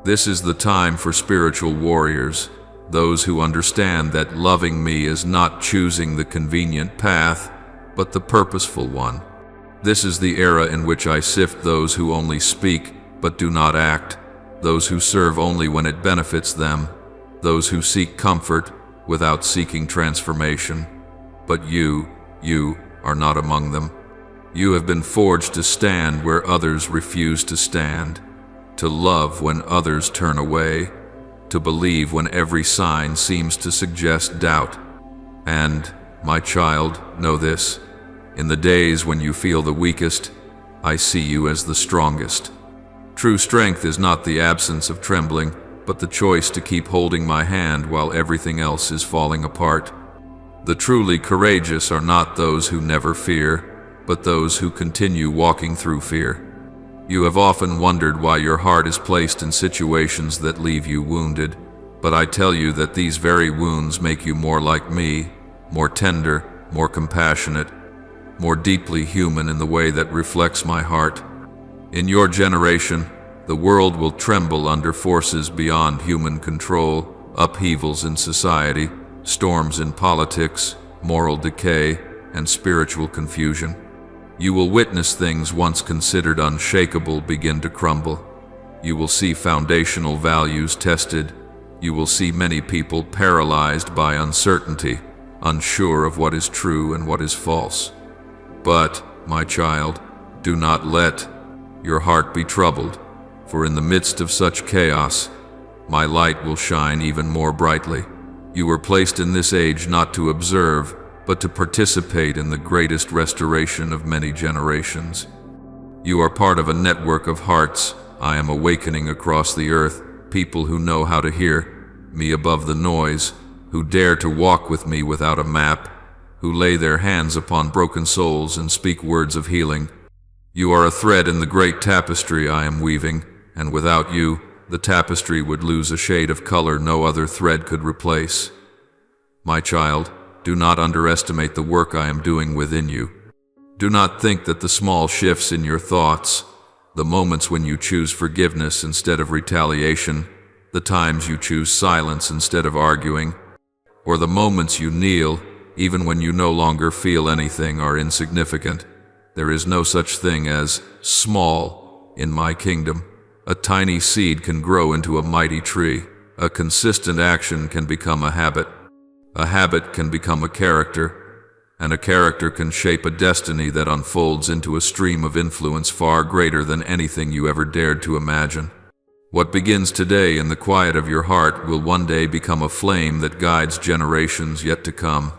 This is the time for spiritual warriors, those who understand that loving me is not choosing the convenient path, but the purposeful one. This is the era in which I sift those who only speak but do not act, those who serve only when it benefits them, those who seek comfort without seeking transformation. But you are not among them. You have been forged to stand where others refuse to stand, to love when others turn away, to believe when every sign seems to suggest doubt. And, my child, know this. In the days when you feel the weakest, I see you as the strongest. True strength is not the absence of trembling, but the choice to keep holding my hand while everything else is falling apart. The truly courageous are not those who never fear, but those who continue walking through fear. You have often wondered why your heart is placed in situations that leave you wounded, but I tell you that these very wounds make you more like me, more tender, more compassionate, more deeply human in the way that reflects my heart. In your generation, The world will tremble under forces beyond human control, upheavals in society, storms in politics, moral decay, and spiritual confusion. You will witness things once considered unshakable begin to crumble. You will see foundational values tested. You will see many people paralyzed by uncertainty, unsure of what is true and what is false. But, my child, do not let your heart be troubled, for in the midst of such chaos, my light will shine even more brightly. You were placed in this age not to observe, but to participate in the greatest restoration of many generations. You are part of a network of hearts I am awakening across the earth, people who know how to hear me above the noise, who dare to walk with me without a map, who lay their hands upon broken souls and speak words of healing. You are a thread in the great tapestry I am weaving, and without you, the tapestry would lose a shade of color no other thread could replace. My child, do not underestimate the work I am doing within you. Do not think that the small shifts in your thoughts, the moments when you choose forgiveness instead of retaliation, the times you choose silence instead of arguing, or the moments you kneel even when you no longer feel anything are insignificant. There is no such thing as small in my kingdom. A tiny seed can grow into a mighty tree. A consistent action can become a habit. A habit can become a character, and a character can shape a destiny that unfolds into a stream of influence far greater than anything you ever dared to imagine. What begins today in the quiet of your heart will one day become a flame that guides generations yet to come.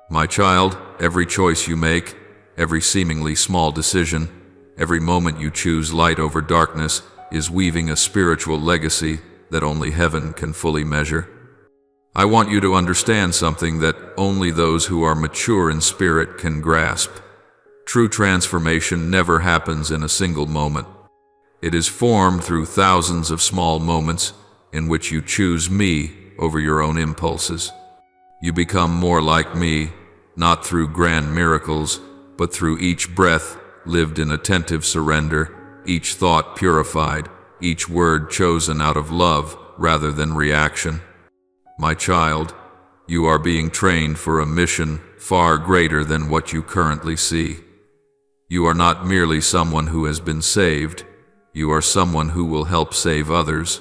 My child, every choice you make, every seemingly small decision, every moment you choose light over darkness is weaving a spiritual legacy that only heaven can fully measure. I want you to understand something that only those who are mature in spirit can grasp. True transformation never happens in a single moment. It is formed through thousands of small moments in which you choose me over your own impulses. You become more like me, not through grand miracles, but through each breath lived in attentive surrender, each thought purified, each word chosen out of love rather than reaction. My child, you are being trained for a mission far greater than what you currently see. You are not merely someone who has been saved, you are someone who will help save others.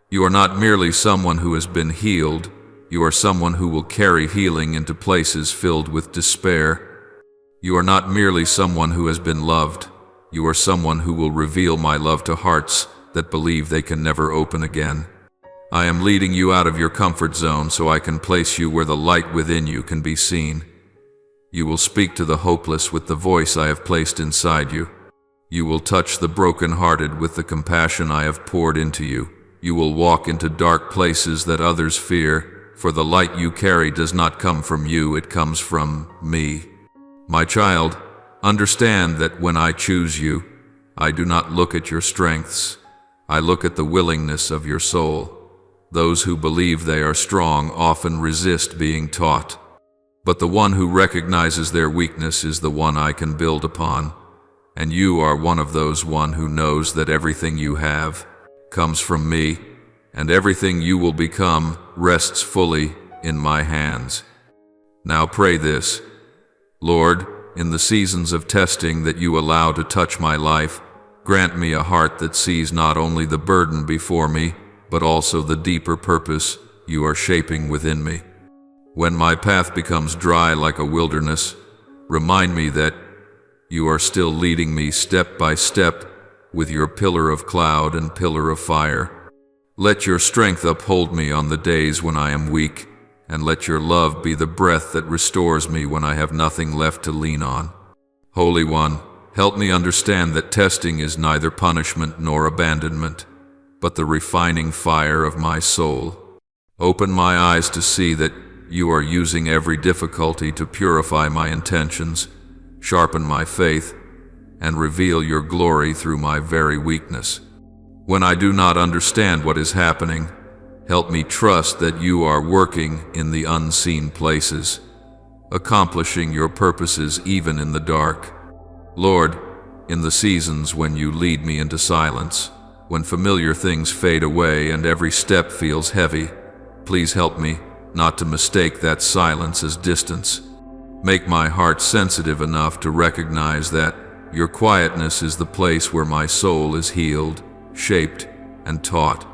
You are not merely someone who has been healed, you are someone who will carry healing into places filled with despair. You are not merely someone who has been loved, you are someone who will reveal my love to hearts that believe they can never open again. I am leading you out of your comfort zone so I can place you where the light within you can be seen. You will speak to the hopeless with the voice I have placed inside you. You will touch the broken-hearted with the compassion I have poured into you. You will walk into dark places that others fear, for the light you carry does not come from you, it comes from me. My child, understand that when I choose you, I do not look at your strengths. I look at the willingness of your soul. Those who believe they are strong often resist being taught. But the one who recognizes their weakness is the one I can build upon. And you are one of those one who knows that everything you have comes from me, and everything you will become rests fully in my hands. Now pray this: Lord, in the seasons of testing that you allow to touch my life, grant me a heart that sees not only the burden before me, but also the deeper purpose you are shaping within me. When my path becomes dry like a wilderness, remind me that you are still leading me step by step with your pillar of cloud and pillar of fire. Let your strength uphold me on the days when I am weak, and let your love be the breath that restores me when I have nothing left to lean on. Holy One, help me understand that testing is neither punishment nor abandonment, but the refining fire of my soul. Open my eyes to see that you are using every difficulty to purify my intentions, sharpen my faith, and reveal your glory through my very weakness. When I do not understand what is happening, help me trust that you are working in the unseen places, accomplishing your purposes even in the dark. Lord, in the seasons when you lead me into silence, when familiar things fade away and every step feels heavy, please help me not to mistake that silence as distance. Make my heart sensitive enough to recognize that your quietness is the place where my soul is healed, shaped, and taught.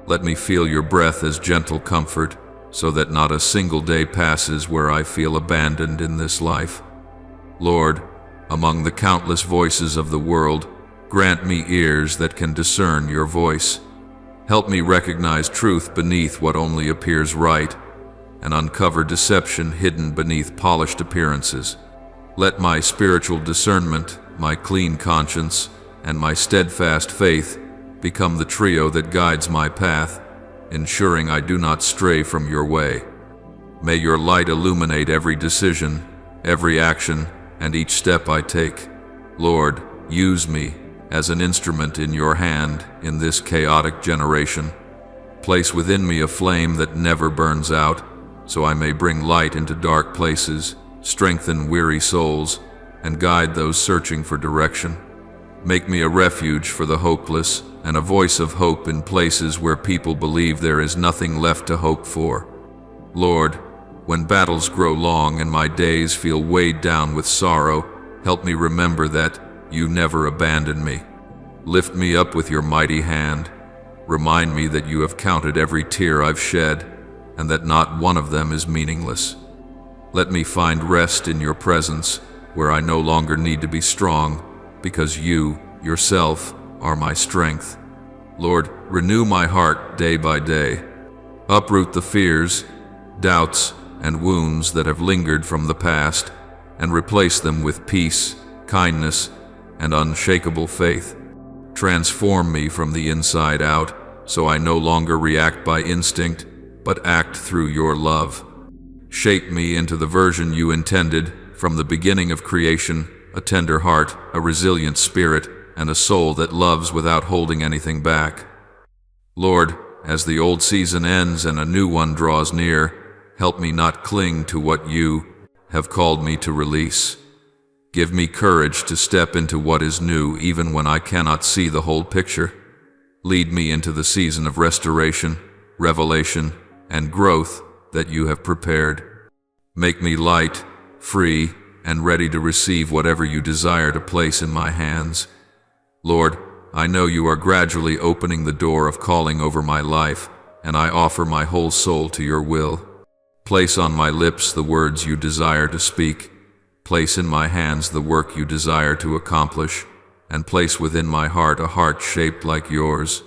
Let me feel your breath as gentle comfort, so that not a single day passes where I feel abandoned in this life. Lord, among the countless voices of the world, grant me ears that can discern your voice. Help me recognize truth beneath what only appears right, and uncover deception hidden beneath polished appearances. Let my spiritual discernment, my clean conscience, and my steadfast faith become the trio that guides my path, ensuring I do not stray from your way. May your light illuminate every decision, every action, and each step I take. Lord, use me as an instrument in your hand in this chaotic generation. Place within me a flame that never burns out, so I may bring light into dark places, strengthen weary souls, and guide those searching for direction. Make me a refuge for the hopeless and a voice of hope in places where people believe there is nothing left to hope for. Lord, when battles grow long and my days feel weighed down with sorrow, help me remember that you never abandon me. Lift me up with your mighty hand. Remind me that you have counted every tear I've shed, and that not one of them is meaningless. Let me find rest in your presence, where I no longer need to be strong, because you, yourself, are my strength. Lord, renew my heart day by day. Uproot the fears, doubts, and wounds that have lingered from the past, and replace them with peace, kindness, and unshakable faith. Transform me from the inside out, so I no longer react by instinct, but act through your love. Shape me into the version you intended from the beginning of creation, a tender heart, a resilient spirit, and a soul that loves without holding anything back. Lord, as the old season ends and a new one draws near, help me not cling to what you have called me to release. Give me courage to step into what is new even when I cannot see the whole picture. Lead me into the season of restoration, revelation, and growth that you have prepared. Make me light, free, and ready to receive whatever you desire to place in my hands. Lord, I know you are gradually opening the door of calling over my life, and I offer my whole soul to your will. Place on my lips the words you desire to speak. Place in my hands the work you desire to accomplish, and place within my heart a heart shaped like yours.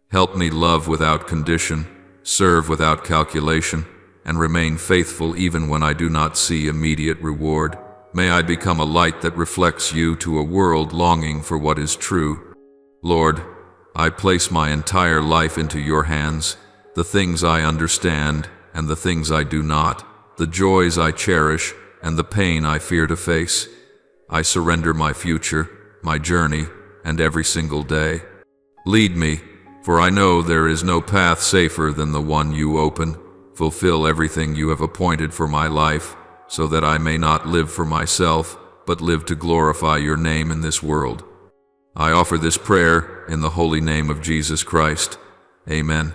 Help me love without condition, serve without calculation, and remain faithful even when I do not see immediate reward. May I become a light that reflects you to a world longing for what is true. Lord, I place my entire life into your hands, the things I understand and the things I do not, the joys I cherish and the pain I fear to face. I surrender my future, my journey, and every single day. Lead me, for I know there is no path safer than the one you open. Fulfill everything you have appointed for my life, so that I may not live for myself, but live to glorify your name in this world. I offer this prayer in the holy name of Jesus Christ. Amen.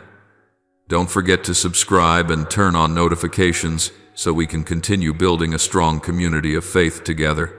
Don't forget to subscribe and turn on notifications so we can continue building a strong community of faith together.